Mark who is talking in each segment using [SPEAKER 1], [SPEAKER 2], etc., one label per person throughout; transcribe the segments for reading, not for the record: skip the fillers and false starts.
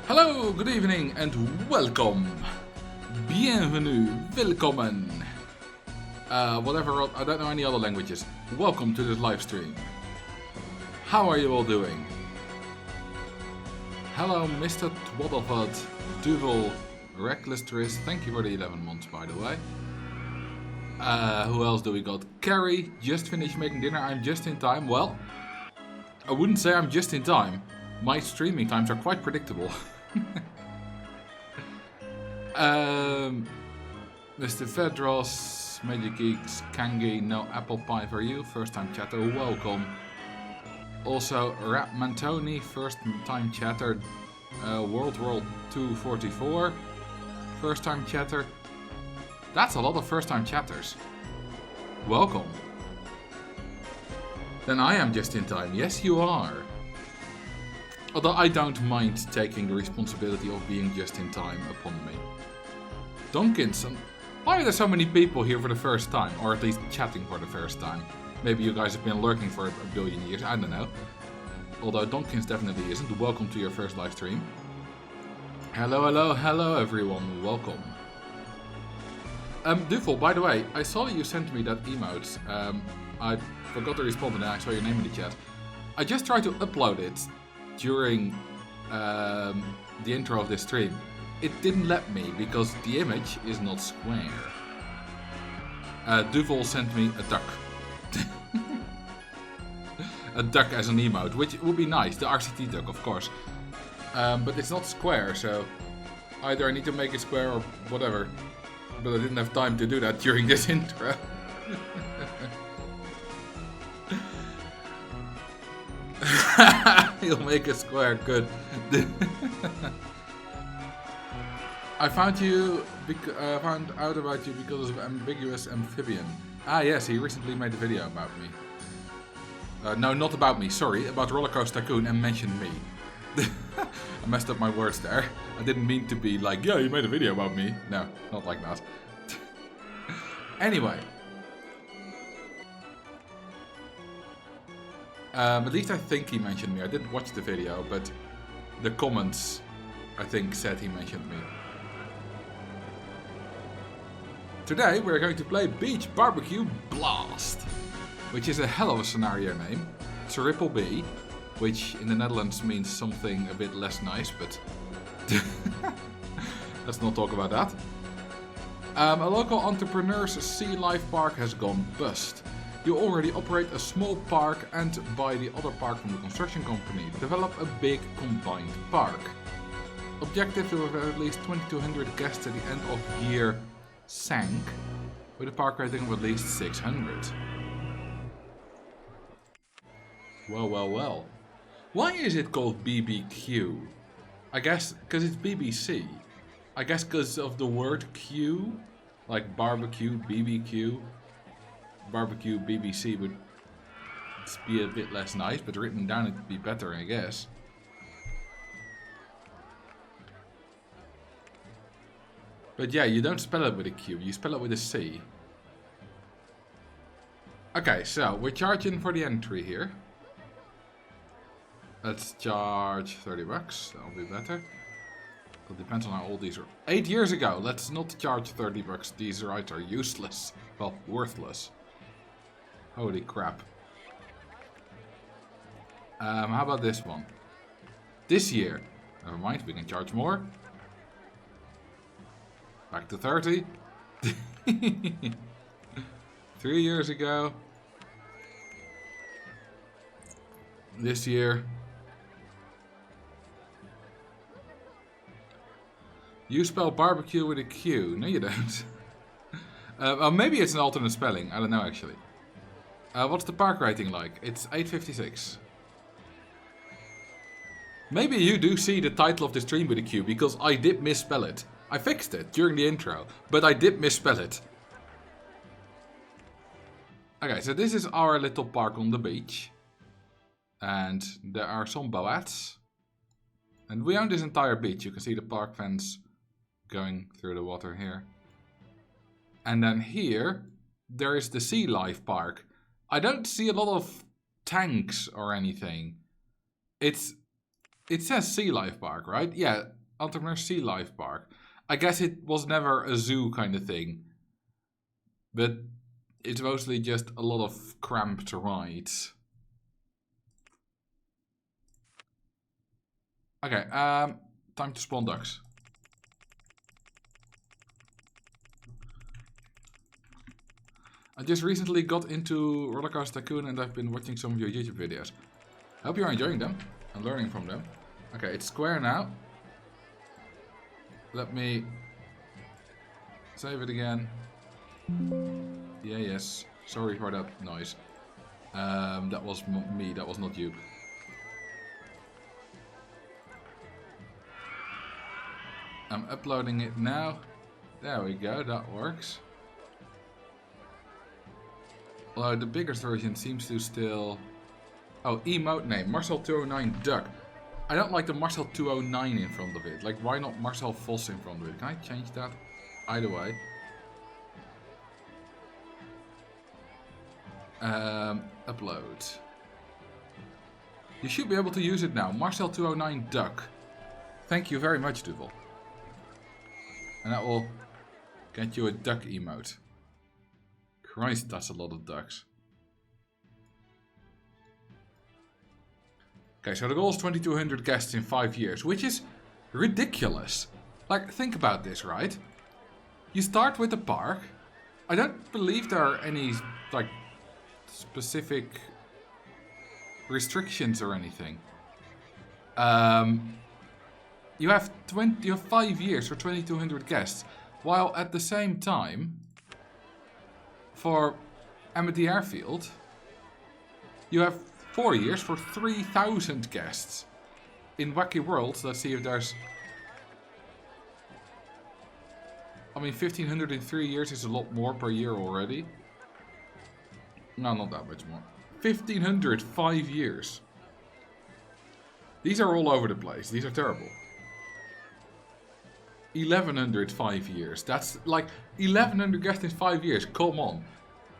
[SPEAKER 1] Hello, good evening and welcome. Bienvenue, willkommen. Whatever, I don't know any other languages. Welcome to this live stream. How are you all doing? Hello, Mr. Twaddlefoot, Duvel, Reckless Tris, thank you for the 11 months by the way. Who else do we got? Carrie, just finished making dinner, I'm just in time. Well, I wouldn't say I'm just in time. My streaming times are quite predictable. Mr. Vedros, Magic Geeks, Kangi, no apple pie for you, first time chatter, welcome. Also, Rap Mantoni, first time chatter, World 244, first time chatter. That's a lot of first time chatters. Welcome. Then I am just in time, yes you are. Although I don't mind taking the responsibility of being just in time upon me. Donkinson, why are there so many people here for the first time? Or at least chatting for the first time? Maybe you guys have been lurking for a billion years, I don't know. Although Donkins definitely isn't. Welcome to your first live stream. Hello, hello, hello everyone, welcome. Duvel, by the way, I saw that you sent me that emote. I forgot to respond and then I saw your name in the chat. I just tried to upload it during the intro of this stream. It didn't let me because the image is not square. Duvel sent me a duck. A duck as an emote, which would be nice, the RCT duck of course. But it's not square, so either I need to make it square or whatever. But I didn't have time to do that during this intro. He'll make a square, good. I found out about you because of ambiguous amphibian. Ah yes, he recently made a video about me. No, not about me, sorry, about Rollercoaster Tycoon and mentioned me. I messed up my words there. I didn't mean to be like, yeah, you made a video about me. No, not like that. Anyway. At least I think he mentioned me. I didn't watch the video, but the comments, I think, said he mentioned me. Today we're going to play Beach Barbecue Blast, which is a hell of a scenario name. Triple B, which in the Netherlands means something a bit less nice, but let's not talk about that. A local entrepreneur's sea life park has gone bust. You already operate a small park and buy the other park from the construction company. Develop a big combined park. Objective to have at least 2200 guests at the end of year sank, with a park rating of at least 600. Well, well, well. Why is it called BBQ? I guess because it's BBC. I guess because of the word Q, like barbecue, BBQ. Barbecue BBC would be a bit less nice, but written down it'd be better, I guess. But yeah, you don't spell it with a Q, you spell it with a C. Okay, so we're charging for the entry here. Let's charge 30 bucks, that'll be better. It depends on how old these are. 8 years ago, let's not charge 30 bucks, these rides are useless. Well, worthless. Holy crap. How about this one? This year. Never mind, we can charge more. Back to 30. 3 years ago. This year. You spell barbecue with a Q. No, you don't. Maybe it's an alternate spelling. I don't know, actually. What's the park rating like? It's 856. Maybe you do see the title of the stream with a Q, because I did misspell it. I fixed it during the intro, but I did misspell it. Okay, so this is our little park on the beach. And there are some boats. And we own this entire beach. You can see the park fence going through the water here. And then here, there is the Sea Life Park. I don't see a lot of tanks or anything. It's It says Sea Life Park, right? Yeah, Entrepreneur Sea Life Park. I guess it was never a zoo kind of thing. But it's mostly just a lot of cramped rides. Okay, time to spawn ducks. I just recently got into Rollercoaster Tycoon and I've been watching some of your YouTube videos. I hope you're enjoying them and learning from them. Okay, it's square now. Let me save it again. Yeah, yes. Sorry for that noise. That was me, that was not you. I'm uploading it now. There we go, that works. Although the biggest version seems to still... Oh, emote name, Marcel209 Duck. I don't like the Marcel209 in front of it. Like, why not Marcel Vos in front of it? Can I change that? Either way. Upload. You should be able to use it now. Marcel209 Duck. Thank you very much, Duvel. And that will get you a duck emote. Christ, that's a lot of ducks. Okay, so the goal is 2,200 guests in 5 years, which is ridiculous. Like, think about this, right? You start with the park. I don't believe there are any, like, specific restrictions or anything. You have 5 years for 2,200 guests, while at the same time, for Amity Airfield, you have 4 years for 3,000 guests. In Wacky Worlds, let's see if there's... I mean, 1,500 in 3 years is a lot more per year already. No, not that much more. 1,500, 5 years. These are all over the place. These are terrible. 1,100, 5 years. That's like 1,100 guests in 5 years. Come on.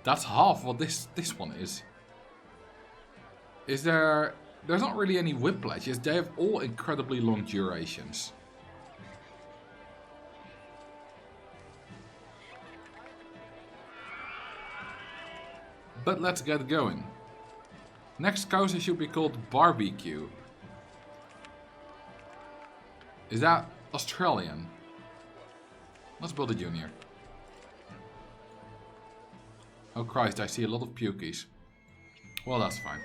[SPEAKER 1] That's half what this one is. Is there... There's not really any whiplashes. They have all incredibly long durations. But let's get going. Next coaster should be called Barbecue. Is that Australian? Let's build a junior. Oh Christ, I see a lot of pukies. Well, that's fine.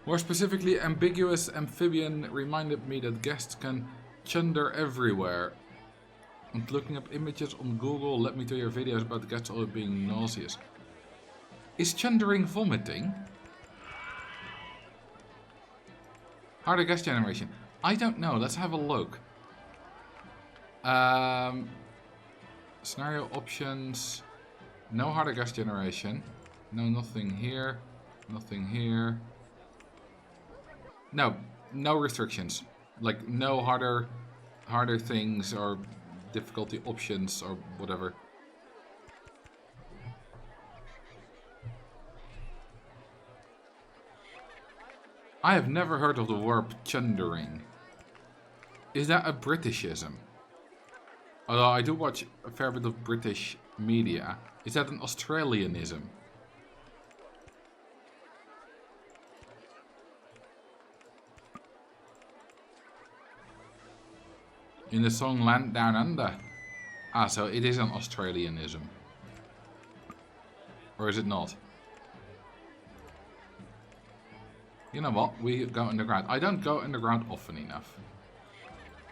[SPEAKER 1] More specifically, ambiguous amphibian reminded me that guests can chunder everywhere. And looking up images on Google led me to your videos about the guests all being nauseous. Is chundering vomiting? Harder guest generation. I don't know. Let's have a look. Scenario options. No harder guest generation. No, nothing here. Nothing here. No, no restrictions. Like no harder things or difficulty options or whatever. I have never heard of the word chundering. Is that a Britishism? Although I do watch a fair bit of British media. Is that an Australianism? In the song Land Down Under. Ah, so it is an Australianism. Or is it not? You know what? We go underground. I don't go underground often enough.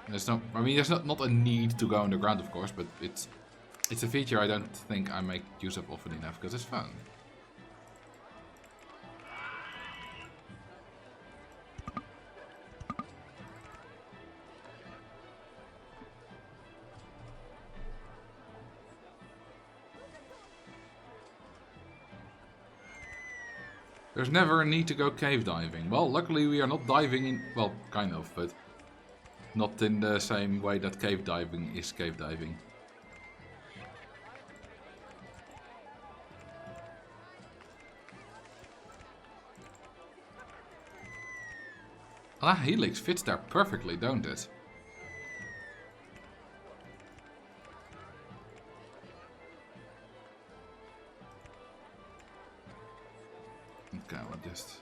[SPEAKER 1] There's no... I mean, there's not a need to go underground, of course, but it's a feature I don't think I make use of often enough, because it's fun. There's never a need to go cave diving. Well, luckily we are not diving in... Well, kind of, but... Not in the same way that cave diving is cave diving. That helix fits there perfectly, don't it? Okay, we'll just...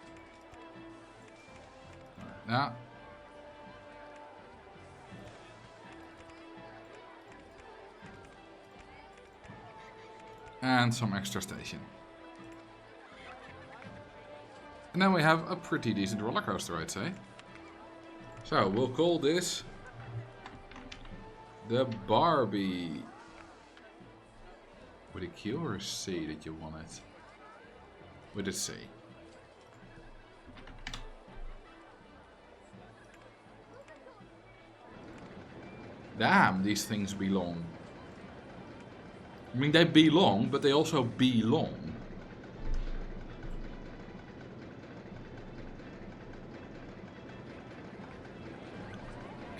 [SPEAKER 1] Now. And some extra station. And then we have a pretty decent roller coaster, I'd say. So, we'll call this the Barbie. With a Q or a C that you want it? With a C. Damn, these things belong. I mean, they belong, but they also belong.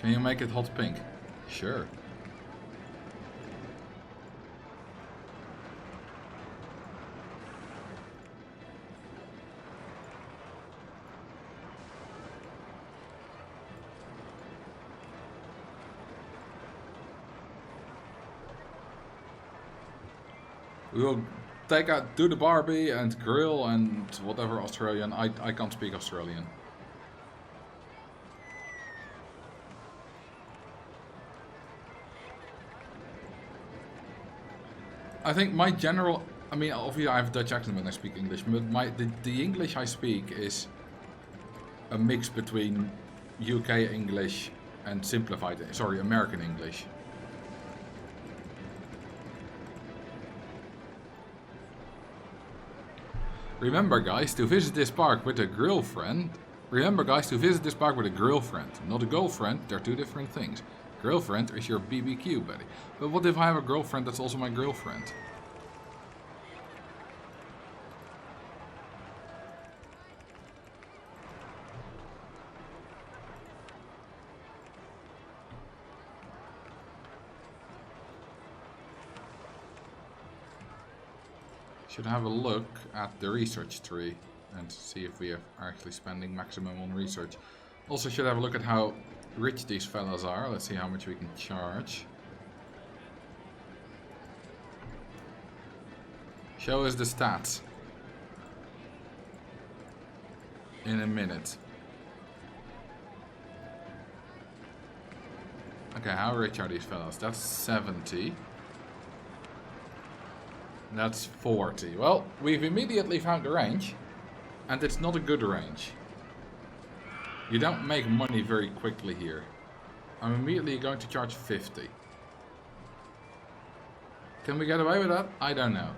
[SPEAKER 1] Can you make it hot pink? Sure. We will do the Barbie and grill and whatever Australian. I can't speak Australian. I think my general... I mean, obviously I have a Dutch accent when I speak English, but the English I speak is a mix between UK English and simplified... Sorry, American English. Remember, guys, to visit this park with a girlfriend. Remember, guys, to visit this park with a girlfriend, not a girlfriend. They're two different things. Girlfriend is your BBQ buddy. But what if I have a girlfriend that's also my girlfriend? Should have a look at the research tree and see if we are actually spending maximum on research. Also should have a look at how rich these fellas are. Let's see how much we can charge. Show us the stats. In a minute. Okay, how rich are these fellas? That's 70. That's 40. Well, we've immediately found the range. And it's not a good range. You don't make money very quickly here. I'm immediately going to charge 50. Can we get away with that? I don't know.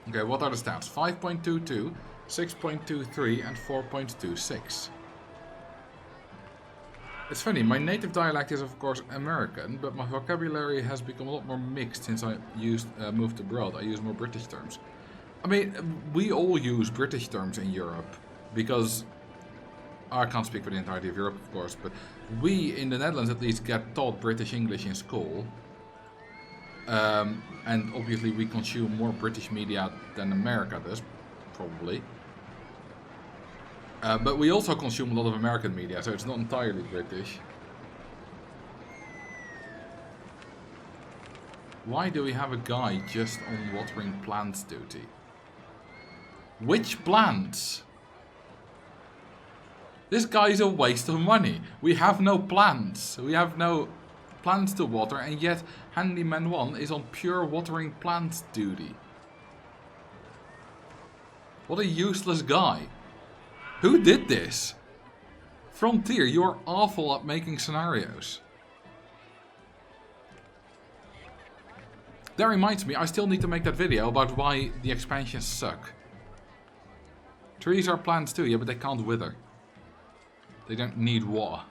[SPEAKER 1] Okay, what are the stats? 5.22, 6.23 and 4.26. It's funny, my native dialect is of course American, but my vocabulary has become a lot more mixed since I moved abroad. I use more British terms. I mean, we all use British terms in Europe, because I can't speak for the entirety of Europe, of course, but we in the Netherlands at least get taught British English in school. And obviously we consume more British media than America does, probably. But we also consume a lot of American media, so it's not entirely British. Why do we have a guy just on watering plants duty? Which plants? This guy is a waste of money. We have no plants. We have no plants to water, and yet Handyman 1 is on pure watering plants duty. What a useless guy. Who did this? Frontier, you're awful at making scenarios. That reminds me, I still need to make that video about why the expansions suck. Trees are plants too, yeah, but they can't wither. They don't need water.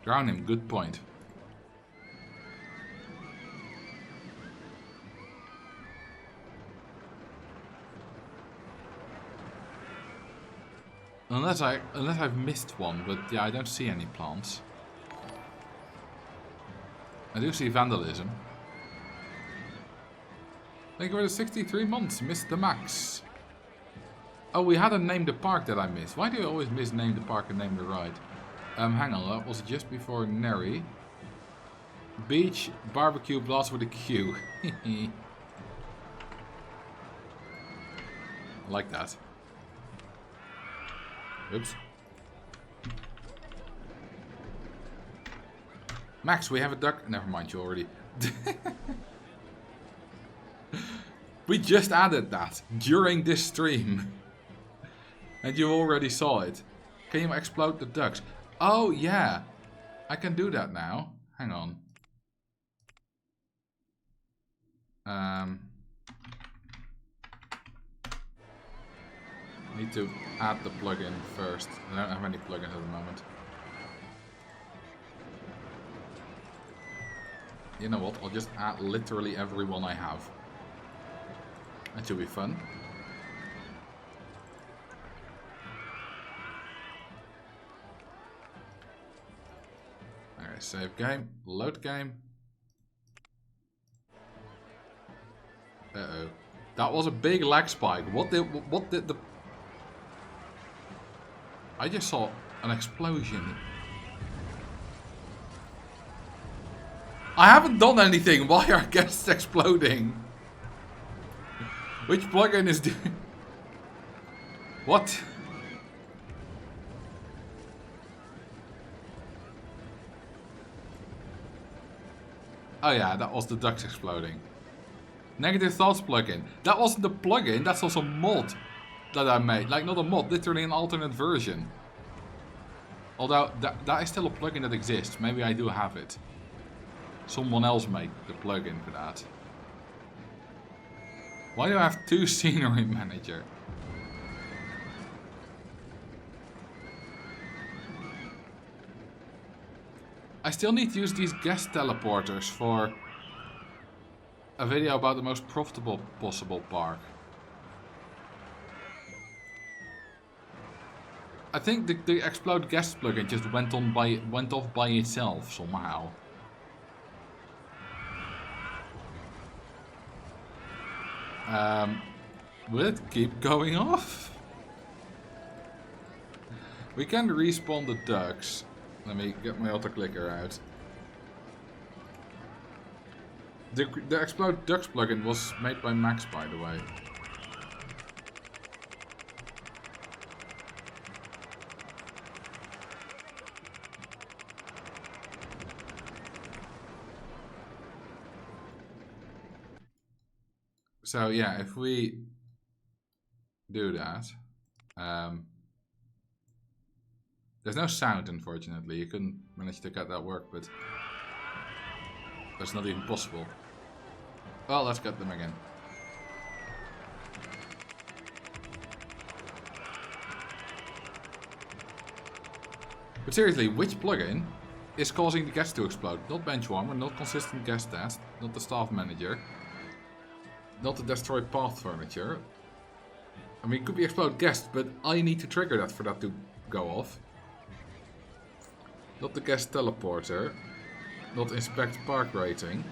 [SPEAKER 1] Drown him, good point. Unless I've missed one, but yeah, I don't see any plants. I do see vandalism. Thank you for the 63 months, Mr. Max. Oh, we had a name the park that I missed. Why do I always misname the park and name the ride? Hang on, that was just before Neri. Beach, barbecue, blast with a Q. I like that. Oops. Max, we have a duck. Never mind, you already. We just added that during this stream. And you already saw it. Can you explode the ducks? Oh, yeah. I can do that now. Hang on. Need to add the plugin first. I don't have any plugins at the moment. You know what? I'll just add literally every one I have. That should be fun. Alright, save game. Load game. Uh-oh. That was a big lag spike. What did the... I just saw an explosion. I haven't done anything. Why are guests exploding? Which plugin is doing... What? Oh yeah, that was the ducks exploding. Negative Thoughts plugin. That wasn't the plugin, that's also a mod that I made. Like, not a mod, literally an alternate version. Although, that is still a plugin that exists. Maybe I do have it. Someone else made the plugin for that. Why do I have two scenery manager? I still need to use these guest teleporters for a video about the most profitable possible park. I think the explode guest plugin just went off by itself somehow. Will it keep going off? We can respawn the ducks. Let me get my auto clicker out. The Explode Ducks plugin was made by Max, by the way. So yeah, if we do that, there's no sound, unfortunately. You couldn't manage to get that work, but that's not even possible. Well, let's get them again. But seriously, which plugin is causing the guests to explode? Not Benchwarmer, not Consistent Guest Test, not the Staff Manager, not the Destroy Path Furniture. I mean, it could be Explode Guest, but I need to trigger that for that to go off. Not the Guest Teleporter, not Inspect Park Rating.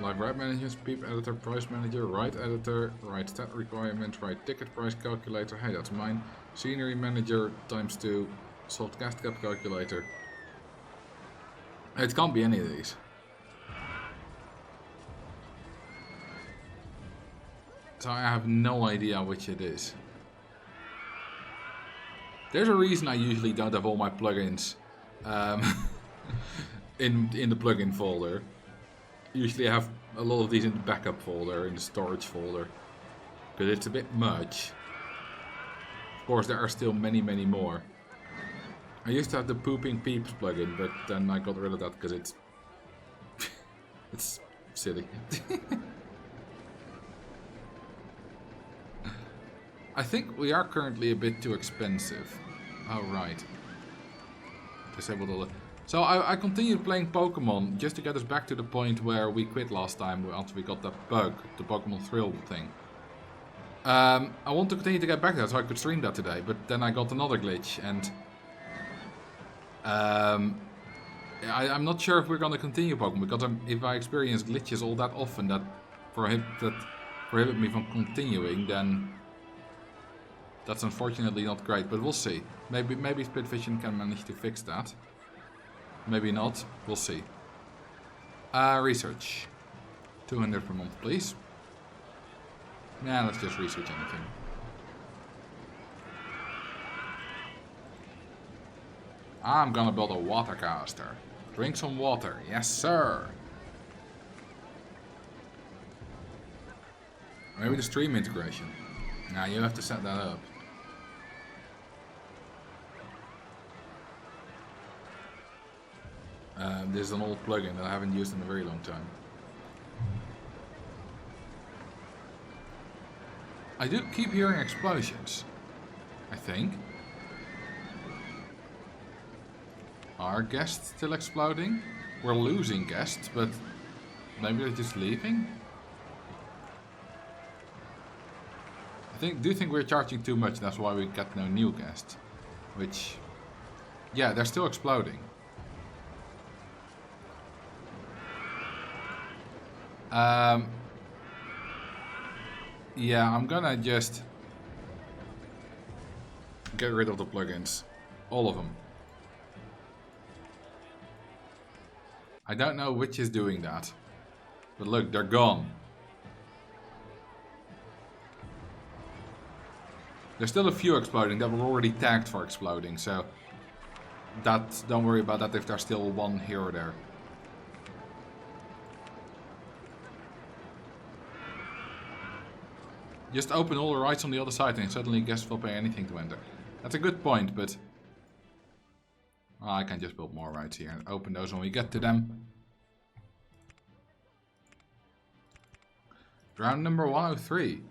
[SPEAKER 1] Live Ride Management, Peep Editor, Price Manager, Ride Editor, Ride Stat Requirement, Ride Ticket Price Calculator, hey, that's mine. Scenery Manager ×2, Soft Gas Cap Calculator. It can't be any of these. So I have no idea which it is. There's a reason I usually don't have all my plugins in the plugin folder. Usually I have a lot of these in the backup folder, in the storage folder, because it's a bit much. Of course, there are still many more. I used to have the Pooping Peeps plugin, but then I got rid of that because it's it's silly. I think we are currently a bit too expensive. Oh right. Disabled all the... So I continued playing Pokemon just to get us back to the point where we quit last time after we got that bug, the Pokemon Thrill thing. I want to continue to get back there so I could stream that today, but then I got another glitch and I'm not sure if we're going to continue Pokemon, because if I experience glitches all that often that prohibit me from continuing, then that's unfortunately not great, but we'll see. Maybe Split Vision can manage to fix that. Maybe not. We'll see. Research. 200 per month, please. Yeah, let's just research anything. I'm gonna build a water coaster. Drink some water. Yes, sir. Maybe the stream integration. Nah, you have to set that up. This is an old plugin that I haven't used in a very long time. I do keep hearing explosions, I think. Are guests still exploding? We're losing guests, but maybe they're just leaving? I do think we're charging too much, that's why we get no new guests. Which, yeah, they're still exploding. Yeah, I'm gonna just get rid of the plugins. All of them. I don't know which is doing that. But look, they're gone. There's still a few exploding that were already tagged for exploding, so don't worry about that if there's still one here or there. Just open all the rights on the other side and suddenly guests will pay anything to enter. That's a good point, but I can just build more rights here and open those when we get to them. Round number 103.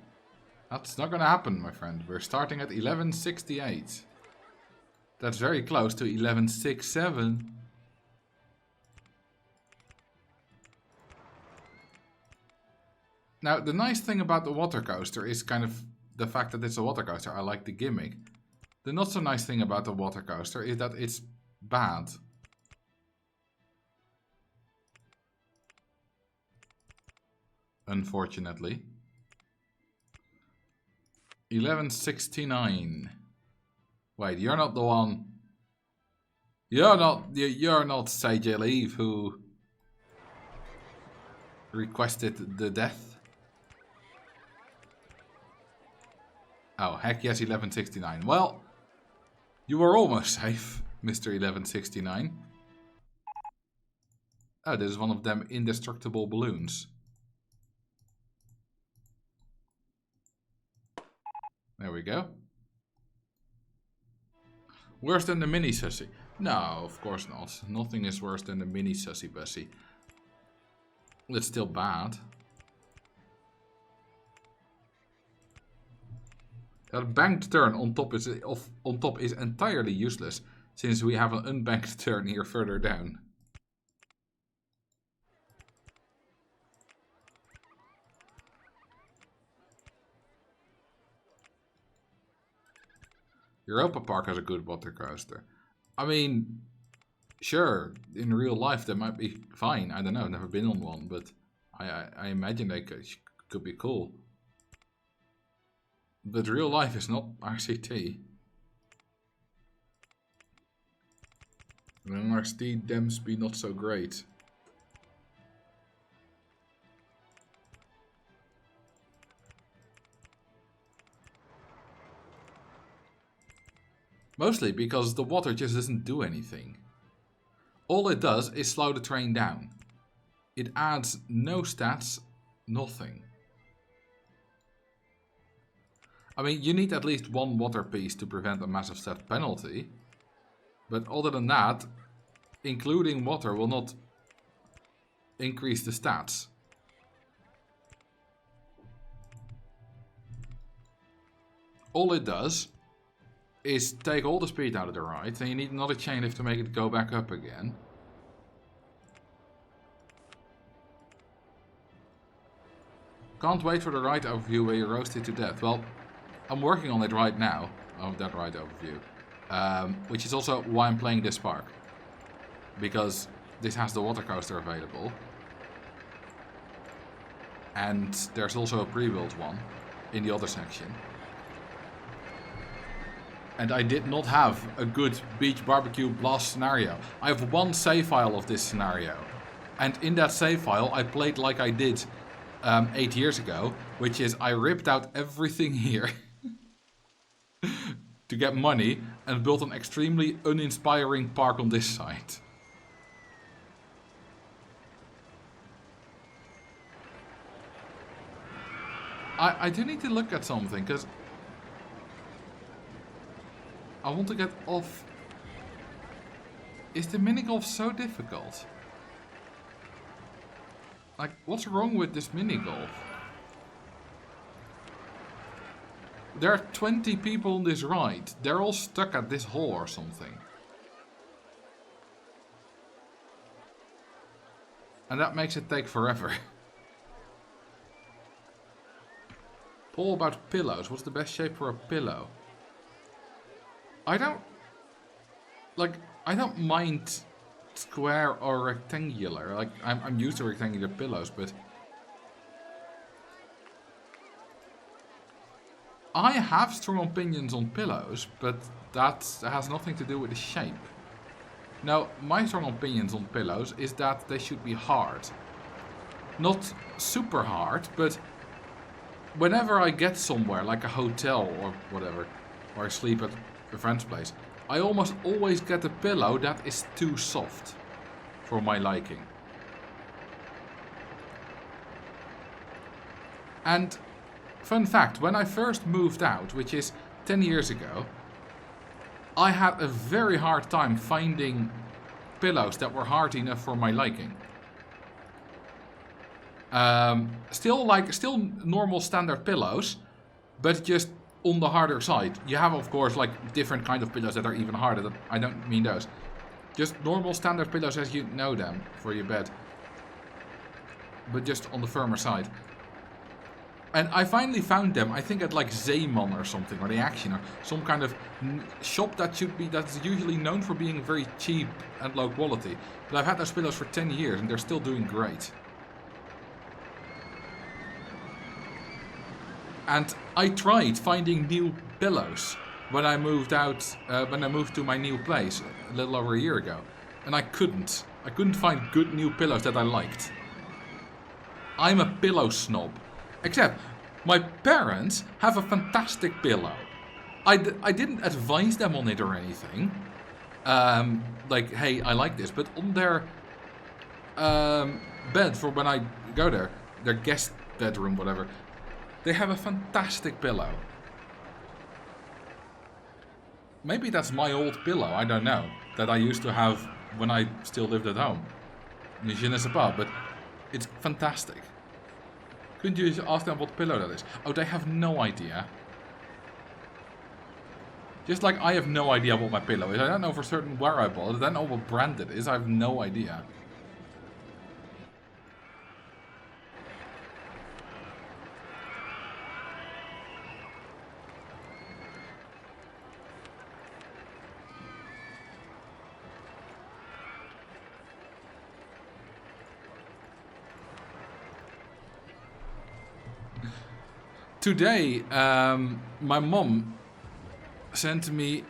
[SPEAKER 1] That's not gonna happen, my friend. We're starting at 1168. That's very close to 1167. Now, the nice thing about the water coaster is kind of the fact that it's a water coaster. I like the gimmick. The not so nice thing about the water coaster is that it's bad. Unfortunately. 1169. Wait, you're not the one. You're not Sage Eve who requested the death. Oh, heck yes, 1169. Well, you were almost safe, Mr. 1169. Oh, this is one of them indestructible balloons. There we go. Worse than the mini sussy? No, of course not. Nothing is worse than the mini sussy bussy. It's still bad. That banked turn on top is entirely useless, since we have an unbanked turn here further down. Europa Park has a good water coaster. I mean, sure, in real life they might be fine. I don't know, I've never been on one, but I imagine they could be cool. But real life is not RCT. And RCT dems be not so great. Mostly because the water just doesn't do anything. All it does is slow the train down. It adds no stats, nothing. I mean, you need at least one water piece to prevent a massive stat penalty. But other than that, including water will not increase the stats. All it does is take all the speed out of the ride, and you need another chainlift to make it go back up again. Can't wait for the ride overview where you roast it to death. Well, I'm working on it right now, of that ride overview. Which is also why I'm playing this park. Because this has the water coaster available. And there's also a pre-built one in the other section. And I did not have a good beach barbecue blast scenario. I have one save file of this scenario. And in that save file, I played like I did 8 years ago. Which is, I ripped out everything here to get money and built an extremely uninspiring park on this side. I do need to look at something, because I want to get off. Is the minigolf so difficult? Like, what's wrong with this minigolf? There are 20 people on this ride. They're all stuck at this hole or something. And that makes it take forever. All about pillows. What's the best shape for a pillow? I don't mind square or rectangular. Like, I'm used to rectangular pillows, but I have strong opinions on pillows, but that has nothing to do with the shape. Now, my strong opinions on pillows is that they should be hard. Not super hard, but whenever I get somewhere, like a hotel or whatever, or I sleep at a friend's place, I almost always get a pillow that is too soft for my liking. And fun fact, when I first moved out, which is 10 years ago, I had a very hard time finding pillows that were hard enough for my liking. Still normal standard pillows, but just on the harder side. You have, of course, like different kind of pillows that are even harder. I don't mean those. Just normal standard pillows as you know them for your bed, but just on the firmer side. And I finally found them, I think at like Zeeman or something, or the Action, or some kind of shop that's usually known for being very cheap and low quality. But I've had those pillows for 10 years and they're still doing great. And I tried finding new pillows when I moved out, when I moved to my new place a little over a year ago. And I couldn't. I couldn't find good new pillows that I liked. I'm a pillow snob. Except, my parents have a fantastic pillow. I didn't advise them on it or anything. Like, hey, I like this. But on their bed for when I go there, their guest bedroom, whatever, they have a fantastic pillow. Maybe that's my old pillow, I don't know. That I used to have when I still lived at home. Je ne sais pas, but it's fantastic. Couldn't you ask them what pillow that is? Oh, they have no idea. Just like I have no idea what my pillow is. I don't know for certain where I bought it. I don't know what brand it is. I have no idea. Today, my mom sent me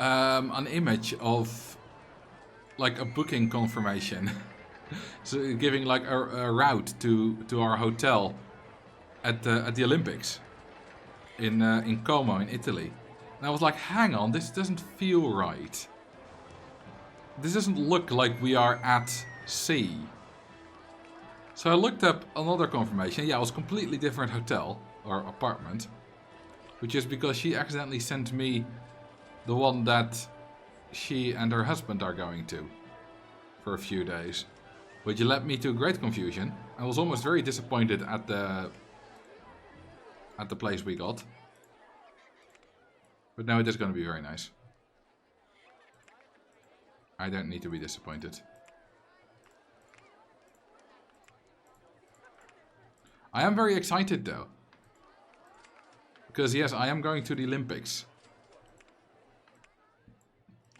[SPEAKER 1] an image of like a booking confirmation, so giving like a route to our hotel at the Olympics in Como in Italy, and I was like, hang on, this doesn't feel right. This doesn't look like we are at sea. So I looked up another confirmation. Yeah, it was a completely different hotel or apartment, which is because she accidentally sent me the one that she and her husband are going to for a few days, which led me to great confusion. I was almost very disappointed at the place we got, but now it is going to be very nice. I don't need to be disappointed. I am very excited though. Because yes, I am going to the Olympics.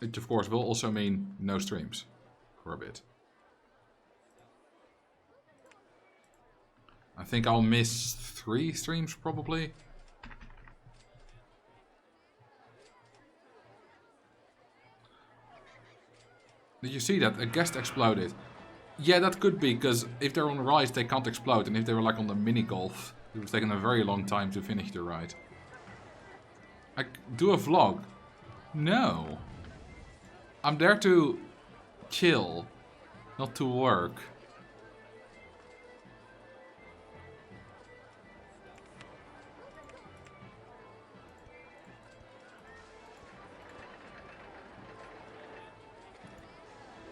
[SPEAKER 1] Which of course will also mean no streams. For a bit. I think I'll miss 3 streams probably. Did you see that? A guest exploded. Yeah, that could be, because if they're on rides, they can't explode. And if they were like on the mini golf, it was taking a very long time to finish the ride. I do a vlog? No. I'm there to chill, not to work.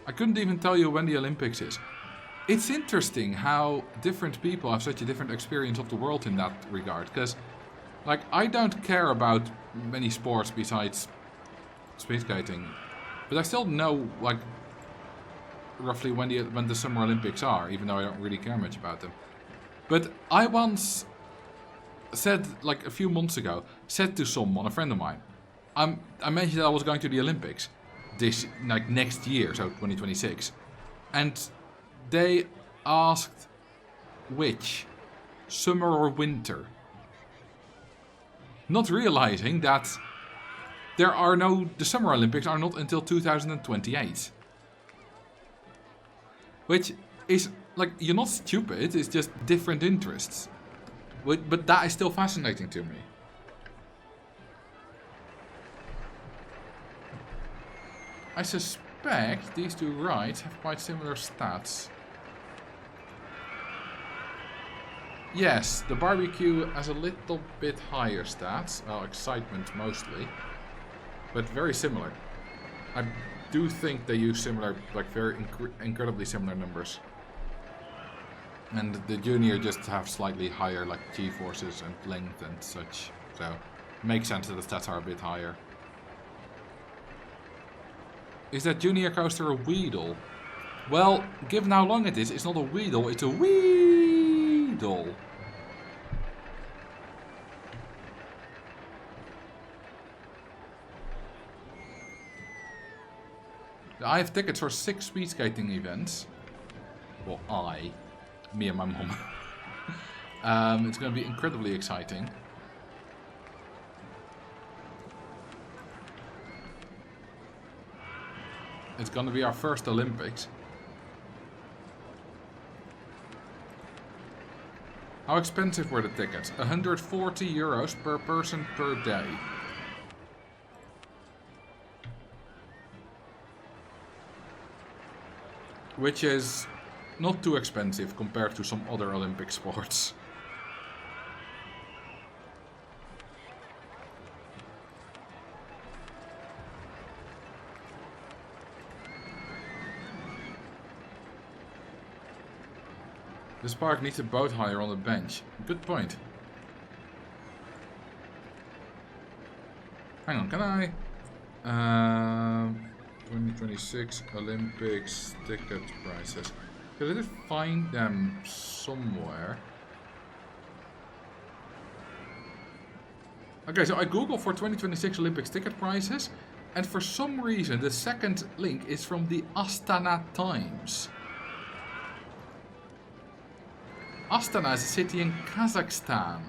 [SPEAKER 1] I couldn't even tell you when the Olympics is. It's interesting how different people have such a different experience of the world in that regard. Because, like, I don't care about many sports besides speed skating. But I still know, like, roughly when the Summer Olympics are, even though I don't really care much about them. But I once said, like, a few months ago, said to someone, a friend of mine, I mentioned that I was going to the Olympics. This, like, next year, so 2026. And they asked which, summer or winter, not realizing that the Summer Olympics are not until 2028. Which is, like, you're not stupid, it's just different interests. But that is still fascinating to me. I suspect these two rides have quite similar stats. Yes, the barbecue has a little bit higher stats. Well, excitement mostly. But very similar. I do think they use similar, like very incredibly similar numbers. And the junior just have slightly higher, like, G-forces and length and such. So, it makes sense that the stats are a bit higher. Is that junior coaster a Weedle? Well, given how long it is, it's not a Weedle, it's a Weedle. I have tickets for 6 speed skating events. Well, me and my mom. It's going to be incredibly exciting. It's going to be our first Olympics. How expensive were the tickets? 140 euros per person per day. Which is not too expensive compared to some other Olympic sports. This park needs a boat hire on the bench. Good point. Hang on, can I? 2026 Olympics ticket prices. Could I find them somewhere? Okay, so I Google for 2026 Olympics ticket prices, and for some reason the second link is from the Astana Times. Astana is a city in Kazakhstan.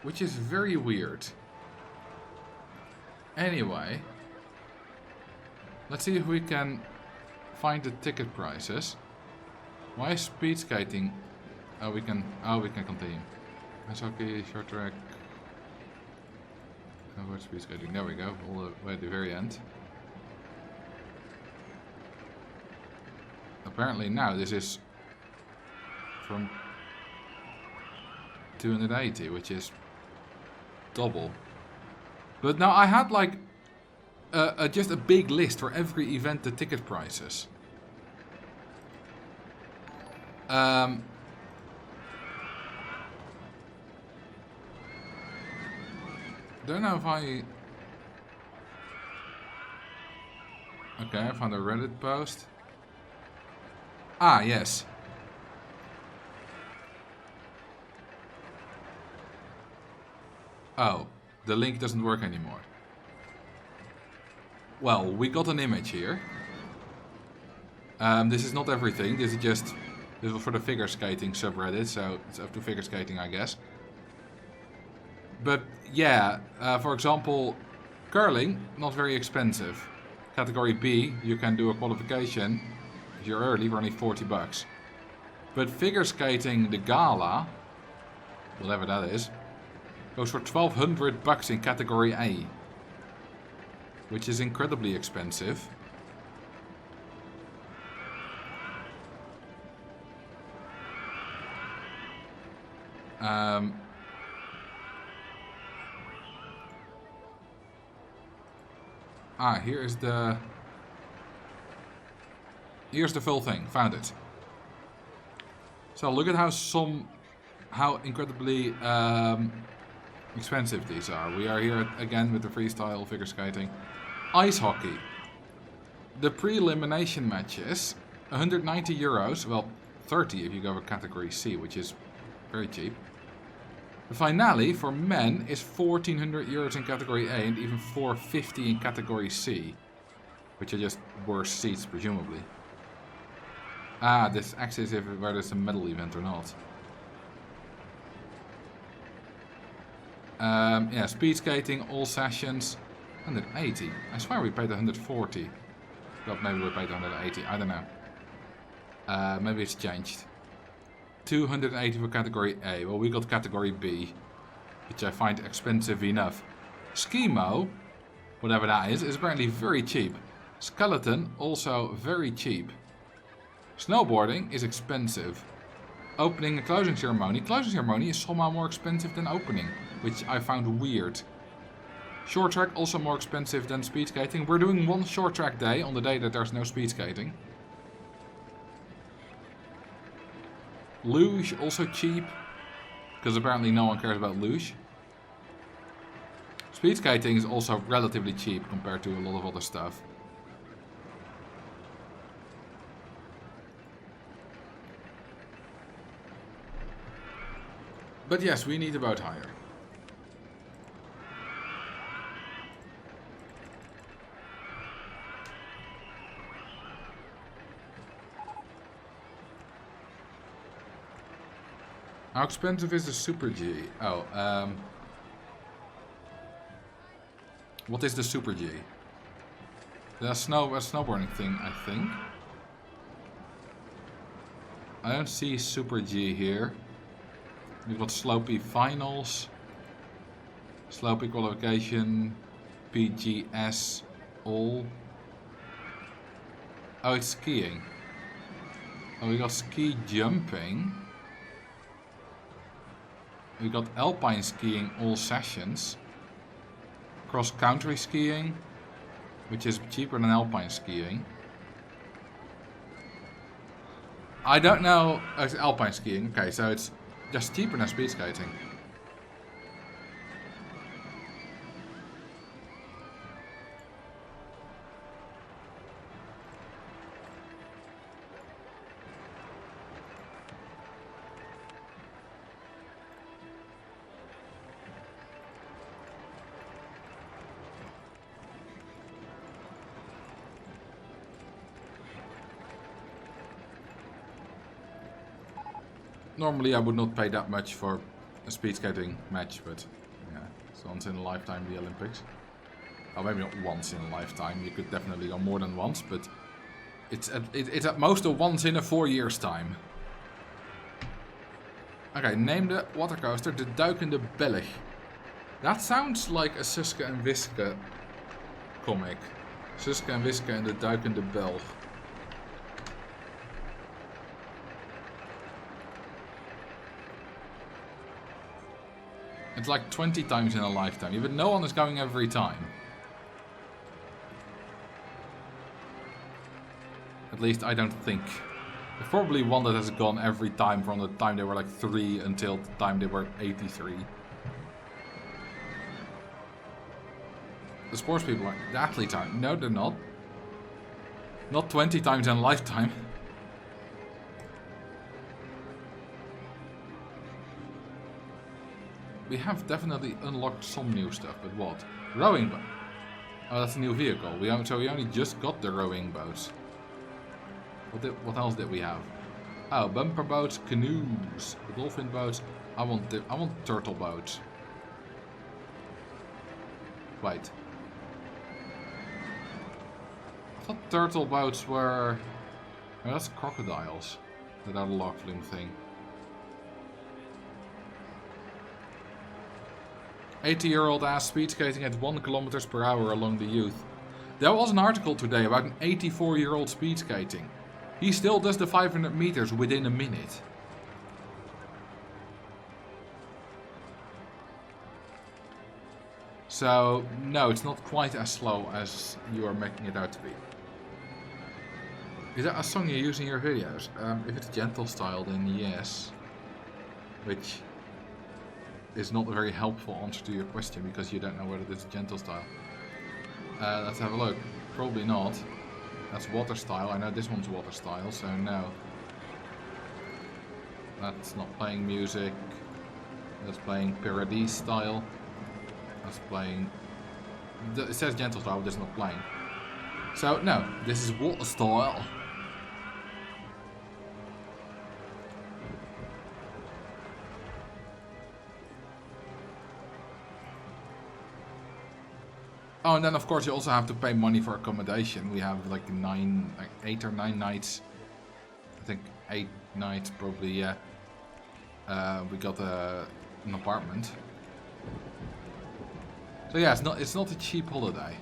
[SPEAKER 1] Which is very weird. Anyway, let's see if we can find the ticket prices. Why is speed skating? We can continue. Ice hockey, short track. Where's speed skating? There we go. All the way at the very end. Apparently now this is from 280, which is double. But now I had like just a big list for every event, the ticket prices. Don't know if I... Okay, I found a Reddit post. Ah, yes. Oh, the link doesn't work anymore. Well, we got an image here. This is not everything. This was for the figure skating subreddit, so it's up to figure skating, I guess. But yeah, for example, curling, not very expensive. Category B, you can do a qualification. If you're early, for only 40 bucks. But figure skating, the gala, whatever that is, goes for 1200 bucks in category A. Which is incredibly expensive. Here's the full thing. Found it. So look at how incredibly expensive these are. We are here again with the freestyle figure skating. Ice hockey. The pre-elimination matches, 190 euros. Well, 30 if you go for category C, which is very cheap. The finale for men is 1400 euros in category A and even 450 in category C. Which are just worse seats, presumably. This actually is whether it's a medal event or not. Yeah, speed skating, all sessions, 180. I swear we paid 140. Well, maybe we paid 180, I don't know. Maybe it's changed. 280 for category A. Well, we got category B, which I find expensive enough. Skimo, whatever that is apparently very cheap. Skeleton, also very cheap. Snowboarding is expensive. Opening and closing ceremony. Closing ceremony is somehow more expensive than opening, which I found weird. Short track also more expensive than speed skating. We're doing one short track day on the day that there's no speed skating. Luge also cheap, because apparently no one cares about luge. Speed skating is also relatively cheap compared to a lot of other stuff. But yes, we need a boat hire. How expensive is the Super G? Oh, what is the Super G? That's a snowboarding thing, I think. I don't see Super G here. We've got Slopey Finals, Slopey Qualification, PGS, all. Oh, it's skiing. Oh, we got ski jumping. We got alpine skiing, all sessions. Cross-country skiing, which is cheaper than alpine skiing. I don't know. It's alpine skiing. Okay, so it's just cheaper than speed skating. Normally I would not pay that much for a speed skating match, but yeah, it's once in a lifetime, the Olympics. Oh, maybe not once in a lifetime, you could definitely go more than once, but it's at most a once in a 4 years time. Okay, name the water coaster de Duikende Belg. That sounds like a Suske en Wiske comic. Suske en Wiske en de Duikende Belg. It's like 20 times in a lifetime, but no one is going every time. At least I don't think. There's probably one that has gone every time from the time they were like 3 until the time they were 83. The sports people are... The athletes are... No, they're not. Not 20 times in a lifetime. We have definitely unlocked some new stuff, but what? Rowing boat. Oh, that's a new vehicle. So we only just got the rowing boats. What else did we have? Oh, bumper boats, canoes, dolphin boats. I want turtle boats. Wait. I thought turtle boats were... Oh, that's crocodiles. That are the log flume thing. 80-year-old ass speed skating at 1 km/h along the youth. There was an article today about an 84-year-old speed skating. He still does the 500 meters within a minute. So, no, it's not quite as slow as you are making it out to be. Is that a song you use in your videos? If it's gentle style, then yes. Which is not a very helpful answer to your question because you don't know whether it's gentle style. Let's have a look. Probably not. That's water style. I know this one's water style, so no. That's not playing music. That's playing Paradise style. That's playing... It says gentle style, but it's not playing. So, no. This is water style. Oh, and then of course you also have to pay money for accommodation. We have like 8 or 9 nights. I think 8 nights probably, yeah. We got an apartment. So yeah, it's not a cheap holiday.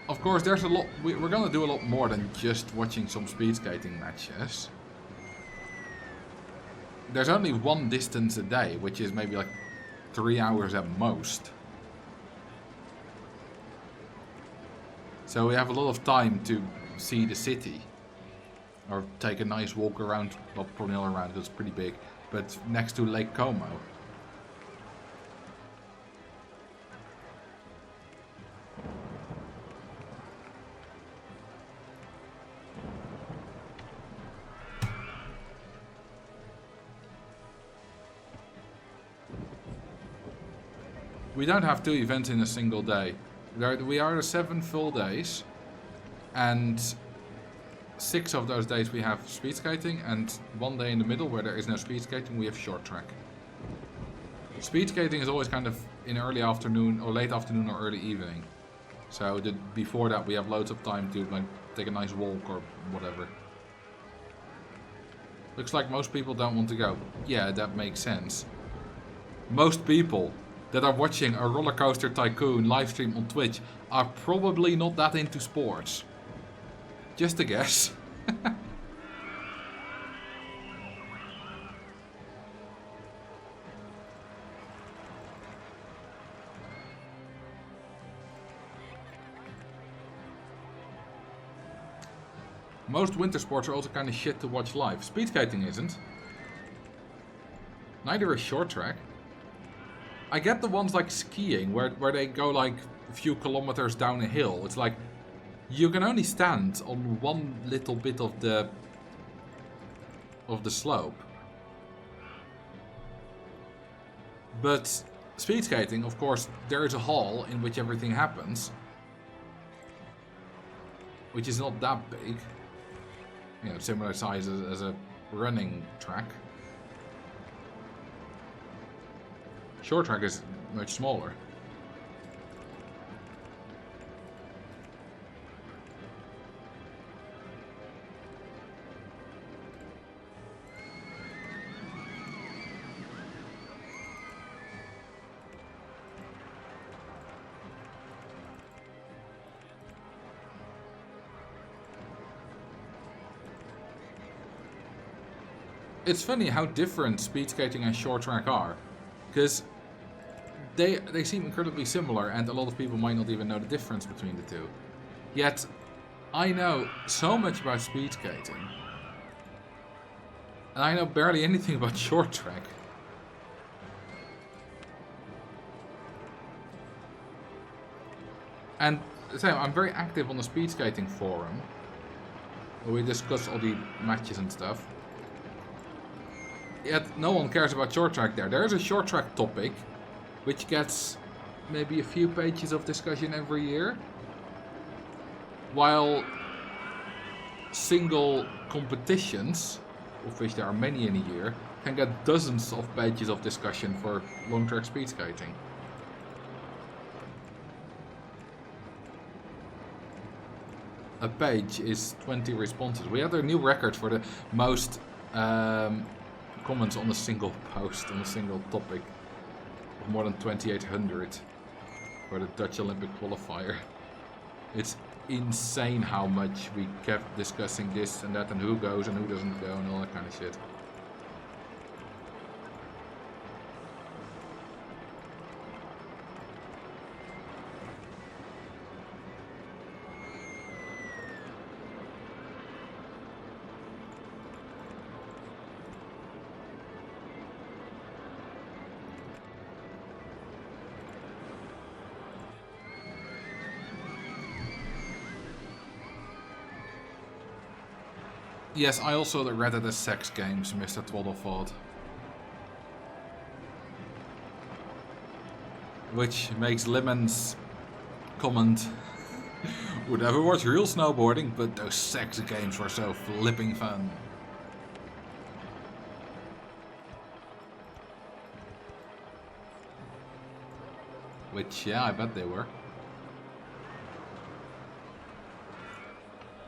[SPEAKER 1] Of course, there's a lot. We're gonna do a lot more than just watching some speed skating matches. There's only one distance a day, which is maybe like 3 hours at most. So we have a lot of time to see the city. Or take a nice walk around, well, probably not around because it's pretty big, but next to Lake Como. We don't have 2 events in a single day. We are 7 full days, and 6 of those days we have speed skating, and 1 day in the middle where there is no speed skating, we have short track. Speed skating is always kind of in early afternoon, or late afternoon, or early evening. So before that we have loads of time to like take a nice walk or whatever. Looks like most people don't want to go. Yeah, that makes sense. Most people that are watching a Roller Coaster Tycoon livestream on Twitch are probably not that into sports. Just a guess. Most winter sports are also kind of shit to watch live. Speed skating isn't. Neither is short track. I get the ones like skiing, where they go like a few kilometers down a hill. It's like, you can only stand on one little bit of the slope. But speed skating, of course, there is a hall in which everything happens. Which is not that big. You know, similar size as a running track. Short track is much smaller. It's funny how different speed skating and short track are, because they seem incredibly similar, and a lot of people might not even know the difference between the two. Yet, I know so much about speed skating, and I know barely anything about short track. And so I'm very active on the speed skating forum, where we discuss all the matches and stuff. Yet no one cares about short track there. There is a short track topic, which gets maybe a few pages of discussion every year. While single competitions, of which there are many in a year, can get dozens of pages of discussion for long track speed skating. A page is 20 responses. We had a new record for the most comments on a single post, on a single topic, of more than 2,800 for the Dutch Olympic qualifier. It's insane how much we kept discussing this and that and who goes and who doesn't go and all that kind of shit. Yes, I also read it as sex games, Mr. Twaddleford. Which makes Lemon's comment, would never watch real snowboarding, but those sex games were so flipping fun. Which, yeah, I bet they were.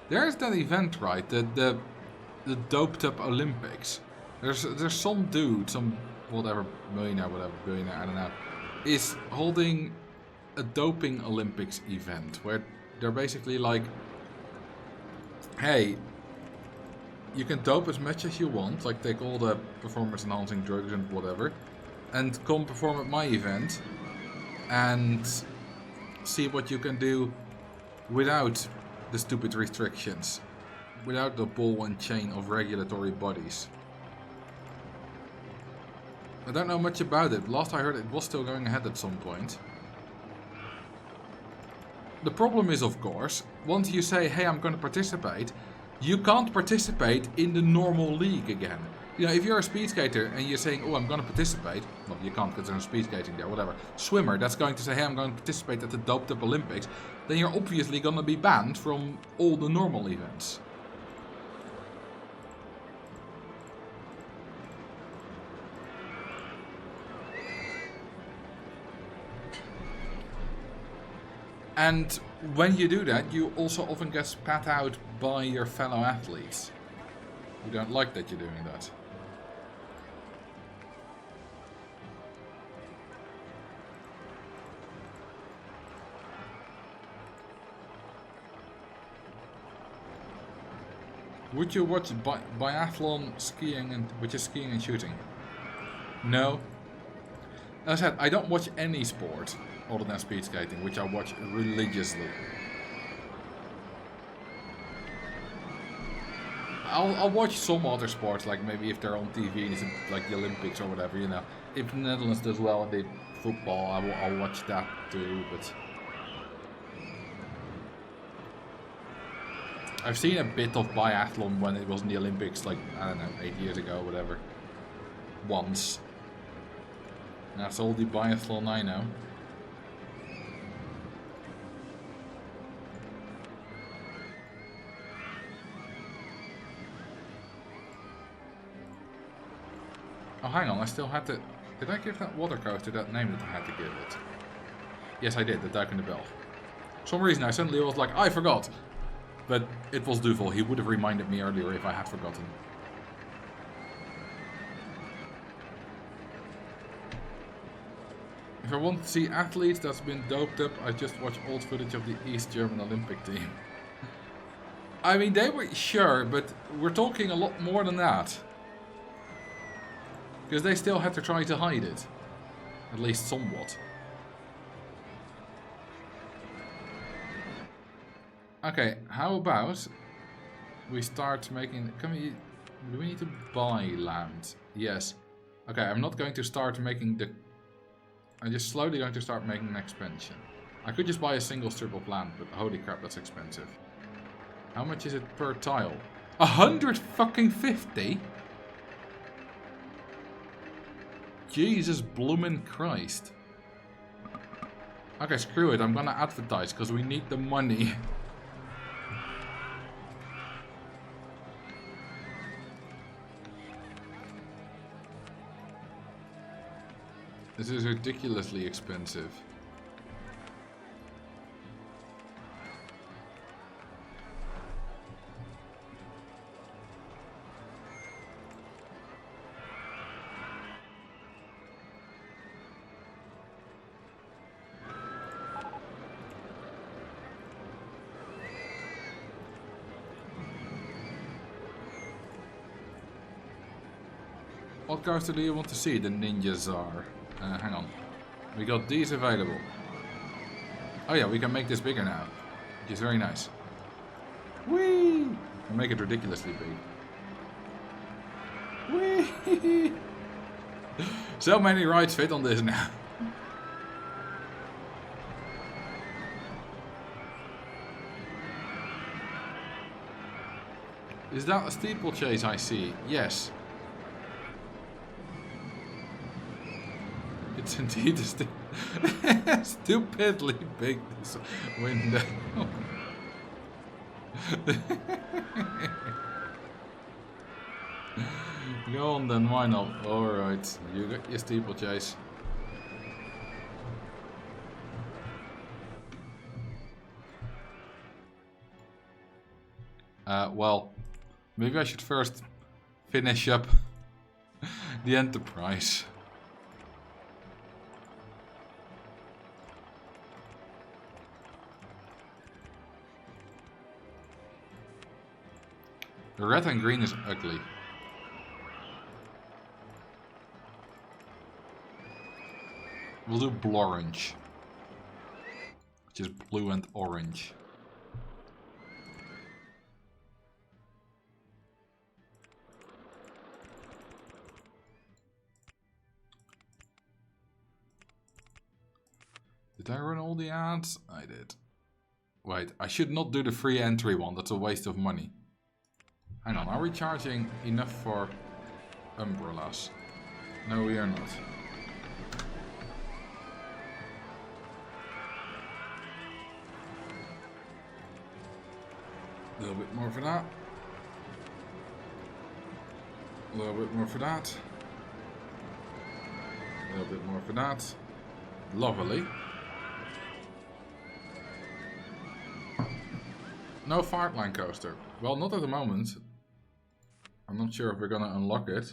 [SPEAKER 1] There's that event, right? The doped up Olympics. There's some dude, some whatever millionaire, whatever billionaire, I don't know, is holding a doping Olympics event where they're basically like, hey, you can dope as much as you want, like take all the performance enhancing drugs and whatever, and come perform at my event and see what you can do without the stupid restrictions, without the ball and chain of regulatory bodies. I don't know much about it. Last I heard it was still going ahead at some point. The problem is, of course, once you say, hey, I'm going to participate, you can't participate in the normal league again. You know, if you're a speed skater and you're saying, oh, I'm going to participate, well, you can't because there's no speed skating there, whatever. Swimmer that's going to say, hey, I'm going to participate at the doped up Olympics, then you're obviously going to be banned from all the normal events. And when you do that, you also often get spat out by your fellow athletes who don't like that you're doing that. Would you watch biathlon skiing, which is skiing and shooting? No. As I said, I don't watch any sport other than speed skating, which I watch religiously. I'll watch some other sports, like maybe if they're on TV, like the Olympics or whatever, you know. If the Netherlands does well in the football, I'll watch that too, but I've seen a bit of biathlon when it was in the Olympics, like, I don't know, 8 years ago, whatever. Once. And that's all the biathlon I know. Oh, hang on, I still had to... Did I give that water coaster that name that I had to give it? Yes, I did, the Duik in the Bell. For some reason I suddenly was like, I forgot! But it was Duvel, he would have reminded me earlier if I had forgotten. If I want to see athletes that's been doped up, I just watch old footage of the East German Olympic team. I mean, they were sure, but we're talking a lot more than that. Because they still had to try to hide it. At least somewhat. Okay, how about we start making... Do we need to buy land? Yes. Okay, I'm not going to start making the... I'm just slowly going to start making an expansion. I could just buy a single strip of land, but holy crap, that's expensive. How much is it per tile? 150? Jesus bloomin' Christ. Okay, screw it. I'm gonna advertise because we need the money. This is ridiculously expensive. What coaster do you want to see? The Ninjas are. Hang on. We got these available. Oh yeah, we can make this bigger now. Which is very nice. Whee! We'll make it ridiculously big. Whee! So many rides fit on this now. Is that a steeplechase I see? Yes. It's indeed a stupidly big this window. Go on then, why not? Alright, you got your steeplechase. Well, maybe I should first finish up the Enterprise. The red and green is ugly. We'll do blorange, which is blue and orange. Did I run all the ads? I did. Wait, I should not do the free entry one. That's a waste of money. Hang on, are we charging enough for umbrellas? No, we are not. A little bit more for that. A little bit more for that. A little bit more for that. Lovely. No Fartline coaster. Well, not at the moment. I'm not sure if we're gonna unlock it.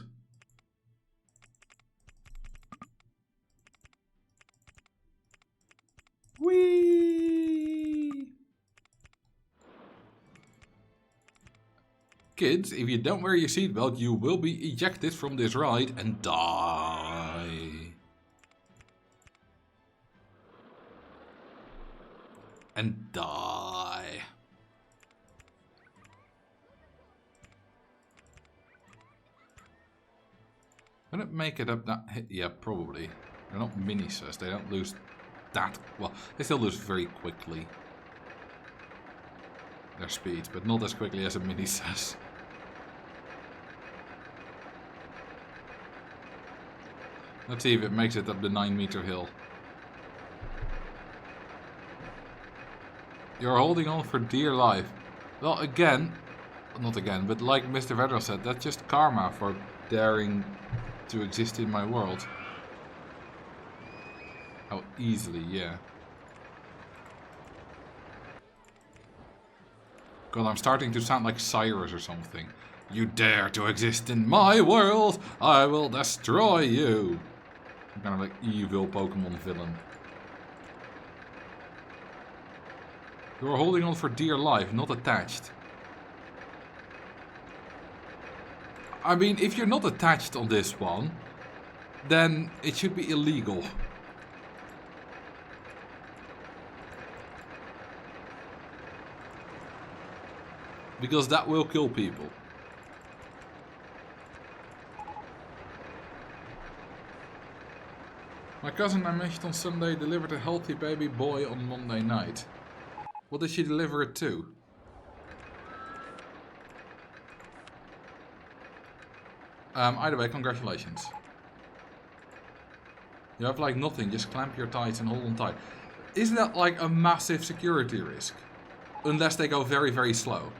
[SPEAKER 1] Whee! Kids, if you don't wear your seatbelt, you will be ejected from this ride and die. And die. Can it make it up that... Yeah, probably. They're not mini-sus. They don't lose that... Well, they still lose very quickly. Their speed, but not as quickly as a mini-sus. Let's see if it makes it up the 9-meter hill. You're holding on for dear life. Well, again... Not again, but like Mr. Vedder said, that's just karma for daring to exist in my world. How easily, yeah. God, I'm starting to sound like Cyrus or something. You dare to exist in my world, I will destroy you. I'm kind of like evil Pokemon villain. You're holding on for dear life, not attached. I mean, if you're not attached on this one, then it should be illegal. Because that will kill people. My cousin I mentioned on Sunday delivered a healthy baby boy on Monday night. What did she deliver it to? Either way, congratulations. You have like nothing, just clamp your tights and hold on tight. Isn't that like a massive security risk? Unless they go very, very slow.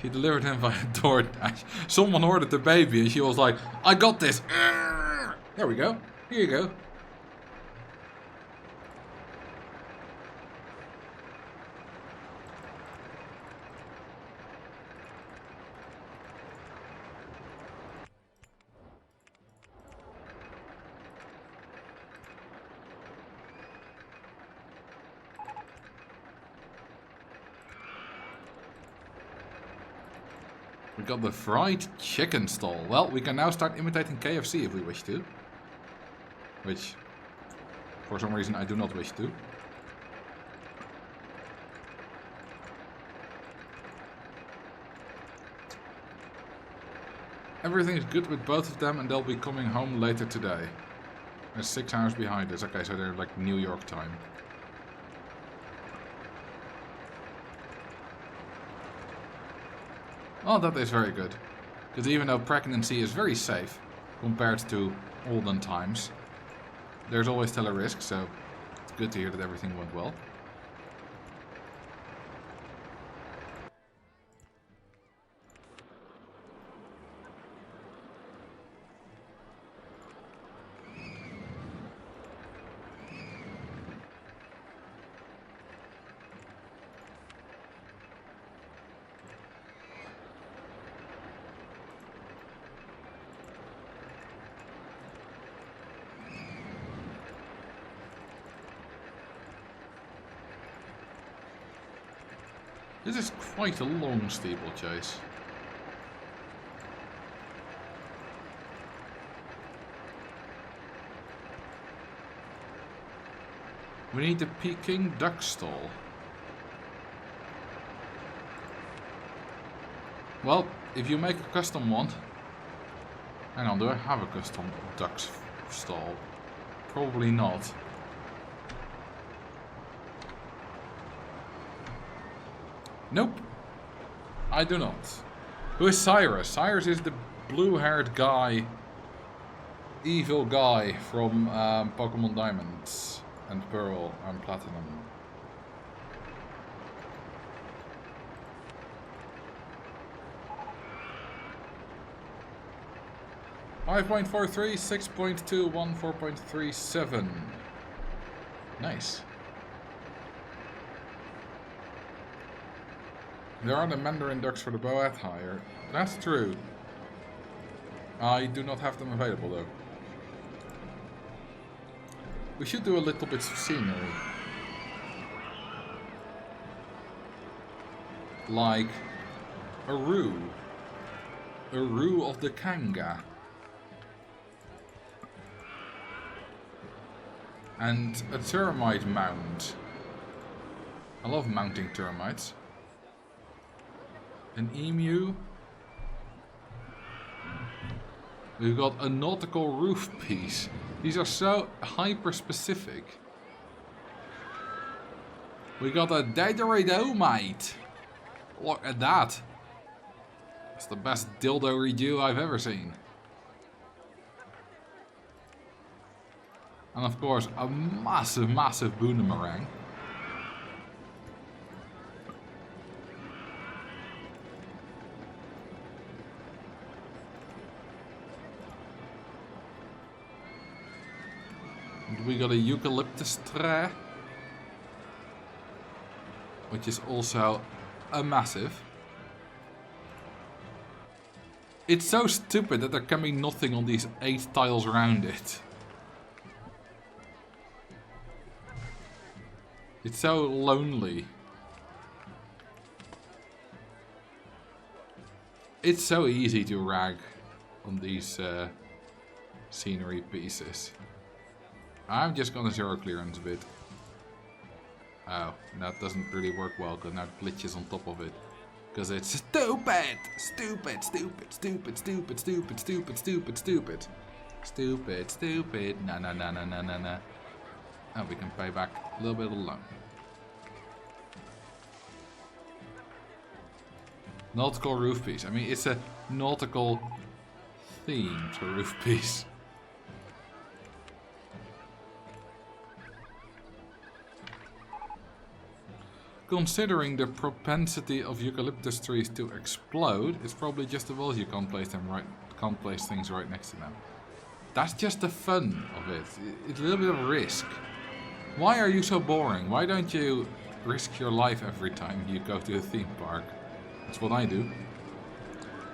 [SPEAKER 1] She delivered him via DoorDash. Someone ordered the baby and she was like, I got this. There we go. Here you go. We got the fried chicken stall. Well, we can now start imitating KFC if we wish to. Which, for some reason, I do not wish to. Everything's good with both of them and they'll be coming home later today. They're 6 hours behind us. Okay, so they're like New York time. Oh, that is very good. Because even though pregnancy is very safe compared to olden times, there's always still a risk, so it's good to hear that everything went well. This is quite a long steeplechase. We need the Peking duck stall. Well, if you make a custom one... Hang on, do I have a custom duck stall? Probably not. Nope. I do not. Who is Cyrus? Cyrus is the blue-haired guy, evil guy from Pokemon Diamonds and Pearl and Platinum. .43, 6.21, 4.37. Nice. There are the Mandarin ducks for the Boat hire. That's true. I do not have them available though. We should do a little bit of scenery. Like a roo. A roo of the Kanga. And a termite mound. I love mounting termites. An emu. We've got a nautical roof piece. These are so hyper specific. We got a didgeridoo. Look at that. It's the best dildo I've ever seen. And of course, a massive, massive boomerang. We got a eucalyptus tree, which is also a massive. It's so stupid that there can be nothing on these 8 tiles around it. It's so lonely. It's so easy to rag on these scenery pieces. I'm just gonna zero clearance a bit. Oh, that doesn't really work well because now it glitches on top of it. Because it's stupid! Stupid, stupid, stupid, stupid, stupid, stupid, stupid, stupid. Stupid, stupid, na na na na na na na. And we can pay back a little bit of loan. Nautical roof piece. I mean, it's a nautical themed roof piece. Considering the propensity of eucalyptus trees to explode, it's probably just the walls you can't place things right next to them. That's just the fun of it. It's a little bit of a risk. Why are you so boring? Why don't you risk your life every time you go to a theme park? That's what I do.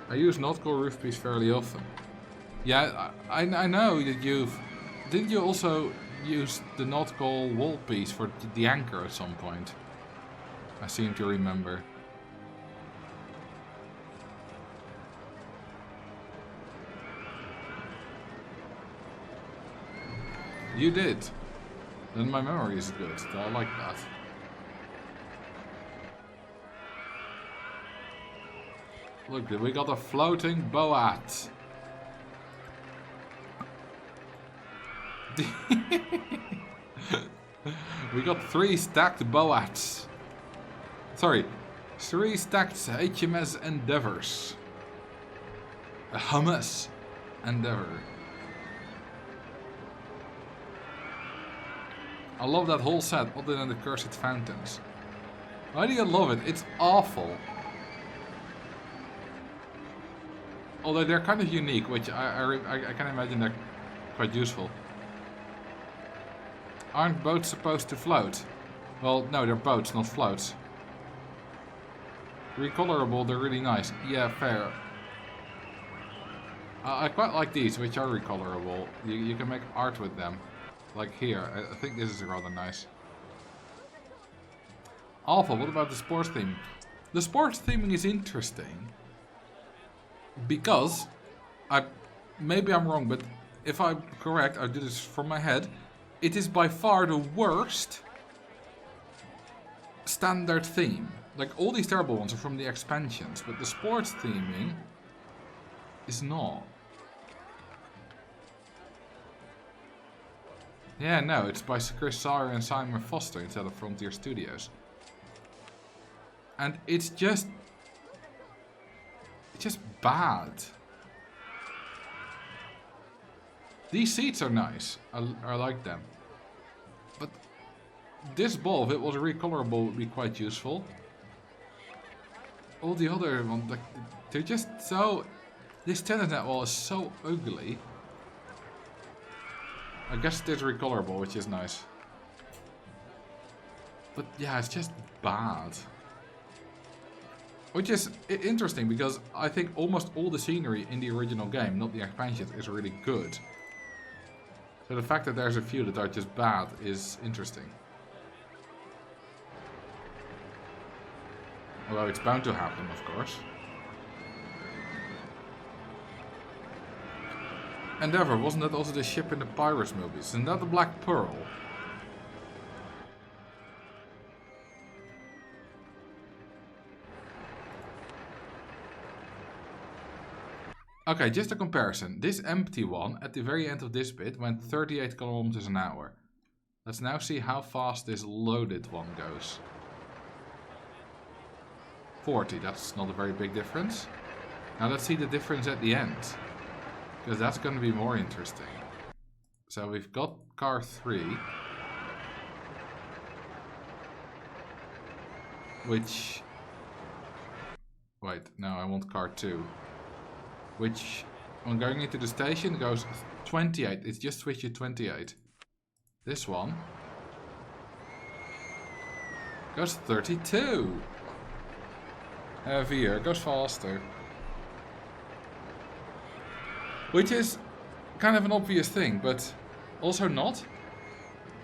[SPEAKER 1] I use nautical roof piece fairly often. Yeah, I know that you've... Didn't you also use the nautical wall piece for the anchor at some point? I seem to remember. You did. Then my memory is good. I like that. Look, we got a floating boat. We got 3 stacked boats. Sorry, 3 stacked HMS Endeavours. A hummus Endeavour. I love that whole set, other than the cursed fountains. Why do you love it? It's awful. Although they're kind of unique, which I can imagine they're quite useful. Aren't boats supposed to float? Well, no, they're boats, not floats. Recolorable, they're really nice. Yeah, fair. I quite like these, which are recolorable. You can make art with them. Like here. I think this is rather nice. Awful, what about the sports theme? The sports theming is interesting. Because, maybe I'm wrong, but if I'm correct, I do this from my head. It is by far the worst standard theme. Like, all these terrible ones are from the expansions, but the sports theming is not. Yeah, no, it's by Chris Sire and Simon Foster instead of Frontier Studios. And it's just bad. These seats are nice. I like them. But this ball, if it was recolorable, would be quite useful. All the other ones, like, they're just so... This tennis net wall is so ugly. I guess it is recolorable, which is nice. But yeah, it's just bad. Which is interesting, because I think almost all the scenery in the original game, not the expansions, is really good. So the fact that there's a few that are just bad is interesting. Although it's bound to happen, of course. Endeavour, wasn't that also the ship in the Pirates movies? Isn't that the Black Pearl? Okay, just a comparison. This empty one, at the very end of this bit, went 38 kilometers an hour. Let's now see how fast this loaded one goes. 40, that's not a very big difference. Now let's see the difference at the end. Because that's going to be more interesting. So we've got car 3. Which... Wait, no, I want car 2. Which, when going into the station, goes 28. It's just switched to 28. This one goes 32. Heavier, goes faster. Which is kind of an obvious thing, but also not.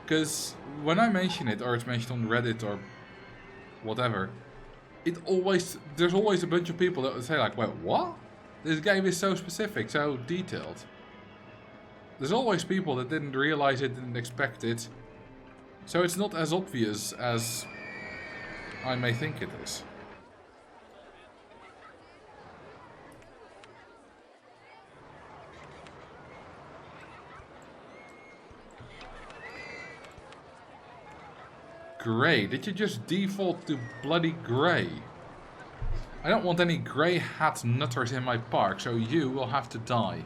[SPEAKER 1] Because when I mention it, or it's mentioned on Reddit or whatever, there's always a bunch of people that would say like, wait, what? This game is so specific, so detailed. There's always people that didn't realize it, didn't expect it. So it's not as obvious as I may think it is. Grey? Did you just default to bloody grey? I don't want any grey hat nutters in my park, so you will have to die.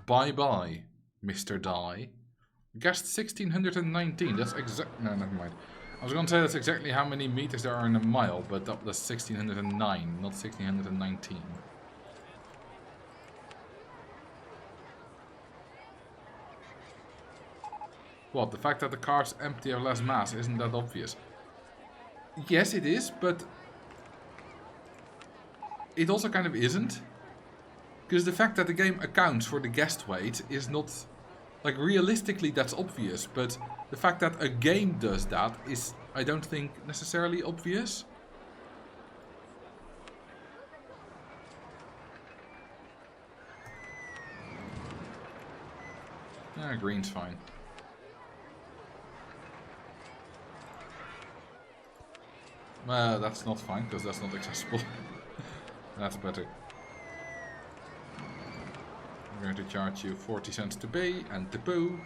[SPEAKER 1] Bye-bye, Mr. Die. Guessed 1619, that's exact... No, never mind. I was going to say that's exactly how many meters there are in a mile, but that's 1609, not 1619. What, the fact that the car's empty of less mass, isn't that obvious? Yes, it is, but it also kind of isn't. Because the fact that the game accounts for the guessed weight is not... Like, realistically that's obvious, but the fact that a game does that is, I don't think, necessarily obvious. Green's fine. That's not fine, because that's not accessible. That's better. I'm going to charge you 40 cents to pay, and to poo.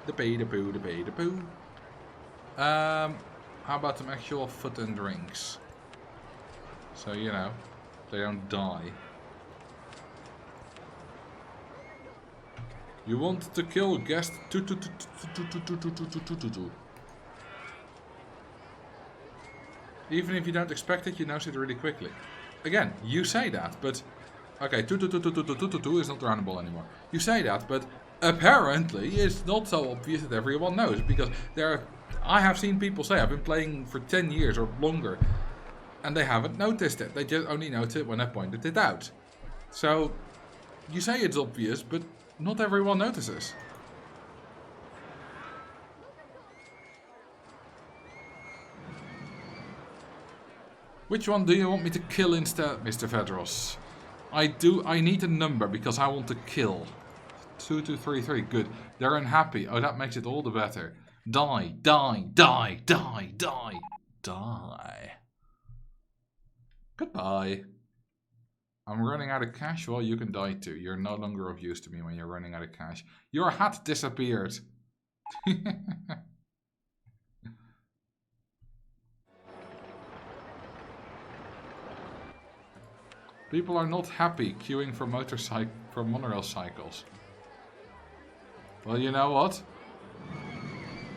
[SPEAKER 1] The pay, the poo, the pay, the poo. How about some actual food and drinks? So, you know, they don't die. You want to kill guest... Even if you don't expect it, you notice it really quickly. Again, you say that, but... Okay, 2 is not roundable anymore. You say that, but apparently it's not so obvious that everyone knows. Because I have seen people say, I've been playing for 10 years or longer, and they haven't noticed it. They just only noticed it when I pointed it out. So, you say it's obvious, but not everyone notices. Which one do you want me to kill instead, Mr. Fedros? I need a number because I want to kill. 2233, good. They're unhappy. Oh, that makes it all the better. Die, die, die, die, die, die. Goodbye. I'm running out of cash. Well, you can die too. You're no longer of use to me when you're running out of cash. Your hat disappeared. People are not happy queuing for monorail cycles. Well, you know what?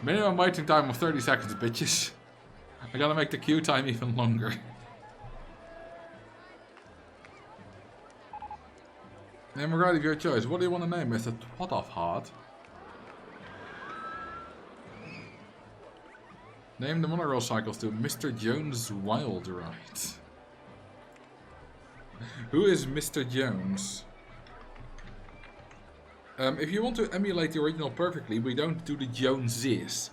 [SPEAKER 1] Minimum waiting time of 30 seconds, bitches. I gotta make the queue time even longer. Name a ride of your choice. What do you want to name, Mr. Twat-off Heart? Name the monorail cycles to Mr. Jones' Wild Ride. Who is Mr. Jones? If you want to emulate the original perfectly, we don't do the Joneses.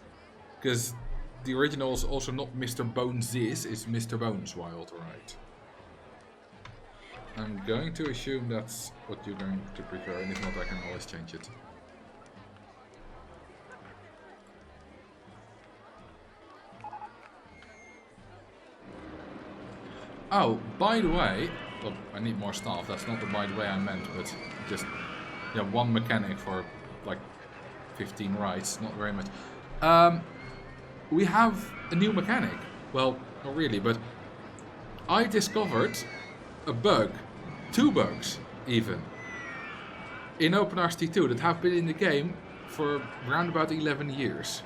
[SPEAKER 1] Because the original is also not Mr. Boneses, it's Mr. Bones' Wild Ride. I'm going to assume that's what you're going to prefer, and if not, I can always change it. Oh, by the way... Well, I need more staff. That's not the by the way I meant, but just one mechanic for like 15 rides. Not very much. We have a new mechanic. Well, not really, but I discovered a bug, 2 bugs even, in OpenRCT2 that have been in the game for around about 11 years.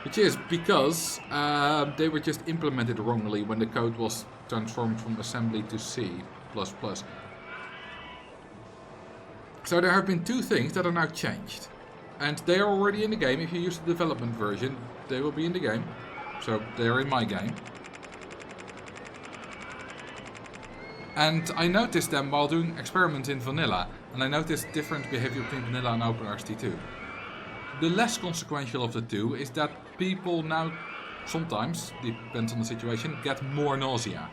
[SPEAKER 1] Which is because they were just implemented wrongly when the code was transformed from assembly to C++. So there have been 2 things that are now changed. And they are already in the game. If you use the development version, they will be in the game. So they are in my game. And I noticed them while doing experiments in vanilla. And I noticed different behavior between vanilla and OpenRCT2. The less consequential of the 2 is that people now, sometimes, depends on the situation, get more nausea.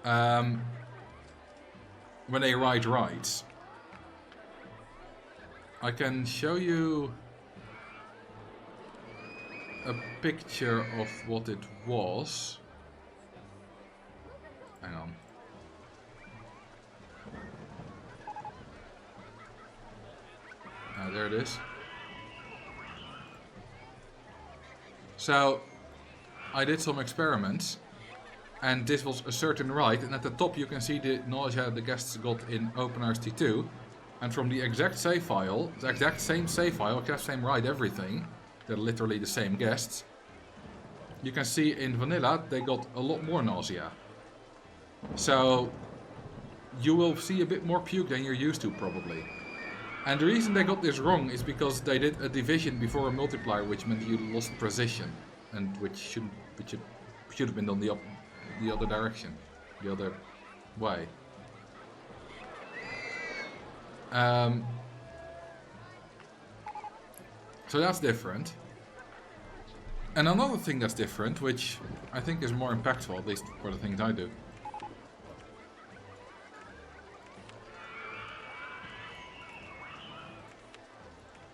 [SPEAKER 1] When they ride rides. I can show you a picture of what it was. Hang on. There it is. So, I did some experiments, and this was a certain ride, and at the top you can see the nausea the guests got in OpenRST2, and from the exact save file, the exact same save file, exact same ride, everything, they're literally the same guests, you can see in vanilla they got a lot more nausea. So you will see a bit more puke than you're used to probably. And the reason they got this wrong is because they did a division before a multiplier, which meant you lost precision, and which should have been done the other direction, the other way. So that's different. And another thing that's different, which I think is more impactful, at least for the things I do,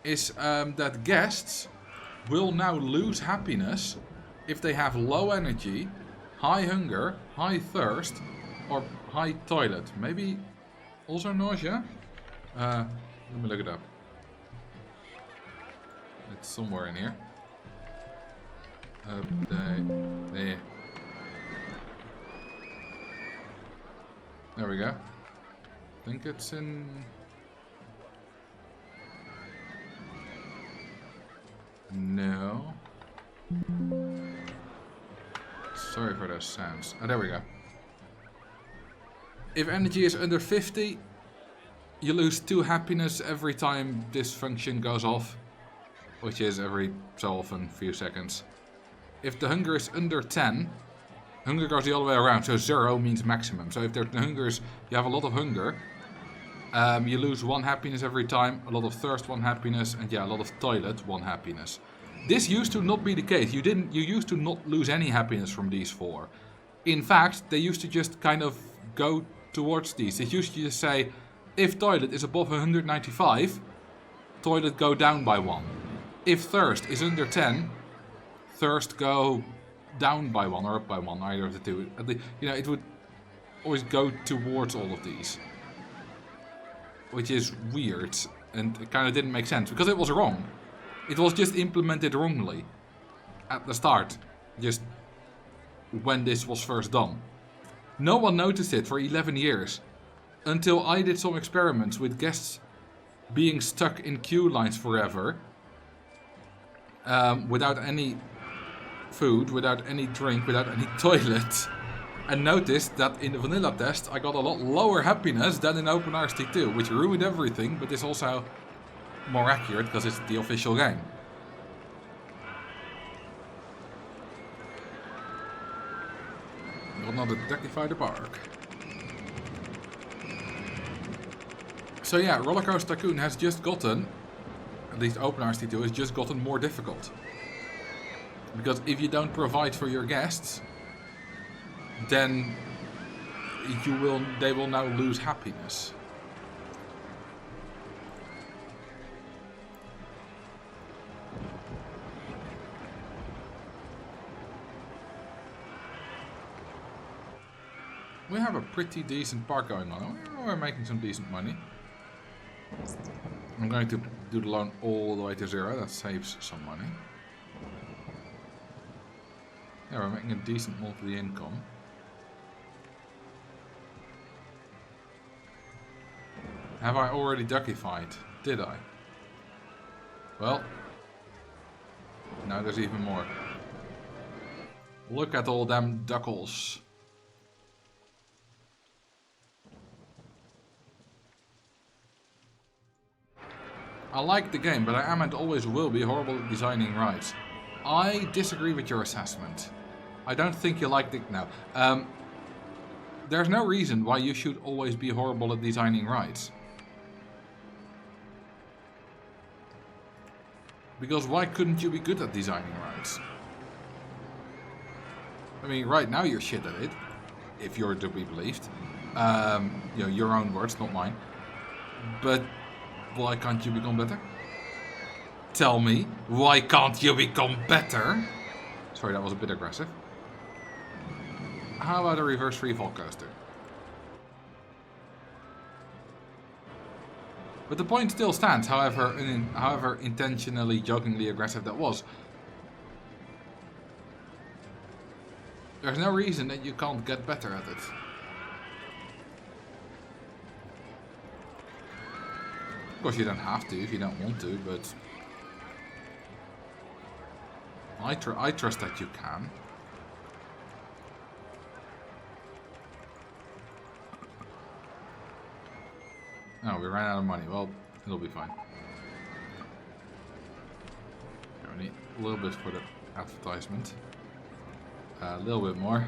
[SPEAKER 1] is that guests will now lose happiness if they have low energy, high hunger, high thirst, or high toilet. Maybe also nausea? Let me look it up. It's somewhere in here. There. There we go. I think it's in... No. Sorry for those sounds. Oh, there we go. If energy is under 50, you lose 2 happiness every time this function goes off, which is every so often, few seconds. If the hunger is under 10, hunger goes the other way around, so 0 means maximum. So if the hunger is, you have a lot of hunger, you lose 1 happiness every time, a lot of thirst 1 happiness, and yeah, a lot of toilet 1 happiness. This used to not be the case. You used to not lose any happiness from these 4. In fact, they used to just kind of go towards these. They used to just say, if toilet is above 195, toilet go down by 1. If thirst is under 10, thirst go down by 1 or up by 1, either of the two. You know, it would always go towards all of these, which is weird, and it kind of didn't make sense because it was wrong. It was just implemented wrongly at the start, just when this was first done. No one noticed it for 11 years, until I did some experiments with guests being stuck in queue lines forever, without any food, without any drink, without any toilet, and noticed that in the vanilla test I got a lot lower happiness than in OpenRST2, which ruined everything, but is also more accurate because it's the official game. Got another Duckify the Park. So yeah, Rollercoaster Tycoon has just gotten, at least OpenRST2 has just gotten more difficult. Because if you don't provide for your guests, then they will now lose happiness. We have a pretty decent park going on. We're making some decent money. I'm going to do the loan all the way to 0. That saves some money. Yeah, we're making a decent monthly income. Have I already duckified? Did I? Well, now there's even more. Look at all them duckles. I like the game, but I am and always will be horrible at designing rides. I disagree with your assessment. I don't think you like it now. There's no reason why you should always be horrible at designing rides. Because why couldn't you be good at designing rides? I mean, right now you're shit at it, if you're to be believed. You know, your own words, not mine. But why can't you become better? Tell me, why can't you become better? Sorry, that was a bit aggressive. How about a reverse freefall coaster? But the point still stands, however intentionally, jokingly aggressive that was. There's no reason that you can't get better at it. Of course, you don't have to if you don't want to, but I trust that you can. Oh, we ran out of money. Well, it'll be fine. We need a little bit for the advertisement. A little bit more.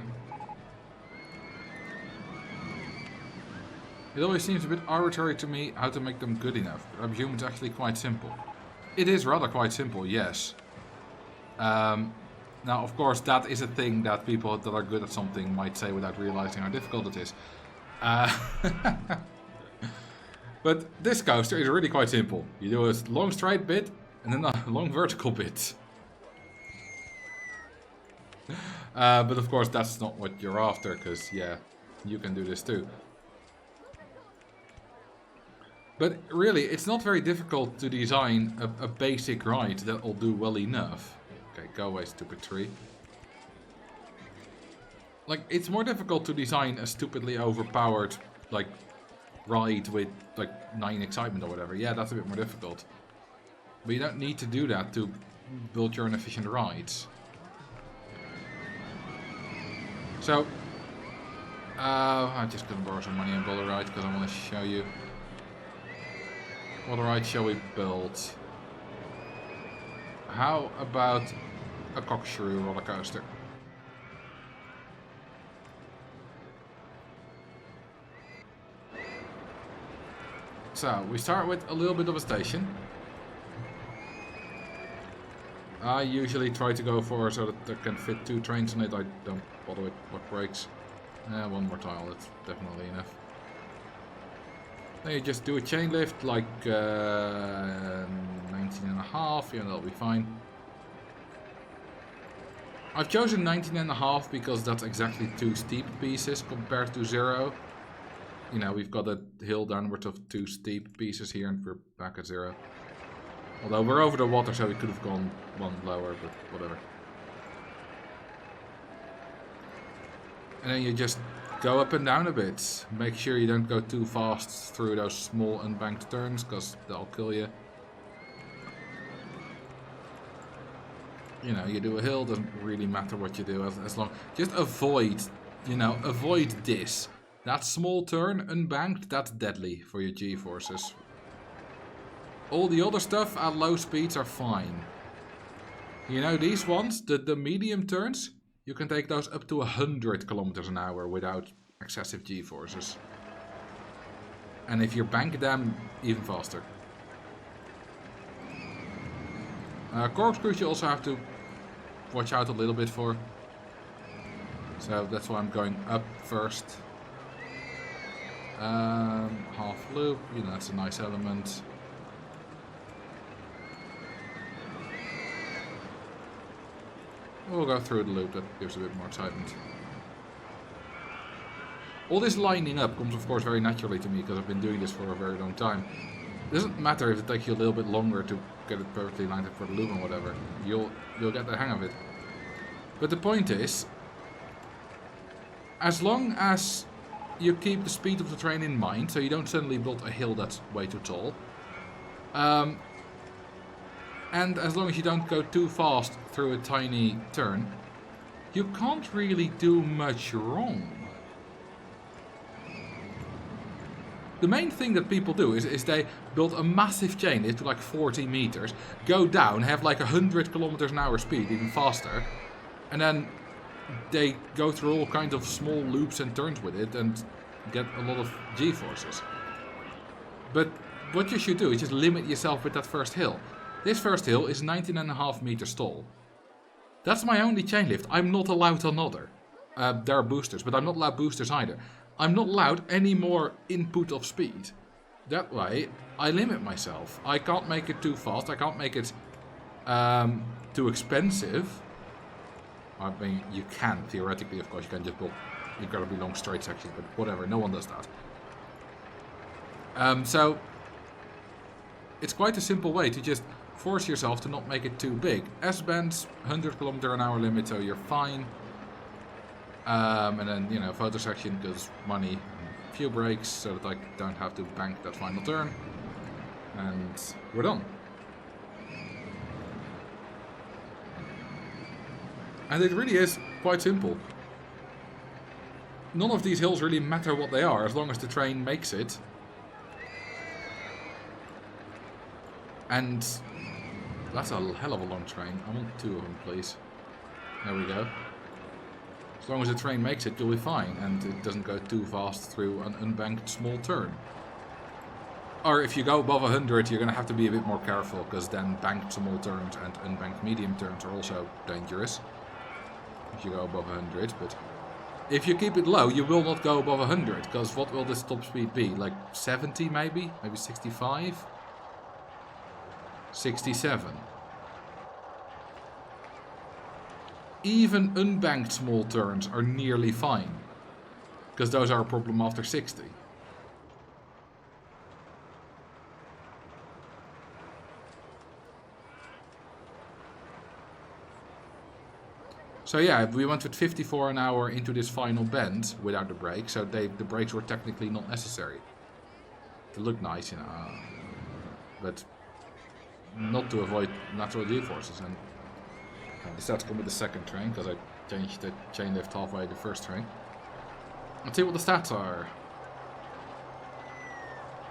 [SPEAKER 1] It always seems a bit arbitrary to me how to make them good enough, but I presume it's actually quite simple. It is rather quite simple, yes. Now, of course, that is a thing that people that are good at something might say without realizing how difficult it is. But this coaster is really quite simple. You do a long straight bit and then a long vertical bit. But of course, that's not what you're after, because yeah, you can do this too. But really, it's not very difficult to design a basic ride that will do well enough. Okay, go away, stupid tree. Like, it's more difficult to design a stupidly overpowered, like, ride with, like, 9 excitement or whatever. Yeah, that's a bit more difficult. But you don't need to do that to build your own efficient rides. So, I'm just gonna borrow some money and build a ride because I want to show you. What ride shall we build? How about a corkscrew roller coaster? So, we start with a little bit of a station. I usually try to go for so that there can fit 2 trains on it. I don't bother with what breaks. One more tile, that's definitely enough. Then you just do a chain lift like 19.5, yeah, that'll be fine. I've chosen 19.5 because that's exactly 2 steep pieces compared to 0. You know, we've got a hill downwards of 2 steep pieces here and we're back at 0. Although we're over the water, so we could have gone 1 lower, but whatever. And then you just go up and down a bit. Make sure you don't go too fast through those small unbanked turns, because they'll kill you. You know, you do a hill, doesn't really matter what you do as long... Just avoid, you know, avoid this. That small turn, unbanked, that's deadly for your G-forces. All the other stuff at low speeds are fine. You know, these ones, the medium turns, you can take those up to 100 kilometers an hour without excessive G-forces. And if you bank them, even faster. Corkscrews you also have to watch out a little bit for. So that's why I'm going up first. Half loop, you know, that's a nice element. We'll go through the loop, that gives a bit more excitement. All this lining up comes of course very naturally to me because I've been doing this for a very long time. It doesn't matter if it takes you a little bit longer to get it perfectly lined up for the loop and whatever. You'll get the hang of it. But the point is, as long as you keep the speed of the train in mind, so you don't suddenly build a hill that's way too tall. And as long as you don't go too fast through a tiny turn, you can't really do much wrong. The main thing that people do is they build a massive chain lift to like 40 meters, go down, have like 100 kilometers an hour speed, even faster, and then they go through all kinds of small loops and turns with it and get a lot of G-forces. But what you should do is just limit yourself with that first hill. This first hill is 19.5 meters tall. That's my only chain lift. I'm not allowed another. There are boosters, but I'm not allowed boosters either. I'm not allowed any more input of speed. That way, I limit myself. I can't make it too fast. I can't make it too expensive. I mean, you can, theoretically, of course. You can just build incredibly long straight sections, but whatever. No one does that. So, it's quite a simple way to just force yourself to not make it too big. S-bands, 100 km/h limit, so you're fine. And then, you know, photo section because money, and few breaks so that I don't have to bank that final turn. And we're done. And it really is quite simple. None of these hills really matter what they are as long as the train makes it. And that's a hell of a long train. I want 2 of them, please. There we go. As long as the train makes it, you'll be fine. And it doesn't go too fast through an unbanked small turn. Or if you go above 100, you're going to have to be a bit more careful. Because then banked small turns and unbanked medium turns are also dangerous. If you go above 100. But if you keep it low, you will not go above 100. Because what will this top speed be? Like 70 maybe? Maybe 65? 67. Even unbanked small turns are nearly fine. Because those are a problem after 60. So yeah, we went with 54 an hour into this final bend without the brake. So the brakes were technically not necessary. They look nice, you know. But not to avoid natural G-forces. And I decided to come with the second train because I changed the chain lift halfway the first train. Let's see what the stats are.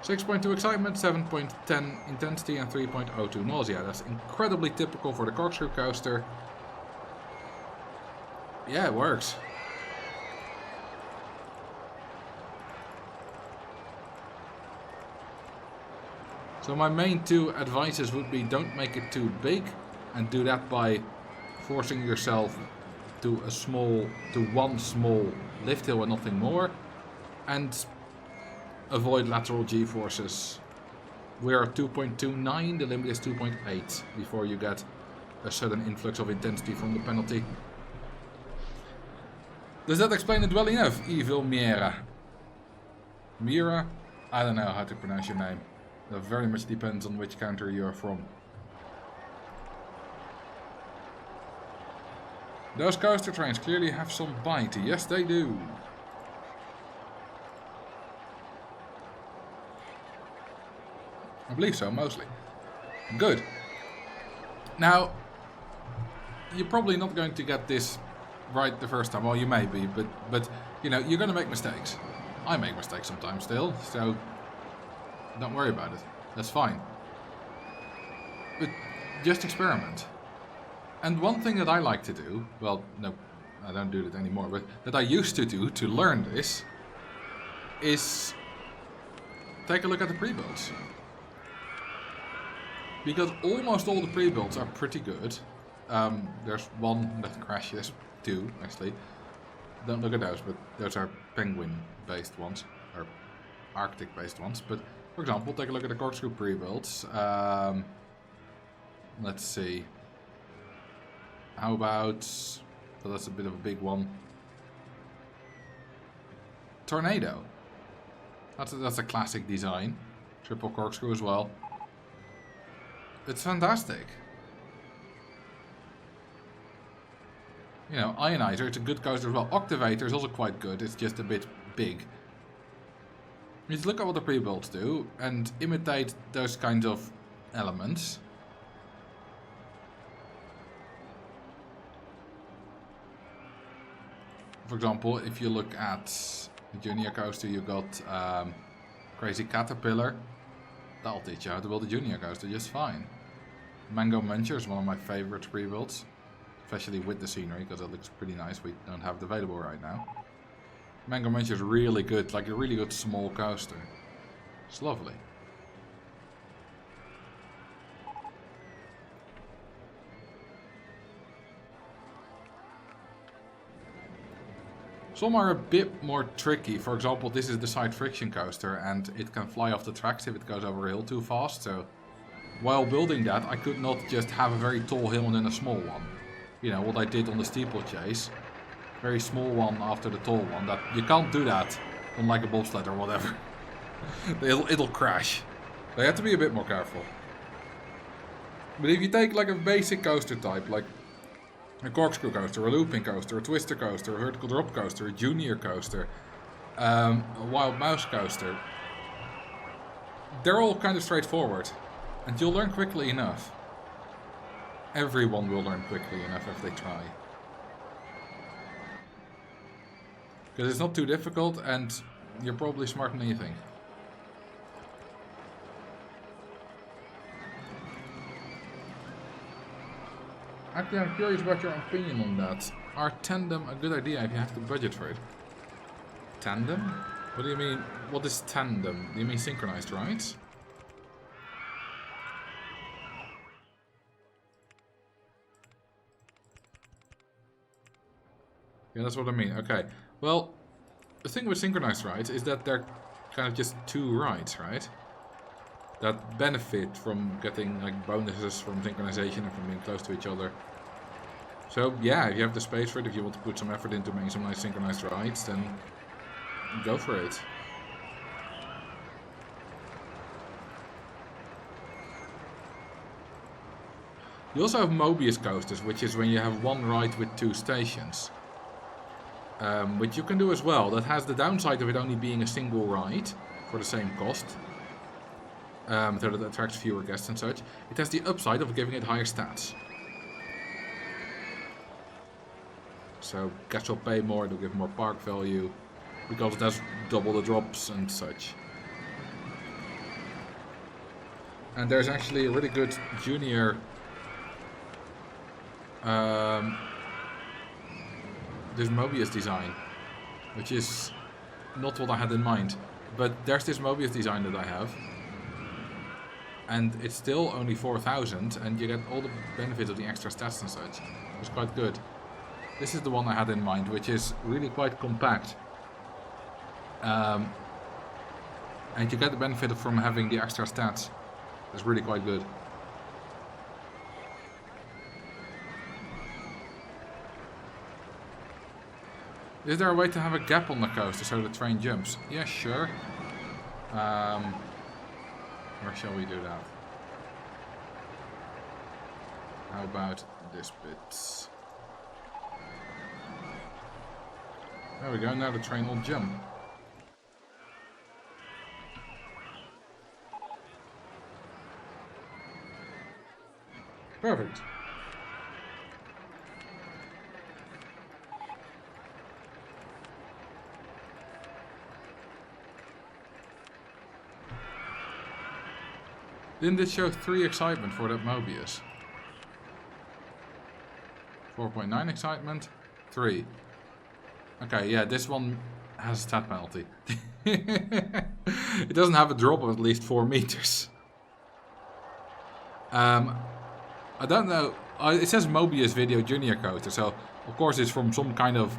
[SPEAKER 1] 6.2 excitement, 7.10 intensity and 3.02 nausea. That's incredibly typical for the corkscrew coaster. Yeah, it works. So my main 2 advices would be don't make it too big and do that by forcing yourself to one small lift hill and nothing more, and avoid lateral G-forces. We are at 2.29, the limit is 2.8 before you get a sudden influx of intensity from the penalty. Does that explain it well enough, Evil Mira? Mira? I don't know how to pronounce your name. That very much depends on which country you are from. Those coaster trains clearly have some bite. Yes, they do. I believe so, mostly. Good. Now, you're probably not going to get this right the first time. Well, you may be, but you know, you're going to make mistakes. I make mistakes sometimes still, so don't worry about it. That's fine. But just experiment. And one thing that I like to do, well, no, I don't do it anymore, but that I used to do to learn this, is take a look at the pre-builds. Because almost all the pre-builds are pretty good. There's one that crashes, 2 actually. Don't look at those, but those are penguin-based ones, or Arctic-based ones. But for example, take a look at the corkscrew pre-builds. Let's see. How about, so that's a bit of a big one. Tornado. That's a classic design. Triple corkscrew as well. It's fantastic. You know, Ionizer, it's a good coaster as well. Octavator is also quite good, it's just a bit big. You just look at what the pre-builds do and imitate those kinds of elements. For example, if you look at the junior coaster, you got Crazy Caterpillar. That'll teach you how to build a junior coaster just fine. Mango Muncher is one of my favorite pre-builds, especially with the scenery because it looks pretty nice. We don't have it available right now. Mango Muncher is really good, like a really good small coaster. It's lovely. Some are a bit more tricky. For example, this is the side friction coaster and it can fly off the tracks if it goes over a hill too fast. So while building that, I could not just have a very tall hill and then a small one. You know, what I did on the steeplechase. Very small one after the tall one. That you can't do that on like a bobsled or whatever. It'll crash. So you have to be a bit more careful. But if you take like a basic coaster type, like A corkscrew coaster, a looping coaster, a twister coaster, a vertical drop coaster, a junior coaster, a wild mouse coaster. They're all kind of straightforward, and you'll learn quickly enough. Everyone will learn quickly enough if they try. Because it's not too difficult, and you're probably smarter than you think. Actually, I'm curious about your opinion on that. Are tandem a good idea if you have to budget for it? Tandem? What do you mean? What is tandem? Do you mean synchronized rides? Yeah, that's what I mean. Okay. Well, the thing with synchronized rides is that they're kind of just two rides, right? That benefit from getting like bonuses from synchronization and from being close to each other. So yeah, if you have the space for it, if you want to put some effort into making some nice synchronized rides, then go for it. You also have Mobius coasters, which is when you have one ride with two stations. Which you can do as well. That has the downside of it only being a single ride for the same cost. So that it attracts fewer guests and such. It has the upside of giving it higher stats. So guests will pay more, they'll give more park value, because it has double the drops and such. And there's actually a really good junior this Mobius design, which is not what I had in mind. But there's this Mobius design that I have. And it's still only 4,000, and you get all the benefits of the extra stats and such. It's quite good. This is the one I had in mind, which is really quite compact. And you get the benefit from having the extra stats. It's really quite good. Is there a way to have a gap on the coaster so the train jumps? Yeah, sure. Where shall we do that? How about this bit? There we go, now the train will jump. Perfect. Didn't this show 3 excitement for that Mobius? 4.9 excitement, 3. Okay, yeah, this one has a stat penalty. It doesn't have a drop of at least 4 meters. I don't know. It says Mobius Video Junior Coaster, so of course it's from some kind of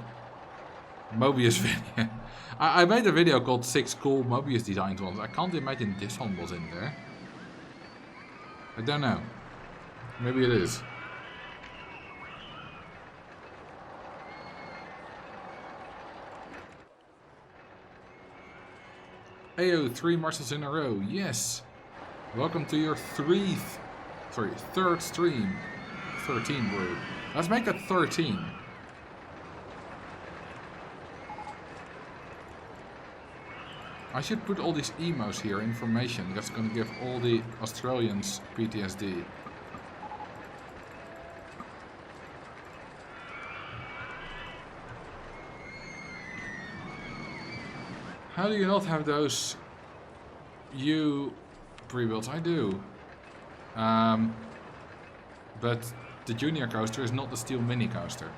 [SPEAKER 1] Mobius video. I made a video called 6 cool Mobius designs once. I can't imagine this one was in there. I don't know. Maybe it is. Ayo, 3 Marcels in a row. Yes. Welcome to your third stream. 13, bro. Let's make that 13. I should put all these emos here, information. That's going to give all the Australians PTSD. How do you not have those pre-builds? I do. But the junior coaster is not the steel mini coaster.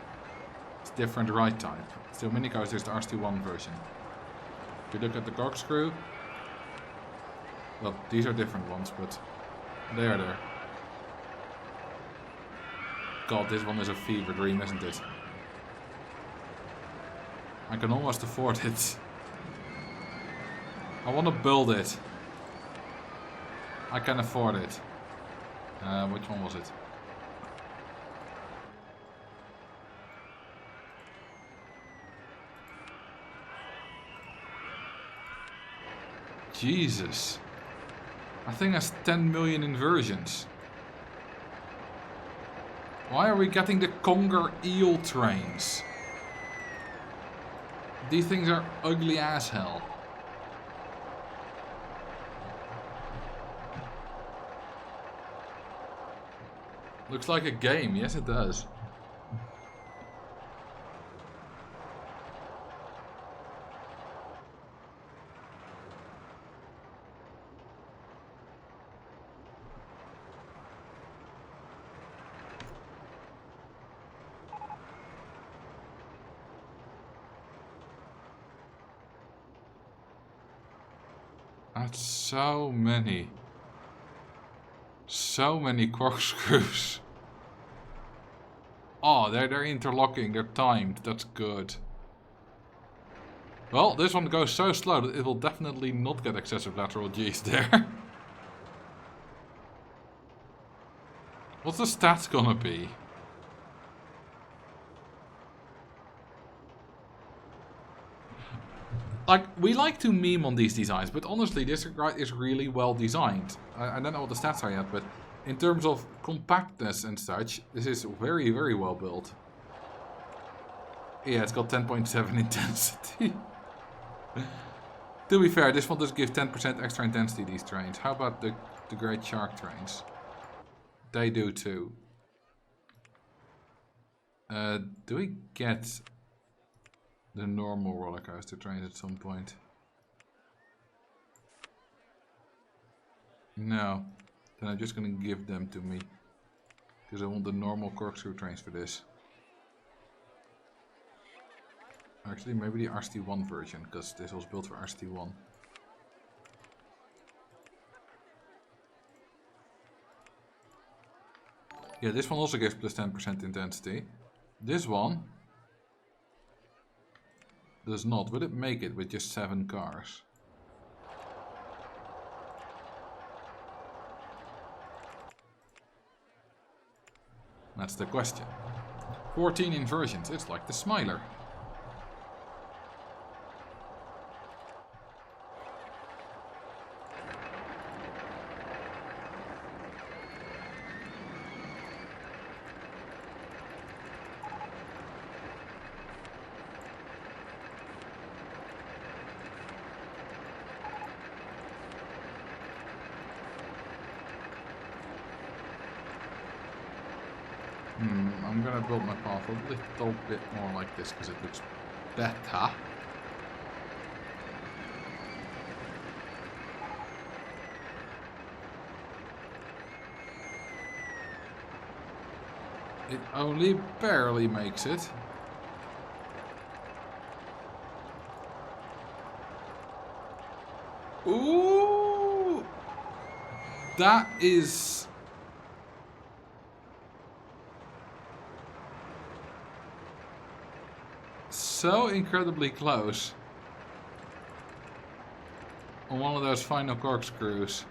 [SPEAKER 1] It's different ride type. Steel mini coaster is the RST1 version. If you look at the corkscrew, well, these are different ones, but they are there. God, this one is a fever dream, isn't it? I can almost afford it. I want to build it. I can afford it. Which one was it? Jesus. I think that's 10 million inversions. Why are we getting the Conger eel trains? These things are ugly as hell. Looks like a game. Yes, it does. That's so many. So many corkscrews. Oh, they're interlocking, they're timed, that's good. Well, this one goes so slow that it will definitely not get excessive lateral G's there. What's the stats gonna be? Like, we like to meme on these designs, but honestly, this is really well designed. I don't know what the stats are yet, but in terms of compactness and such, this is very, very well built. Yeah, it's got 10.7 intensity. To be fair, this one does give 10% extra intensity, these trains. How about the Great Shark trains? They do too. Do we get the normal roller coaster trains at some point? No. Then I'm just gonna give them to me. Because I want the normal corkscrew trains for this. Actually, maybe the RST1 version, because this was built for RST1. Yeah, this one also gives plus 10% intensity. This one does not. Will it make it with just 7 cars? That's the question. 14 inversions. It's like the Smiler. I'm gonna build my path a little bit more like this because it looks better. It only barely makes it. Ooh! That is... so incredibly close. On one of those final corkscrews.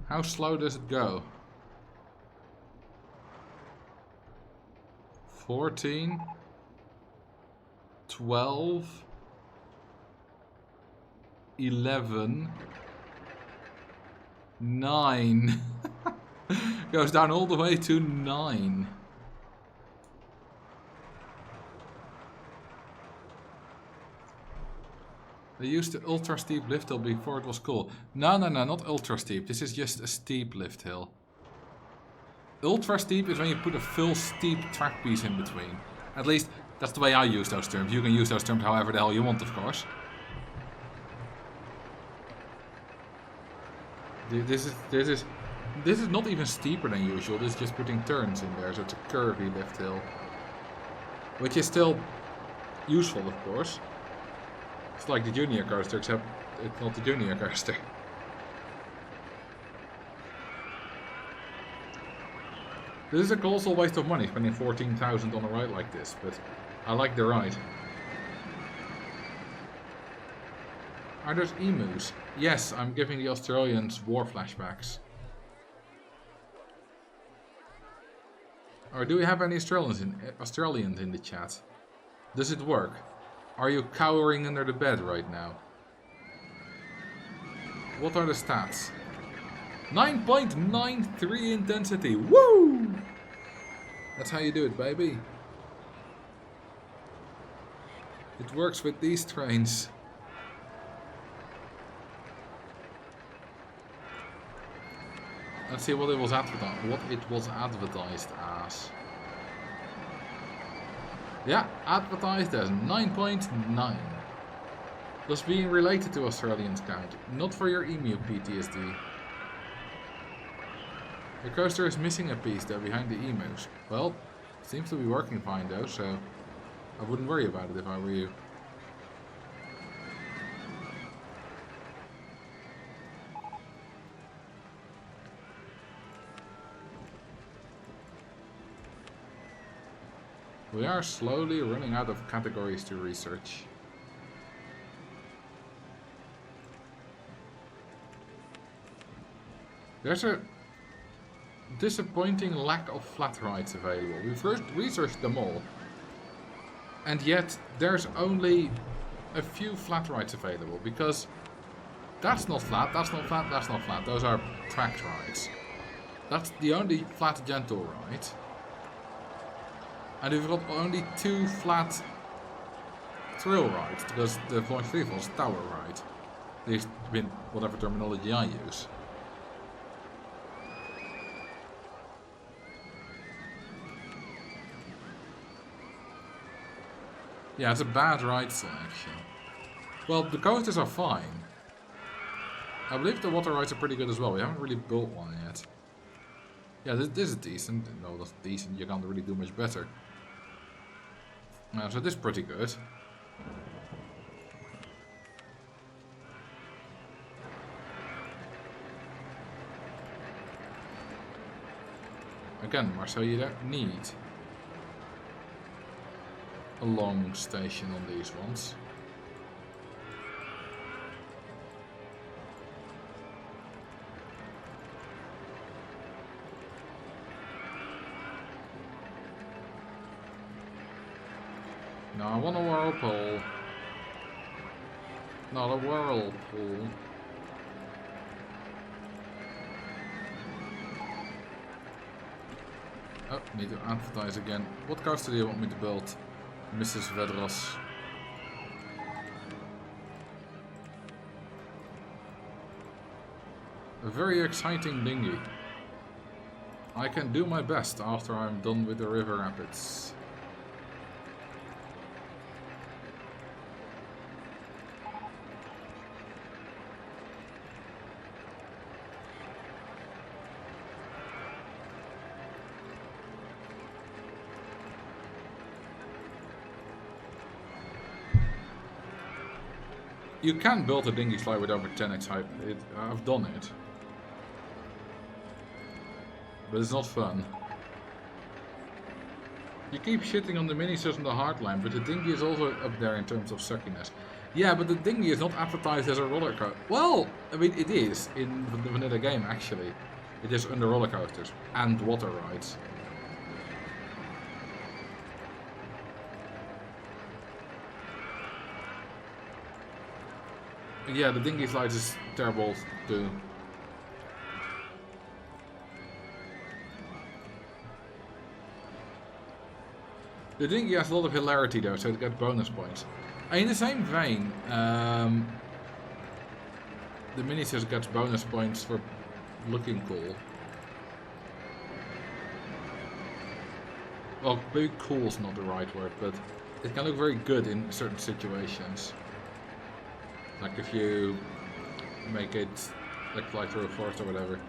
[SPEAKER 1] How slow does it go? 14, 12, 11, 9. Goes down all the way to 9. They used the ultra steep lift hill before it was cool. No, not ultra steep. This is just a steep lift hill. Ultra steep is when you put a full steep track piece in between. At least, that's the way I use those terms. You can use those terms however the hell you want, of course. This is not even steeper than usual. This is just putting turns in there, so it's a curvy lift hill. Which is still useful, of course. It's like the junior coaster, except it's not the junior coaster. This is a colossal waste of money, spending 14,000 on a ride like this, but I like the ride. Are those emus? Yes, I'm giving the Australians war flashbacks. Or do we have any Australians in the chat? Does it work? Are you cowering under the bed right now? What are the stats? 9.93 intensity. Woo! That's how you do it, baby. It works with these trains. Let's see what it was advertised as. Yeah, advertised as 9.9. Thus being related to Australians count. Not for your emu PTSD. Your coaster is missing a piece there behind the emus. Well, seems to be working fine though, so I wouldn't worry about it if I were you. We are slowly running out of categories to research. There's a disappointing lack of flat rides available. We've researched them all. And yet there's only a few flat rides available because that's not flat, that's not flat, that's not flat. Those are tracked rides. That's the only flat gentle ride. And we've got only 2 flat thrill rides, because the Launch Freefall is tower ride. At least with whatever terminology I use. Yeah, it's a bad ride selection. Well, the coasters are fine. I believe the water rides are pretty good as well. We haven't really built one yet. Yeah, this is decent. No, that's decent. You can't really do much better. So this is pretty good. Again, Marcel, you don't need a long station on these ones. No, I want a whirlpool. Not a whirlpool. Oh, need to advertise again. What coaster do you want me to build, Mrs. Vedros? A very exciting dinghy. I can do my best after I'm done with the river rapids. You can build a dinghy slide with over 10x height. I've done it. But it's not fun. You keep shitting on the minisers and the hardline, but the dinghy is also up there in terms of suckiness. Yeah, but the dinghy is not advertised as a roller coaster. Well, I mean, it is in the vanilla game, actually. It is under roller coasters and water rides. Yeah, the dinghy slides is terrible too. The dinghy has a lot of hilarity though, so it gets bonus points. And in the same vein, the minisys gets bonus points for looking cool. Well, maybe cool is not the right word, but it can look very good in certain situations. Like if you make it like fly through a forest or whatever.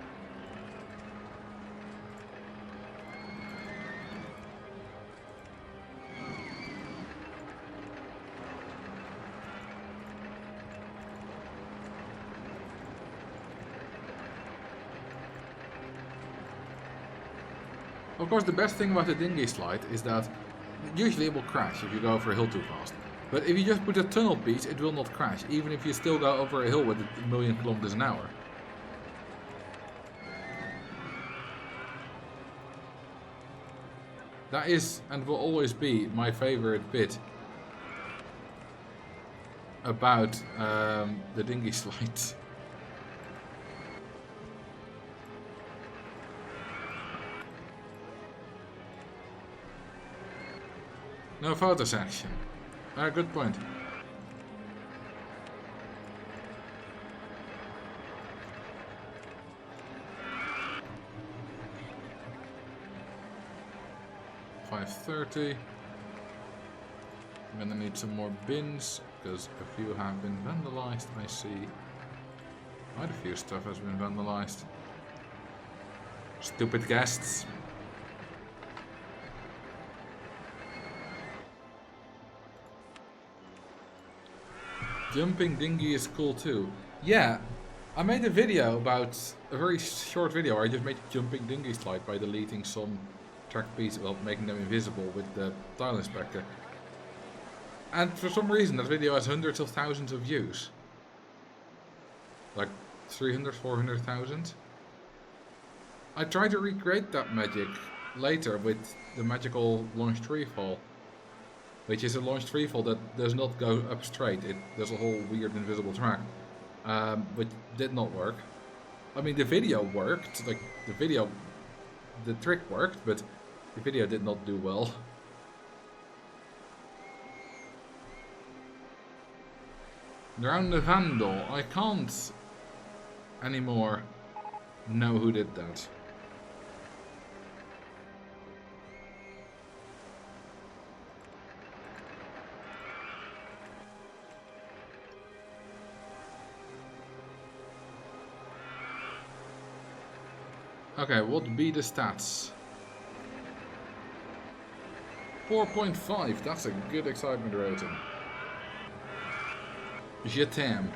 [SPEAKER 1] Of course, the best thing about the dinghy slide is that usually it will crash if you go over a hill too fast. But if you just put a tunnel piece, it will not crash, even if you still go over a hill with 1,000,000 kilometers an hour. That is, and will always be, my favorite bit about the dinghy slide. No photo section. Good point. $5.30. I'm gonna need some more bins because a few have been vandalized. I see quite a few stuff has been vandalized. Stupid guests. Jumping dinghy is cool too. Yeah, I made a video about a very short video where I just made jumping dinghy slide by deleting some track pieces, well, making them invisible with the tile inspector. And for some reason that video has hundreds of thousands of views. Like 300, 400,000. I tried to recreate that magic later with the magical launched freefall. Which is a launched freefall that does not go up straight. It does a whole weird invisible track. Which did not work. I mean, the video worked. Like, the trick worked, but the video did not do well. Drown the Vandal. I can't anymore know who did that. Okay, what be the stats? 4.5, that's a good excitement rating. Je t'aime.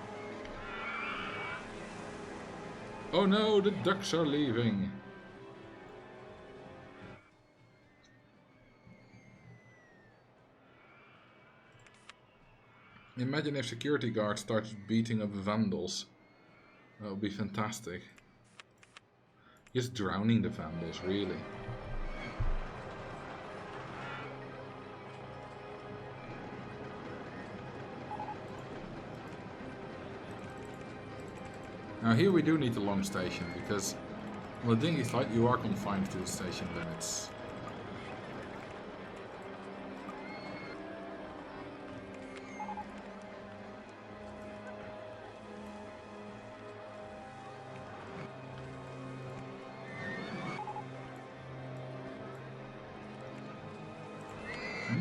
[SPEAKER 1] Oh no, the ducks are leaving. Imagine if security guard starts beating up vandals. That would be fantastic. Just drowning the vandals, really. Now here we do need a long station, because on the dinghy slide you are confined to the station limits.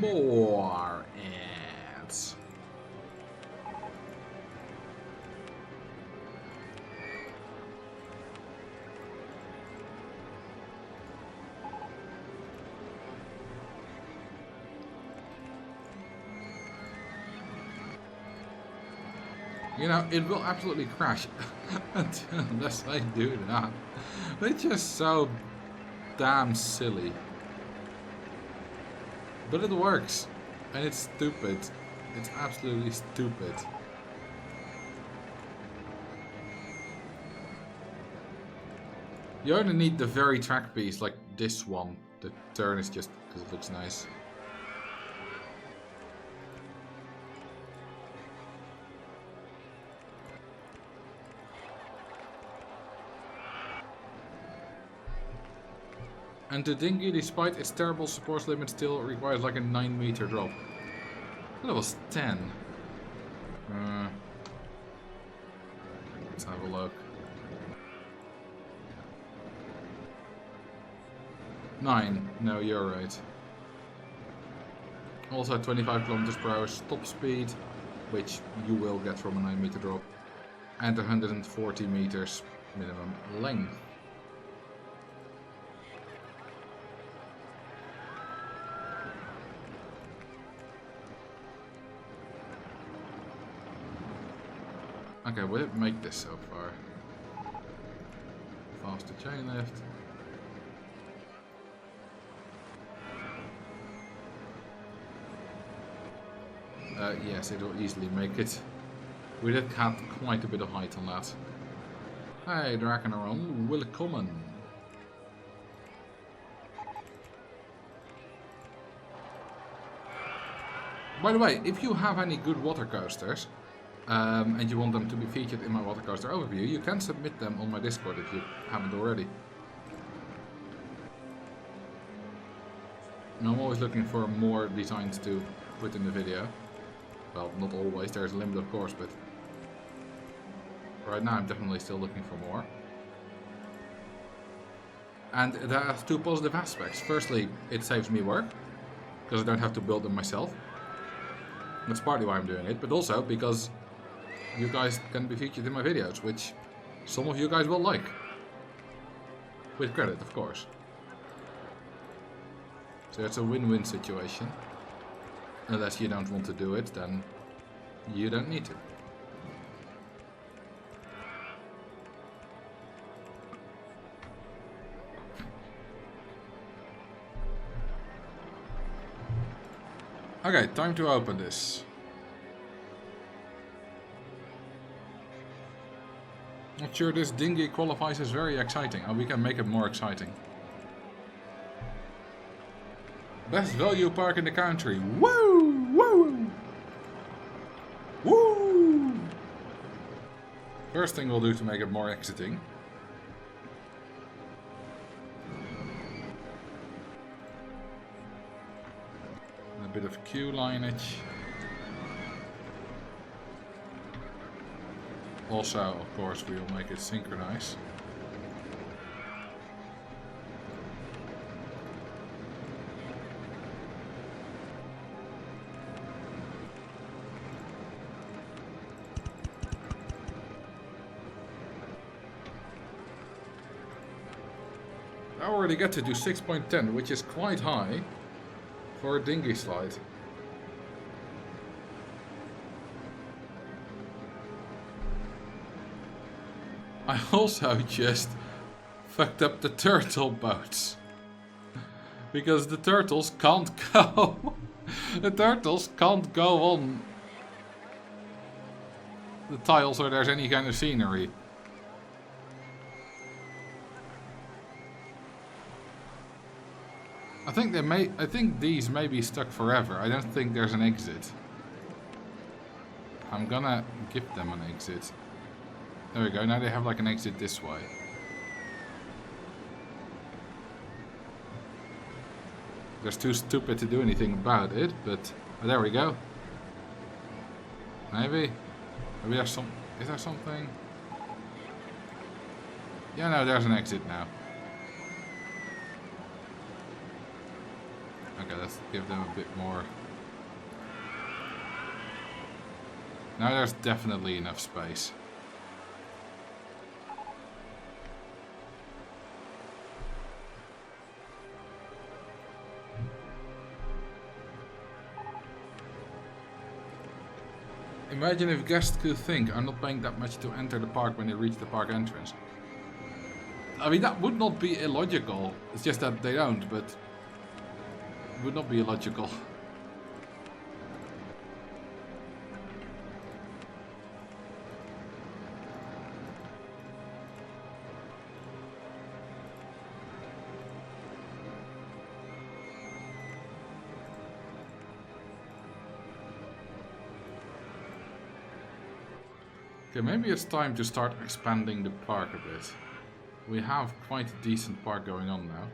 [SPEAKER 1] More ads. You know, it will absolutely crash unless I do that. They're just so damn silly. But it works, and it's stupid. It's absolutely stupid. You only need the very track piece, like this one. The turn is just because it looks nice. And the dinghy, despite its terrible support limit, still requires like a 9-meter drop. That was 10. Let's have a look. 9. No, you're right. Also 25 kilometers per hour stop speed, which you will get from a 9-meter drop. And 140 meters minimum length. Okay, will it make this so far? Faster chain lift. Yes, it will easily make it. We did have quite a bit of height on that. Hey, Drakenaron, welcome. By the way, if you have any good water coasters, and you want them to be featured in my watercoaster overview, you can submit them on my Discord if you haven't already. And I'm always looking for more designs to put in the video. Well, not always, there's a limit of course, but right now I'm definitely still looking for more. And that has two positive aspects. Firstly, it saves me work, because I don't have to build them myself. That's partly why I'm doing it, but also because you guys can be featured in my videos, which some of you guys will like. With credit, of course. So it's a win-win situation. Unless you don't want to do it, then you don't need to. Okay, time to open this. Not sure this dinghy qualifies as very exciting. Oh, we can make it more exciting. Best value park in the country. Woo! Woo! Woo! First thing we'll do to make it more exciting. A bit of queue lineage. Also, of course, we will make it synchronize. I already get to do 6.10, which is quite high for a dinghy slide. I also just fucked up the turtle boats. Because the turtles can't go. The turtles can't go on the tiles where there's any kind of scenery. I think these may be stuck forever. I don't think there's an exit. I'm gonna give them an exit. There we go, now they have like an exit this way. They're too stupid to do anything about it, but oh, there we go. Maybe there's some. Is there something? Yeah, no, there's an exit now. Okay, let's give them a bit more. Now there's definitely enough space. Imagine if guests could think, I'm not paying that much to enter the park when they reach the park entrance. I mean, that would not be illogical. It's just that they don't, but it would not be illogical. Okay, maybe it's time to start expanding the park a bit. We have quite a decent park going on now.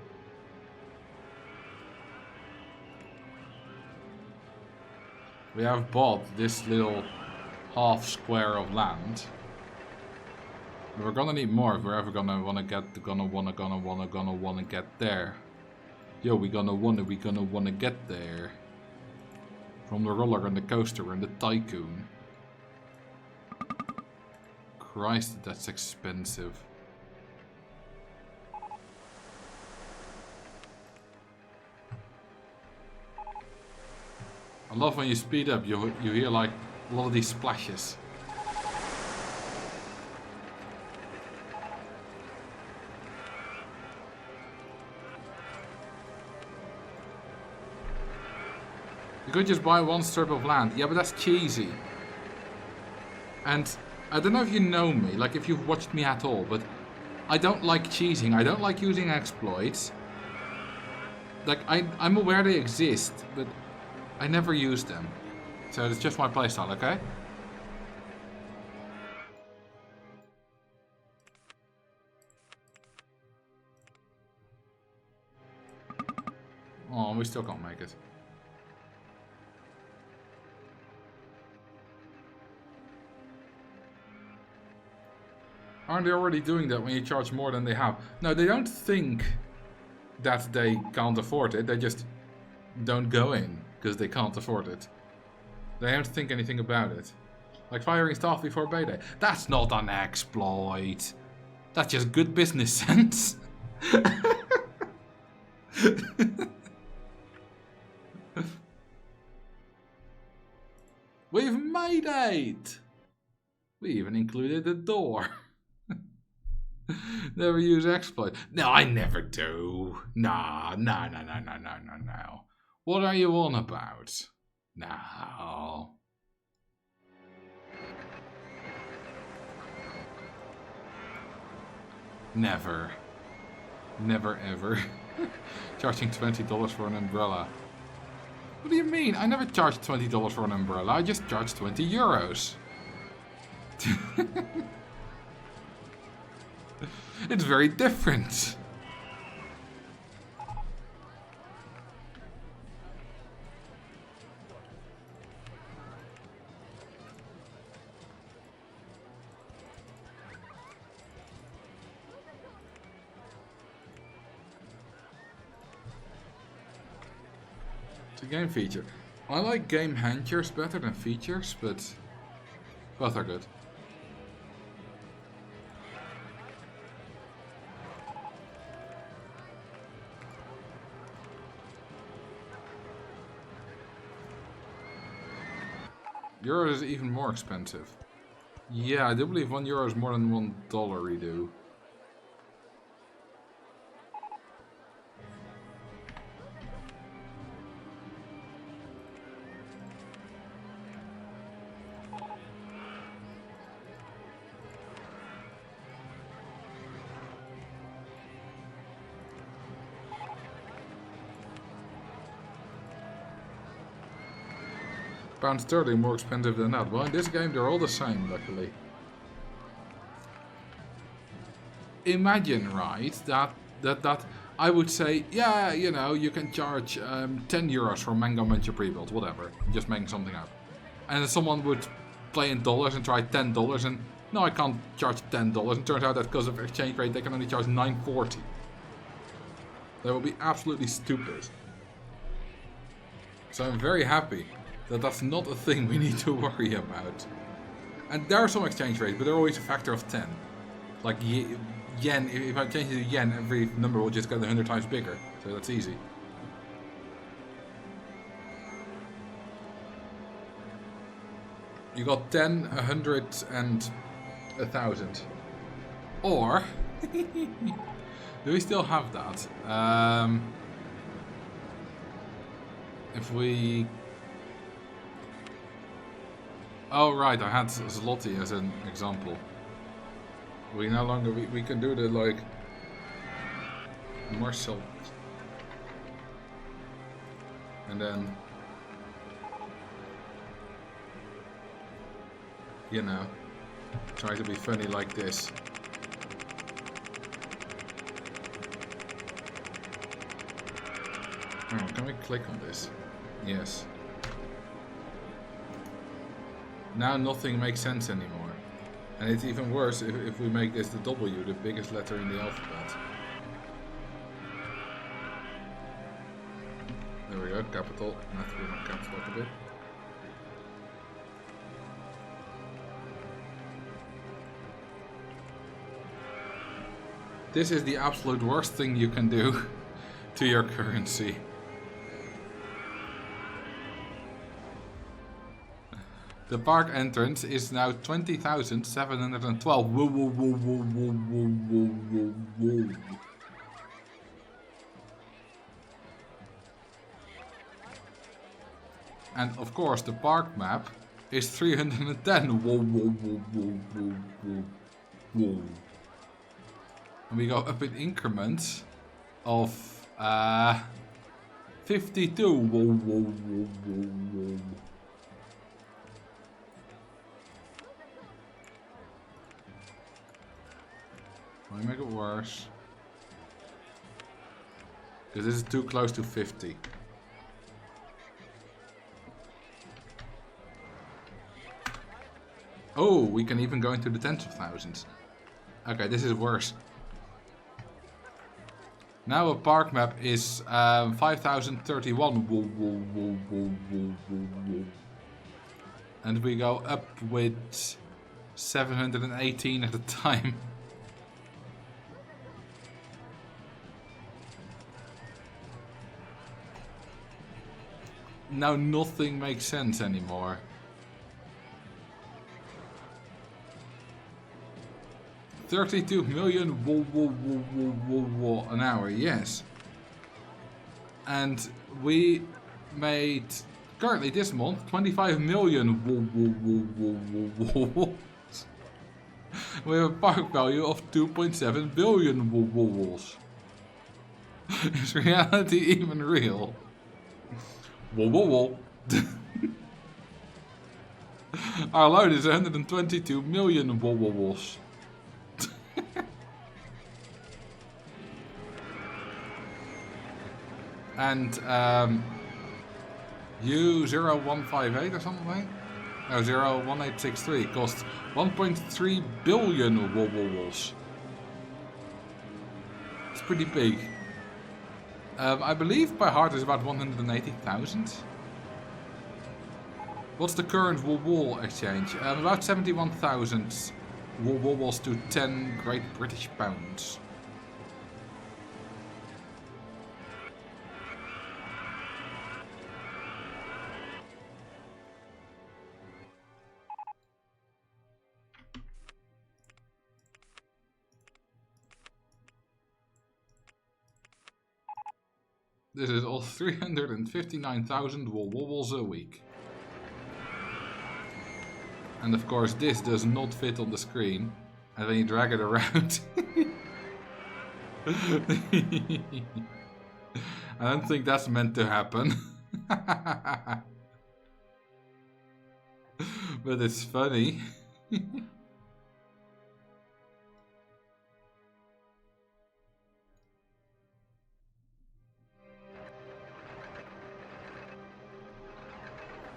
[SPEAKER 1] We have bought this little half square of land. But we're gonna need more if we're ever gonna wanna get there. Yo, we gonna wanna get there. From the roller and the coaster and the tycoon. Christ, that's expensive. I love when you speed up, you hear like a lot of these splashes. You could just buy one strip of land. Yeah, but that's cheesy. And I don't know if you know me, like if you've watched me at all, but I don't like cheesing. I don't like using exploits. Like, I'm aware they exist, but I never use them. So it's just my playstyle, okay? Oh, we still can't make it. Aren't they already doing that when you charge more than they have? No, they don't think that they can't afford it. They just don't go in because they can't afford it. They don't think anything about it. Like firing staff before payday. That's not an exploit. That's just good business sense. We've made it! We even included the door. Never use exploit. No, I never do. No. What are you on about? No. Never. Never ever. Charging $20 for an umbrella. What do you mean? I never charged $20 for an umbrella. I just charged 20 euros. It's very different. It's a game feature. I like game handlers better than features, but both are good. Euro is even more expensive. Yeah, I do believe €1 is more than $1 we do. £30 more expensive than that. Well, in this game they're all the same, luckily. Imagine, right, that I would say, yeah, you know, you can charge €10 for Mango Muncher pre-built, whatever, just making something up. And then someone would play in dollars and try $10 and no, I can't charge $10. And turns out that because of exchange rate they can only charge $9.40. That would be absolutely stupid. So I'm very happy that that's not a thing we need to worry about. And there are some exchange rates, but they're always a factor of 10. Like yen, if I change it to yen, every number will just get 100 times bigger. So that's easy. You got 10, 100, and 1,000. Or, do we still have that? If we... Oh right, I had Zloty as an example. We no longer, we can do the like... Marcel. And then... You know, try to be funny like this. Oh, can we click on this? Yes. Now nothing makes sense anymore. And it's even worse if we make this the W, the biggest letter in the alphabet. There we go, capital. I have to put my capital up a bit. This is the absolute worst thing you can do to your currency. The park entrance is now 20,712. Whoa, whoa, whoa, whoa, whoa, whoa, whoa, whoa. And of course, the park map is 310. Whoa, whoa, whoa, whoa, whoa, whoa, whoa. And we go up in increments of 52. Whoa, whoa, whoa, whoa, whoa. Let me make it worse. Because this is too close to 50. Oh, we can even go into the tens of thousands. Okay, this is worse. Now a park map is 5031. And we go up with 718 at a time. Now nothing makes sense anymore. $32 million an hour, yes. And we made currently this month 25 million. We have a park value of 2.7 billion. Is reality even real? Our load is 122 million. And U0158 or something? No, 01863 costs 1.3 billion. It's pretty big. I believe by heart is about 180,000. What's the current wall exchange? About 71,000 wobbles to 10 Great British pounds. This is all 359,000 wobbles a week. And of course this does not fit on the screen. And then you drag it around. I don't think that's meant to happen. But it's funny.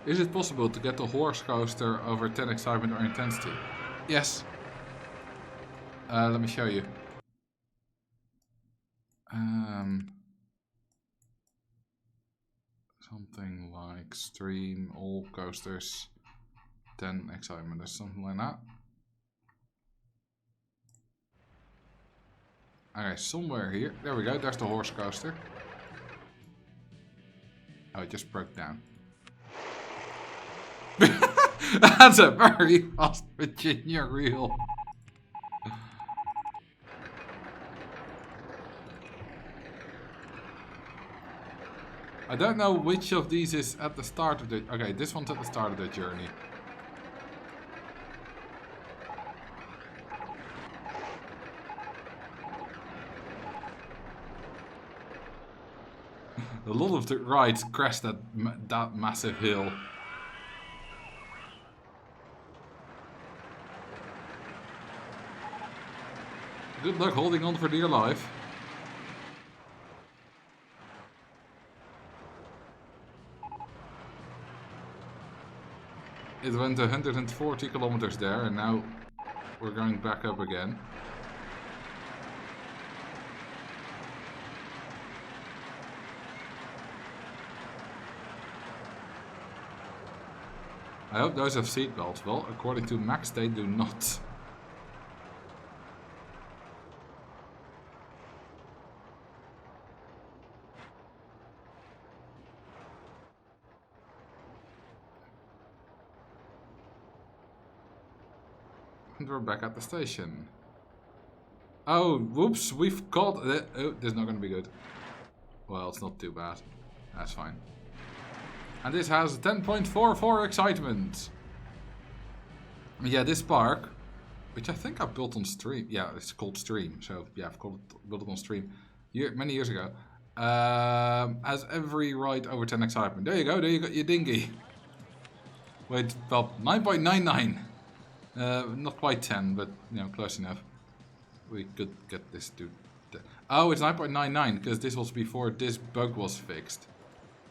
[SPEAKER 1] Is it possible to get the horse coaster over 10 excitement or intensity? Yes. Let me show you. Something like stream all coasters 10 excitement or something like that. Okay, somewhere here. There we go, there's the horse coaster. Oh, it just broke down. That's a very fast Virginia reel. I don't know which of these is at the start of the... Okay, this one's at the start of the journey. A lot of the rides crest that massive hill. Good luck holding on for dear life. It went 140 kilometers there and now we're going back up again. I hope those have seatbelts. Well, according to Max, they do not. And we're back at the station. Oh, whoops, we've caught it. Oh, this is not going to be good. Well, it's not too bad. That's fine. And this has 10.44 excitement. Yeah, this park, which I think I built on stream. Yeah, it's called Stream. So yeah, I've built it on stream many years ago. Has every ride over 10 excitement. There you go. There you got your dinghy. Wait, well, 9.99. Not quite 10, but you know, close enough. We could get this to Oh, it's 9.99 because this was before this bug was fixed.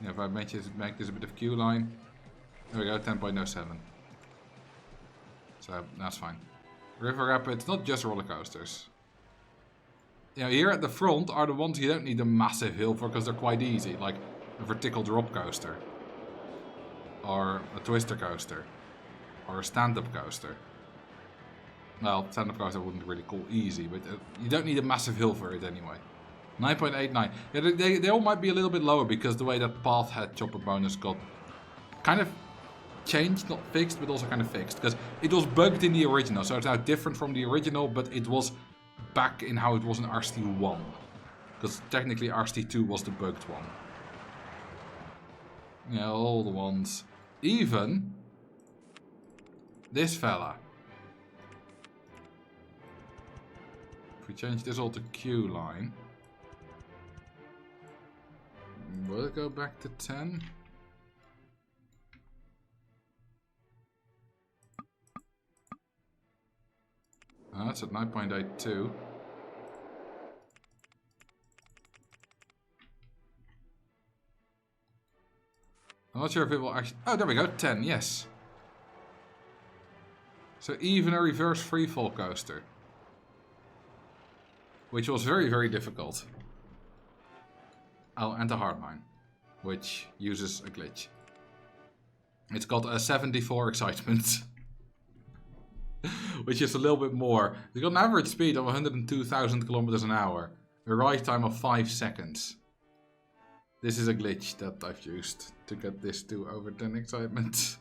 [SPEAKER 1] Yeah, if I make this a bit of queue line. There we go, 10.07. So that's fine. River Rapids, not just roller coasters. You know, here at the front are the ones you don't need a massive hill for because they're quite easy, like a vertical drop coaster, or a twister coaster, or a stand-up coaster. Well, stand-up coaster wouldn't really call easy, but you don't need a massive hill for it anyway. 9.89. Yeah, they all might be a little bit lower because the way that path head chopper bonus got kind of changed, not fixed, but also kind of fixed. Because it was bugged in the original, so it's now different from the original, but it was back in how it was in RCT1. Because technically RCT2 was the bugged one. Yeah, all the ones. Even this fella. If we change this all to queue line, will it go back to 10? Oh, that's at 9.82. I'm not sure if it will actually... Oh, there we go, 10, yes. So even a reverse freefall coaster. Which was very, very difficult. Oh, and a hardline, which uses a glitch. It's got a 74 excitement. Which is a little bit more. It's got an average speed of 102,000 kilometers an hour. A ride time of 5 seconds. This is a glitch that I've used to get this to over 10 excitement.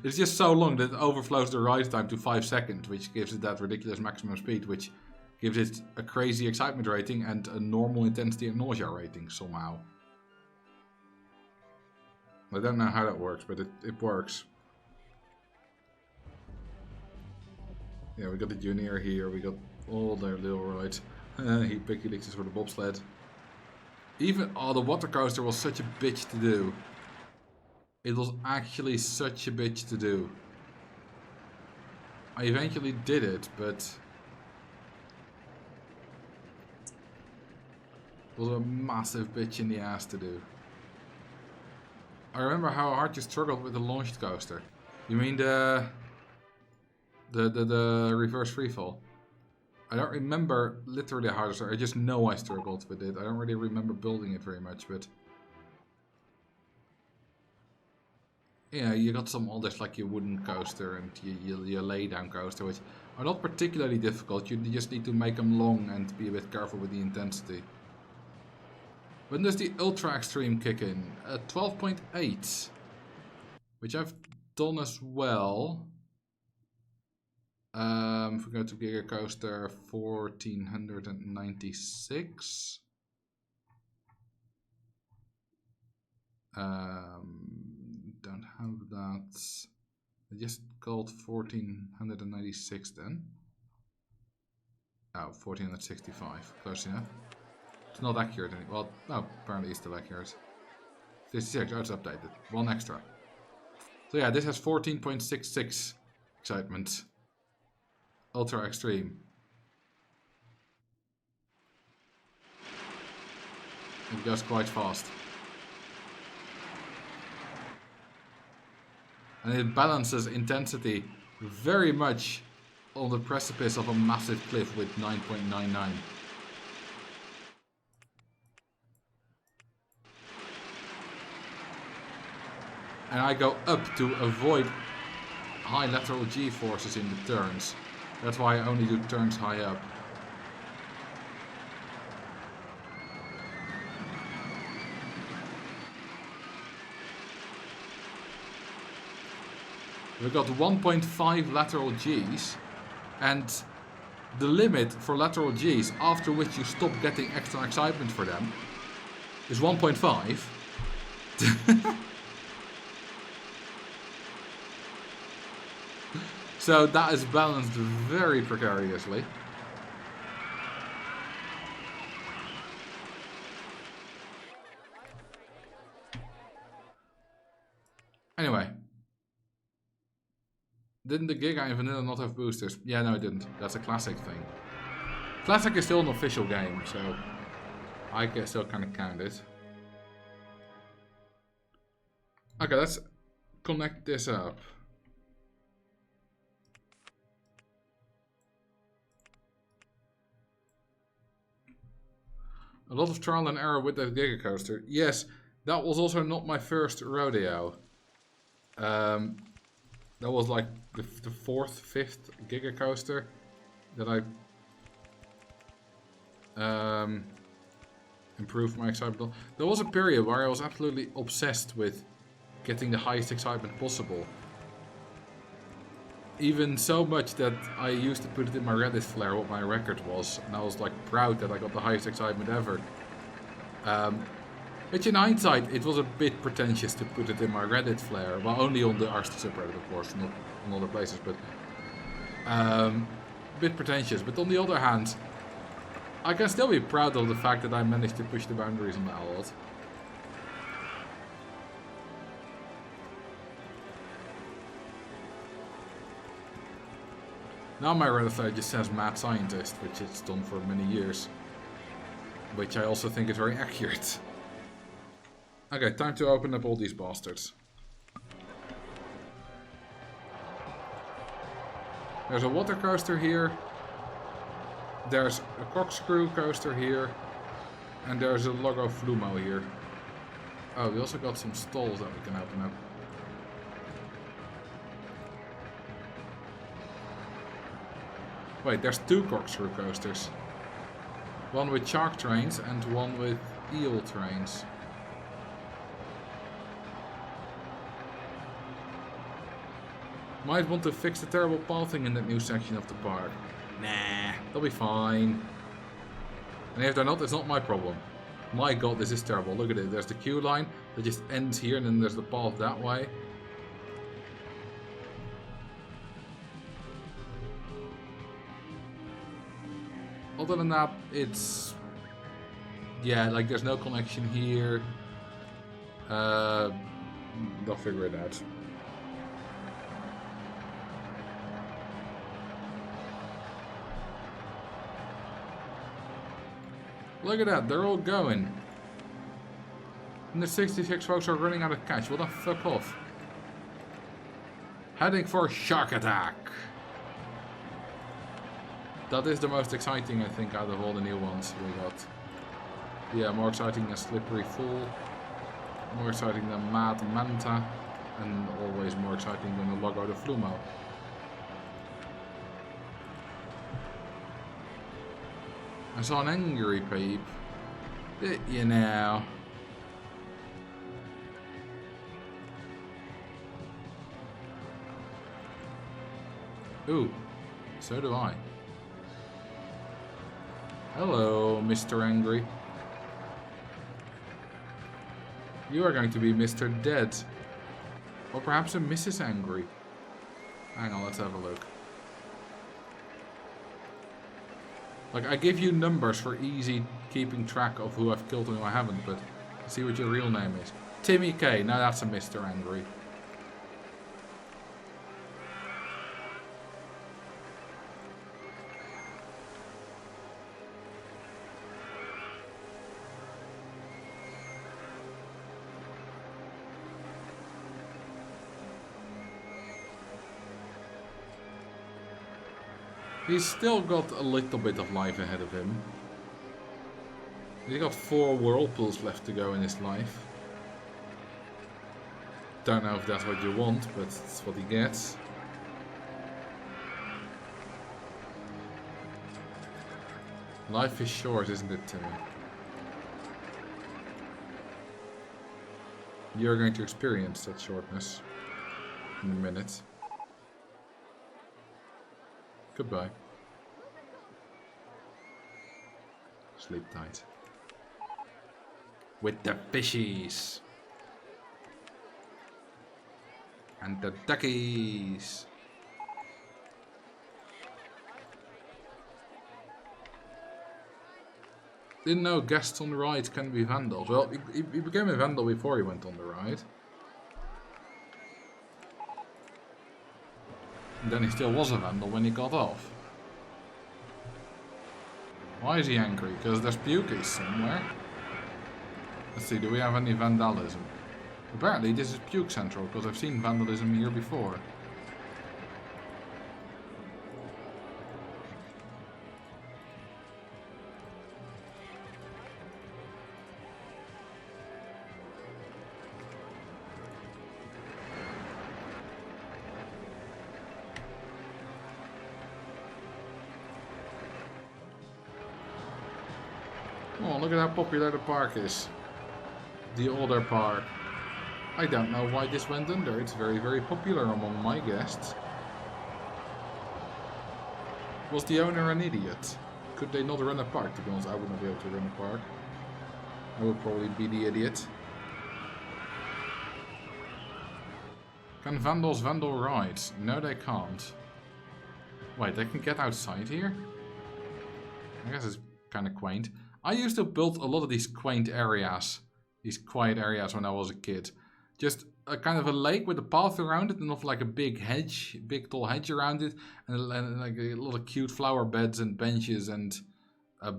[SPEAKER 1] It's just so long that it overflows the ride time to 5 seconds, which gives it that ridiculous maximum speed, which gives it a crazy excitement rating and a normal intensity and nausea rating somehow. I don't know how that works, but it works. Yeah, we got the junior here, we got all their little rides. He picky licks for the bobsled. Even, oh, the water coaster was such a bitch to do. It was actually such a bitch to do. I eventually did it, but it was a massive bitch in the ass to do. I remember how hard you struggled with the launched coaster. You mean the reverse freefall? I don't remember literally how to start. I just know I struggled with it. I don't really remember building it very much, but yeah, you got some others like your wooden coaster and your lay down coaster, which are not particularly difficult. You just need to make them long and be a bit careful with the intensity. When does the Ultra Extreme kick in? 12.8, which I've done as well. If we go to Giga Coaster, 1496. Don't have that. I just called 1496 then. Oh, 1465. Close enough. It's not accurate anymore. Well, no, apparently it's still accurate. 56, oh, it's updated. One extra. So yeah, this has 14.66 excitement. Ultra Extreme. It goes quite fast. And it balances intensity very much on the precipice of a massive cliff with 9.99. And I go up to avoid high lateral G forces in the turns. That's why I only do turns high up. We've got 1.5 lateral Gs, and the limit for lateral Gs after which you stop getting extra excitement for them is 1.5. So that is balanced very precariously. Anyway. Didn't the Giga in Vanilla not have boosters? Yeah, no it didn't. That's a classic thing. Classic is still an official game, so I can still kind of count it. Okay, let's connect this up. A lot of trial and error with that Giga Coaster. Yes, that was also not my first rodeo. That was like the 4th, 5th Giga Coaster that I improved my excitement. There was a period where I was absolutely obsessed with getting the highest excitement possible. Even so much that I used to put it in my Reddit flare what my record was, and I was like proud that I got the highest excitement ever. Which in hindsight, it was a bit pretentious to put it in my Reddit flare. Well, only on the RST subreddit, of course, not on other places, but a bit pretentious. But on the other hand, I can still be proud of the fact that I managed to push the boundaries on that a lot. Now my Reddit flare just says mad scientist, which it's done for many years. Which I also think is very accurate. Okay, time to open up all these bastards. There's a water coaster here. There's a corkscrew coaster here. And there's a Logo Flumo here. Oh, we also got some stalls that we can open up. Wait, there's 2 corkscrew coasters. One with shark trains and one with eel trains. Might want to fix the terrible pathing in that new section of the park. Nah, they'll be fine. And if they're not, it's not my problem. My god, this is terrible. Look at it. There's the queue line that just ends here, and then there's the path that way. Other than that, it's... yeah, like there's no connection here. They'll figure it out. Look at that, they're all going. And the 66 folks are running out of cash. Well, then fuck off. Heading for Shark Attack. That is the most exciting, I think, out of all the new ones we got. Yeah, more exciting than Slippery Fool. More exciting than Mad Manta. And always more exciting than the Logo de Flumo. I saw an angry peep. Did you now? Ooh, so do I. Hello, Mr. Angry. You are going to be Mr. Dead. Or perhaps a Mrs. Angry. Hang on, let's have a look. Like, I give you numbers for easy keeping track of who I've killed and who I haven't, but see what your real name is. Timmy K. Now that's a Mr. Angry. He's still got a little bit of life ahead of him. He's got 4 whirlpools left to go in his life. Don't know if that's what you want, but it's what he gets. Life is short, isn't it, Timmy? You're going to experience that shortness in a minute. Goodbye. Sleep tight. With the fishies. And the duckies. Didn't know guests on the ride can be vandals. Well, he became a vandal before he went on the ride. And then he still was a vandal when he got off. Why is he angry? Because there's pukies somewhere. Let's see, do we have any vandalism? Apparently this is Puke Central, because I've seen vandalism here before. Oh, look at how popular the park is. The older park. I don't know why this went under. It's very, very popular among my guests. Was the owner an idiot? Could they not run a park? To be honest, I would not be able to run a park. I would probably be the idiot. Can vandals vandal ride? No, they can't. Wait, they can get outside here? I guess it's kind of quaint. I used to build a lot of these quaint areas. These quiet areas when I was a kid. Just a kind of a lake with a path around it and not like a big hedge, big tall hedge around it. And like a lot of cute flower beds and benches and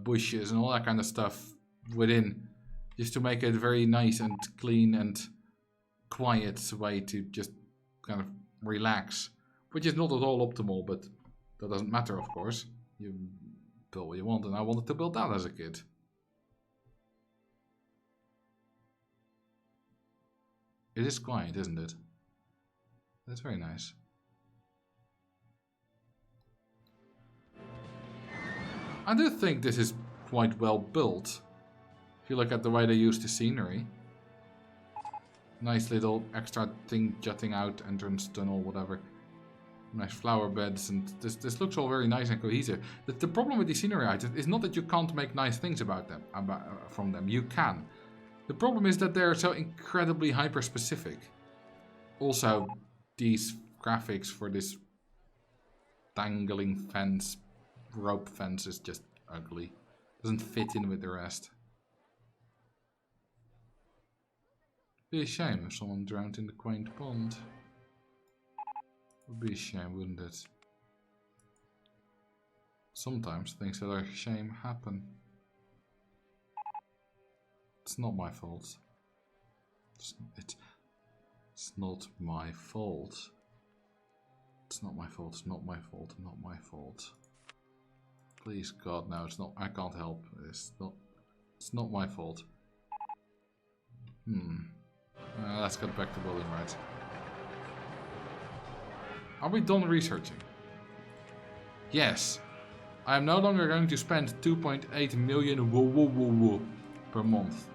[SPEAKER 1] bushes and all that kind of stuff within. Just to make it very nice and clean and quiet way to just kind of relax. Which is not at all optimal, but that doesn't matter, of course. You build what you want, and I wanted to build that as a kid. It is quiet, isn't it? That's very nice. I do think this is quite well built. If you look at the way they use the scenery. Nice little extra thing jutting out, entrance, tunnel, whatever. Nice flower beds, and this looks all very nice and cohesive. The problem with the scenery items is not that you can't make nice things from them. You can. The problem is that they're so incredibly hyper-specific. Also, these graphics for this dangling fence, rope fence is just ugly. Doesn't fit in with the rest. Be a shame if someone drowned in the quaint pond. Would be a shame, wouldn't it? Sometimes things that are a shame happen. It's not my fault. It's not my fault. It's not my fault. It's not my fault. Not my fault. Please, God, no. It's not. I can't help. It's not my fault. Let's get back to building right. Are we done researching? Yes. I am no longer going to spend 2.8 million per month.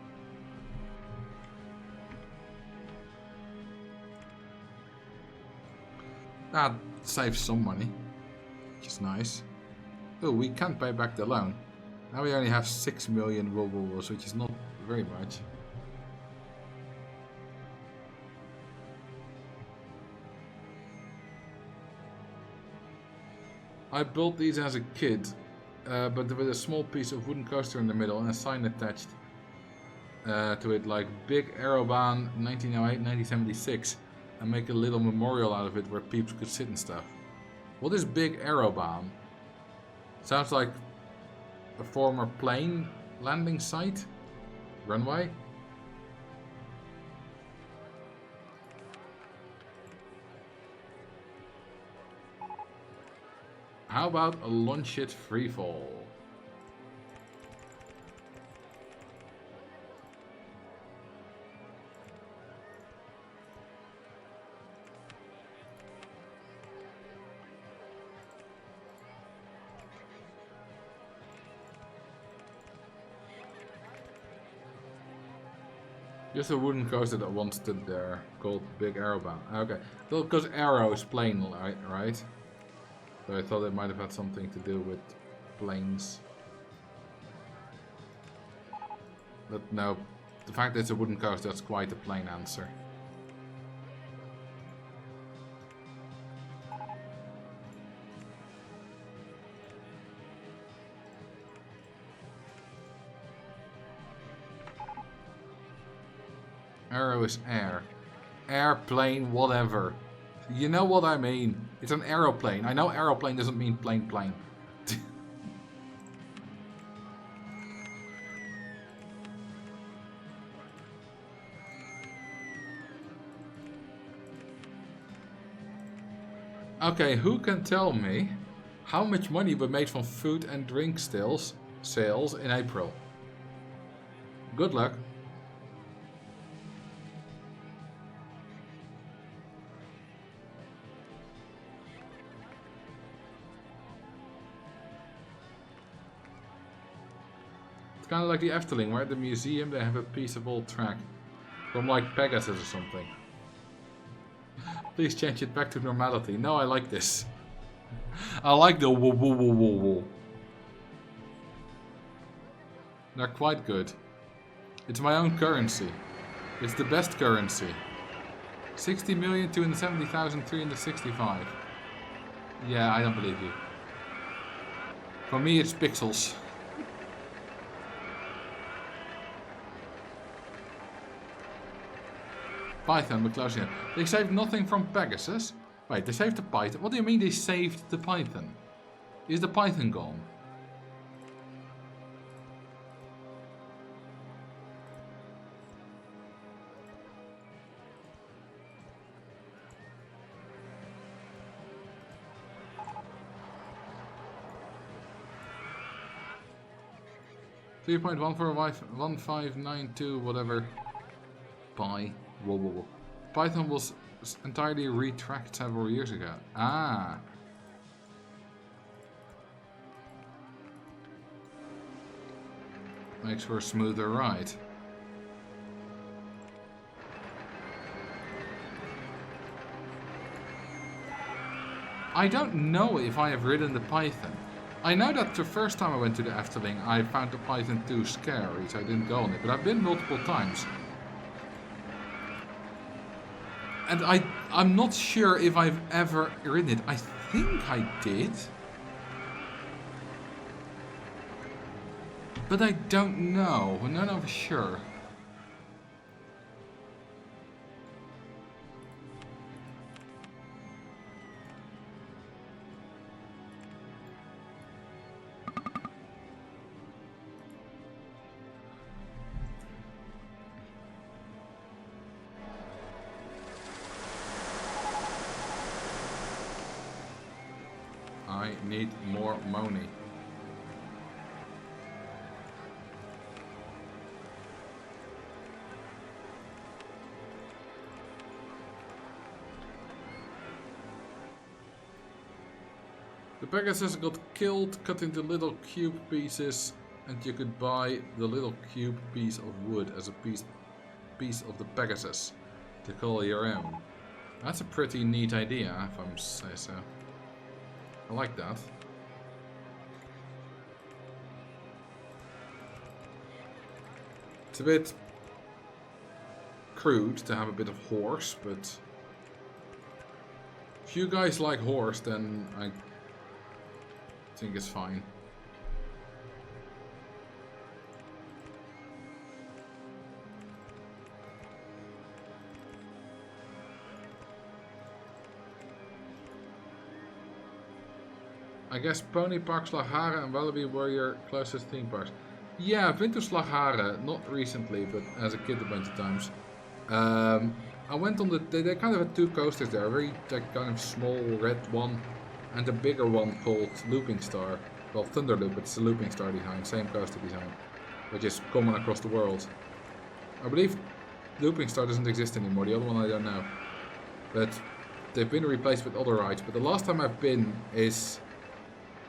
[SPEAKER 1] That saves some money, which is nice. Oh, we can't pay back the loan. Now we only have 6 million which is not very much. I built these as a kid, but with a small piece of wooden coaster in the middle and a sign attached to it, like Big Aerobahn 1908-1976, and make a little memorial out of it where peeps could sit and stuff. What is Big Aerobahn? Sounds like a former plane landing site? Runway? How about a launch it freefall? Just a wooden coaster that once stood there, called Big Aerobahn. Okay, well, because Aero is plane, right? So I thought it might have had something to do with planes. But no, the fact that it's a wooden coaster, that's quite a plain answer. Aero is air. Airplane, whatever. You know what I mean. It's an aeroplane. I know aeroplane doesn't mean plane. Okay, who can tell me how much money we made from food and drink sales in April? Good luck. It's kind of like the Efteling, where at the museum they have a piece of old track from like Pegasus or something. Please change it back to normality. No, I like this. I like the woo woo woo woo woo. They're quite good. It's my own currency. It's the best currency. 60,270,365. Yeah, I don't believe you. For me, it's pixels. Python, we're closing it. They saved nothing from Pegasus? Wait, they saved the Python? What do you mean they saved the Python? Is the Python gone? .1451592 whatever. Pi. Whoa, whoa, whoa. Python was entirely retracked several years ago. Ah. Makes for a smoother ride. I don't know if I have ridden the Python. I know that the first time I went to the Efteling, I found the Python too scary, so I didn't go on it. But I've been multiple times. And I'm not sure if I've ever ridden it. I think I did. But I don't know. I don't know for sure. I need more money. The Pegasus got killed, cut into little cube pieces, and you could buy the little cube piece of wood as a piece of the Pegasus to call your own. That's a pretty neat idea, if I must say so. I like that. It's a bit crude to have a bit of horse, but if you guys like horse, then I think it's fine. I guess Pony Park, Slagharen and Walibi were your closest theme parks. Yeah, I've been to Slagharen, not recently, but as a kid a bunch of times. I went on they kind of had two coasters there, a very kind of small red one and a bigger one called Looping Star. Well, Thunder Loop, it's a Looping Star design, same coaster design, which is common across the world. I believe Looping Star doesn't exist anymore, the other one I don't know. But they've been replaced with other rides, but the last time I've been is,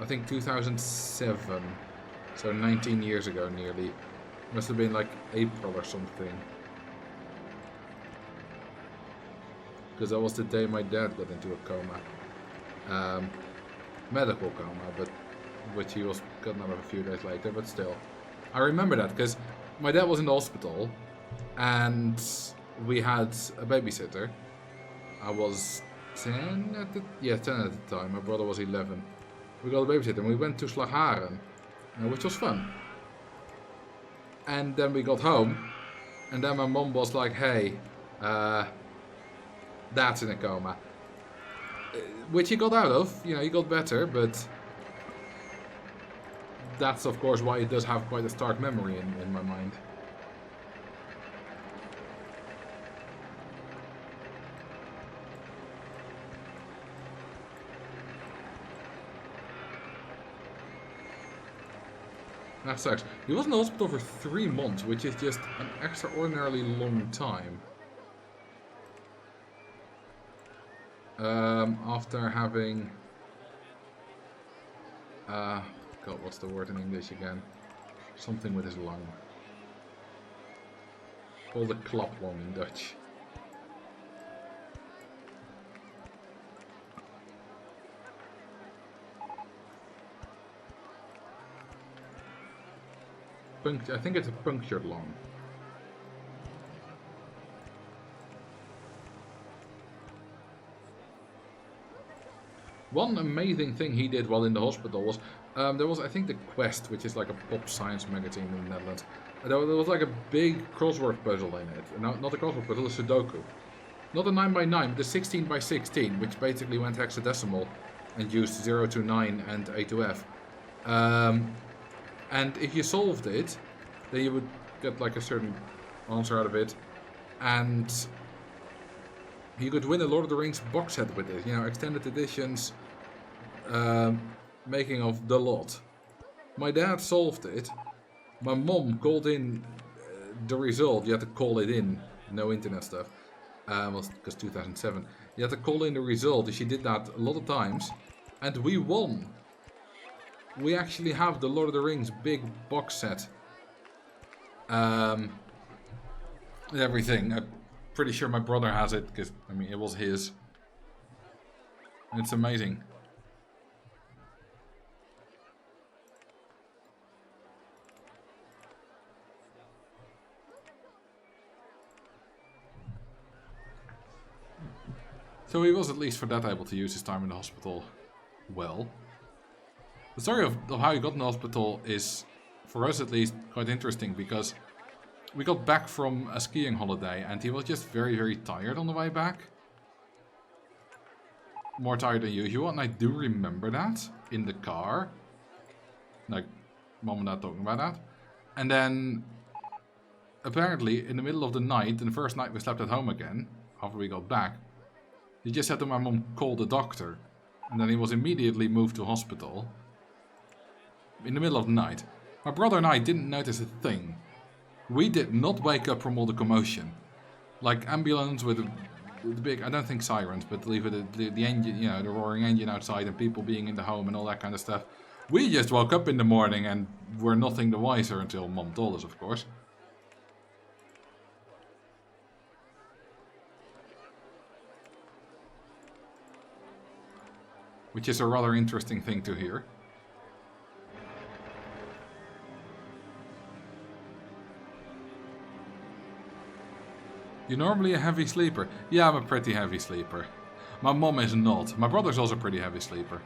[SPEAKER 1] I think, 2007, so 19 years ago nearly. Must have been like April or something. Because that was the day my dad got into a coma. Medical coma, but which he was gotten out of a few days later, but still. I remember that because my dad was in the hospital and we had a babysitter. I was 10 at the time, my brother was 11. We got a babysitter and we went to Slagharen, which was fun. And then we got home and then my mom was like, hey, Dad's in a coma. Which he got out of, you know, he got better, but that's of course why it does have quite a stark memory in my mind. That sucks. He was in the hospital for 3 months, which is just an extraordinarily long time. After having... God, what's the word in English again? Something with his lung. Called a klaplong in Dutch. I think it's a punctured lung. One amazing thing he did while in the hospital was, there was, I think, The Quest, which is like a pop science magazine in the Netherlands. There was like a big crossword puzzle in it. No, not a crossword puzzle, a Sudoku. Not a 9x9, but a 16x16, which basically went hexadecimal and used 0 to 9 and A to F. And if you solved it, then you would get like a certain answer out of it. And you could win a Lord of the Rings box set with it. You know, extended editions, making of the lot. My dad solved it. My mom called in the result. You had to call it in. No internet stuff. Because 2007. You had to call in the result. She did that a lot of times. And we won. We actually have the Lord of the Rings big box set. And everything. I'm pretty sure my brother has it, because, I mean, it was his. And it's amazing. So he was at least for that able to use his time in the hospital well. The story of how he got in the hospital is, for us at least, quite interesting, because we got back from a skiing holiday and he was just very, very tired on the way back. More tired than usual, and I do remember that in the car. Like, mom and dad talking about that. And then, apparently, in the middle of the night, and the first night we slept at home again, after we got back, he just said to my mom, call the doctor. And then he was immediately moved to hospital. In the middle of the night. My brother and I didn't notice a thing. We did not wake up from all the commotion. Like ambulance with the big, I don't think sirens, but leave it the engine, you know, the roaring engine outside and people being in the home and all that kind of stuff. We just woke up in the morning and were nothing the wiser until mom told us, of course. Which is a rather interesting thing to hear. You're normally a heavy sleeper. Yeah, I'm a pretty heavy sleeper. My mom is not. My brother's also a pretty heavy sleeper.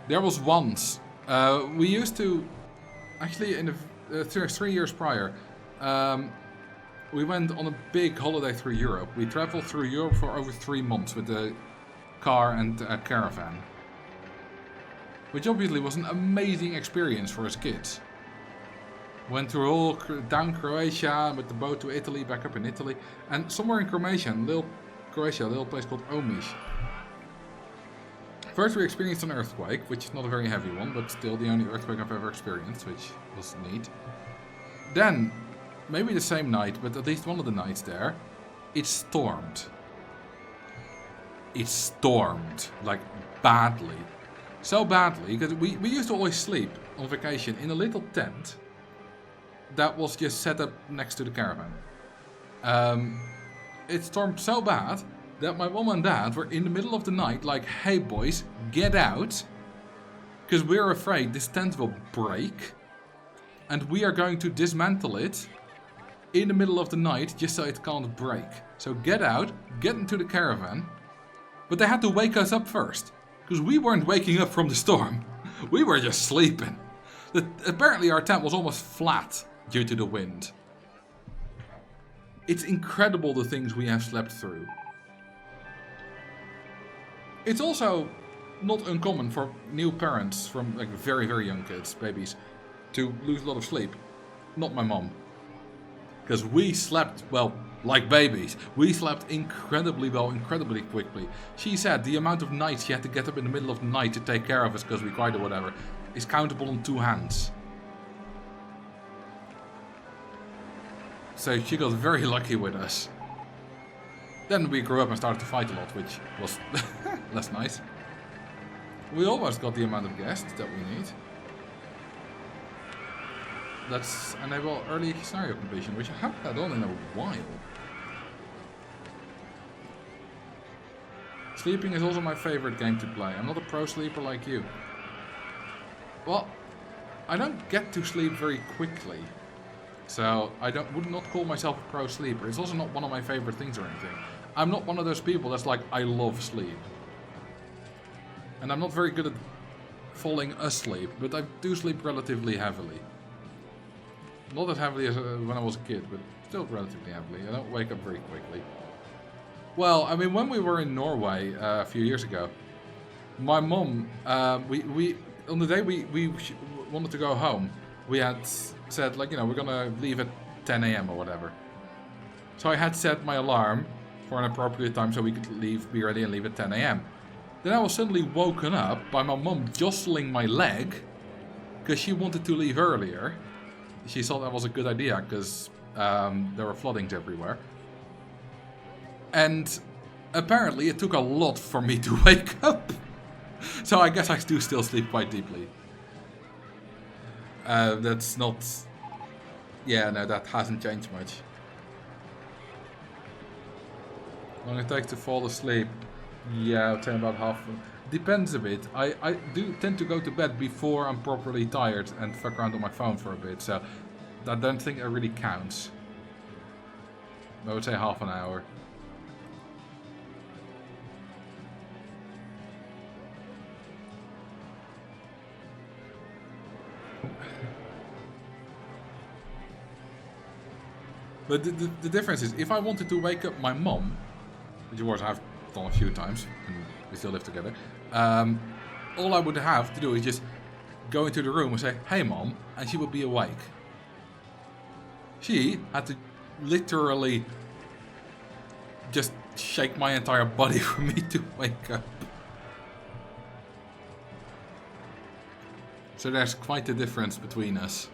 [SPEAKER 1] There was once... we used to... Actually, in the 3 years prior... we went on a big holiday through Europe. We traveled through Europe for over 3 months with a car and a caravan. Which obviously was an amazing experience for us kids. Went through all down Croatia with the boat to Italy, back up in Italy, and somewhere in Croatia, a little place called Omiš. First we experienced an earthquake, which is not a very heavy one, but still the only earthquake I've ever experienced, which was neat. Then, maybe the same night, but at least one of the nights there, it stormed. It stormed, like badly. So badly, because we used to always sleep on vacation in a little tent that was just set up next to the caravan. It stormed so bad that my mom and dad were in the middle of the night like, hey boys, get out. Because we're afraid this tent will break. And we are going to dismantle it in the middle of the night just so it can't break. So get out, get into the caravan. But they had to wake us up first. Because we weren't waking up from the storm. We were just sleeping. Apparently our tent was almost flat due to the wind. It's incredible the things we have slept through. It's also not uncommon for new parents from like very, very young kids, babies, to lose a lot of sleep. Not my mom. Because we slept, well, like babies. We slept incredibly well, incredibly quickly. She said the amount of nights she had to get up in the middle of the night to take care of us because we cried or whatever. is countable on 2 hands. So she got very lucky with us. Then we grew up and started to fight a lot, which was less nice. We almost got the amount of guests that we need. Let's enable early scenario completion, which I haven't had on in a while. Sleeping is also my favorite game to play. I'm not a pro sleeper like you. Well, I don't get to sleep very quickly. So I would not call myself a pro sleeper. It's also not one of my favorite things or anything. I'm not one of those people that's like, I love sleep. And I'm not very good at falling asleep, but I do sleep relatively heavily. Not as heavily as when I was a kid, but still relatively heavily. I don't wake up very quickly. Well, I mean, when we were in Norway a few years ago, my mom, we on the day we wanted to go home, we had said, like, you know, we're gonna leave at 10 AM or whatever. So I had set my alarm for an appropriate time so we could be ready and leave at 10 AM. Then I was suddenly woken up by my mom jostling my leg because she wanted to leave earlier. She thought that was a good idea because there were floodings everywhere. And apparently it took a lot for me to wake up. So I guess I do still sleep quite deeply. That's not... Yeah, no, that hasn't changed much. How long it takes to fall asleep? Yeah, I'd say about half. Depends a bit. I do tend to go to bed before I'm properly tired and fuck around on my phone for a bit, so I don't think that really counts. I would say half an hour. But the difference is, if I wanted to wake up my mom, which of course I've done a few times, and we still live together, all I would have to do is just go into the room and say, "Hey mom," and she would be awake. She had to literally just shake my entire body for me to wake up. So there's quite a difference between us.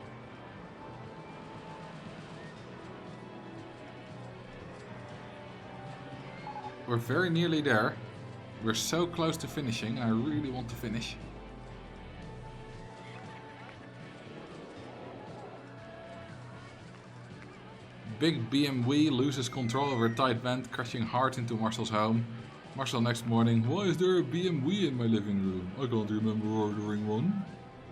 [SPEAKER 1] We're very nearly there. We're so close to finishing. I really want to finish. Big BMW loses control over a tight vent, crashing hard into Marcel's home. Marcel next morning, why is there a BMW in my living room? I can't remember ordering one.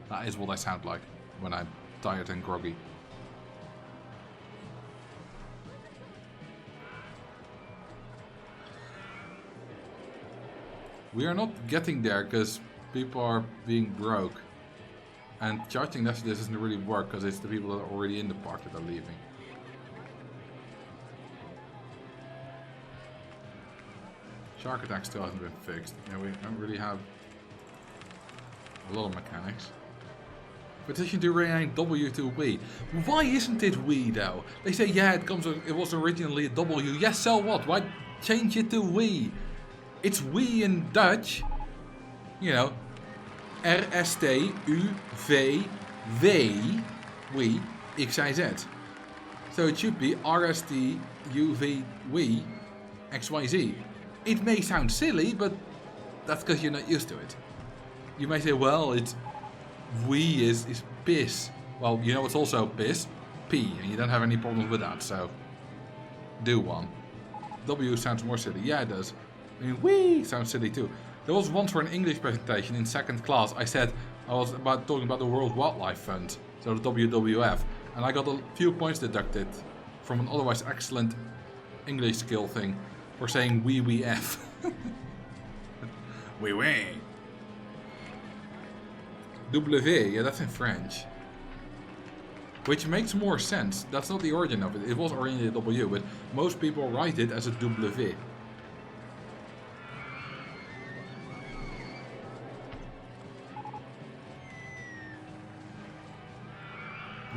[SPEAKER 1] That is what I sound like when I'm tired and groggy. We are not getting there because people are being broke. And charging this doesn't really work because it's the people that are already in the park that are leaving. Shark attack still hasn't been fixed. Yeah, we don't really have a lot of mechanics. Petition to rename W to Wii. Why isn't it Wii though? They say, yeah, it was originally a W. Yes, so what? Why change it to Wii? It's Wii in Dutch. You know, R-S-T-U-V-W, Wii, X-I-Z. So it should be R-S-T-U-V-W, X-Y-Z. It may sound silly, but that's because you're not used to it. You may say, well, it's Wii is piss. Well, you know it's also piss, P, and you don't have any problems with that, so do one. W sounds more silly. Yeah, it does. I mean, Wii sounds silly too. There was once for an English presentation in second class, I said I was talking about the World Wildlife Fund, so the WWF, and I got a few points deducted from an otherwise excellent English skill thing for saying wee F. Wee. W, yeah, that's in French. Which makes more sense. That's not the origin of it. It was originally a W, but most people write it as a W.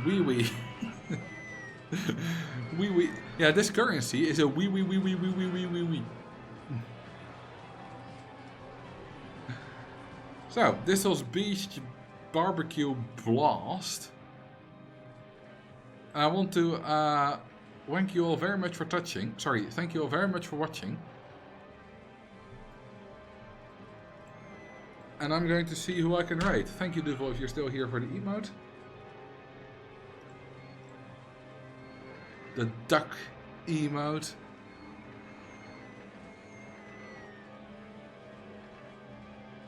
[SPEAKER 1] Wee. Wee. Yeah, this currency is a wee. So, this was Beast barbecue blast. I want to thank you all very much for touching. Sorry, thank you all very much for watching. And I'm going to see who I can raid. Thank you, Duval, if you're still here for the emote. The duck emote.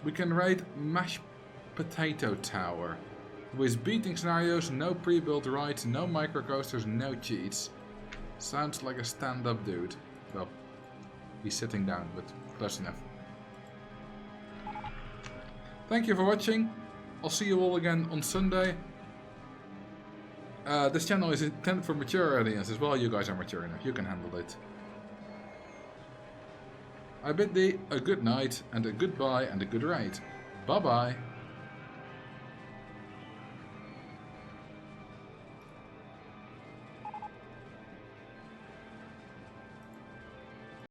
[SPEAKER 1] We can raid Mashed Potato Tower. With beating scenarios, no pre-built rides, no microcoasters, no cheats. Sounds like a stand-up dude. Well, he's sitting down, but close enough. Thank you for watching. I'll see you all again on Sunday. This channel is intended for mature audience as well. You guys are mature enough. You can handle it. I bid thee a good night and a goodbye and a good raid. Bye bye.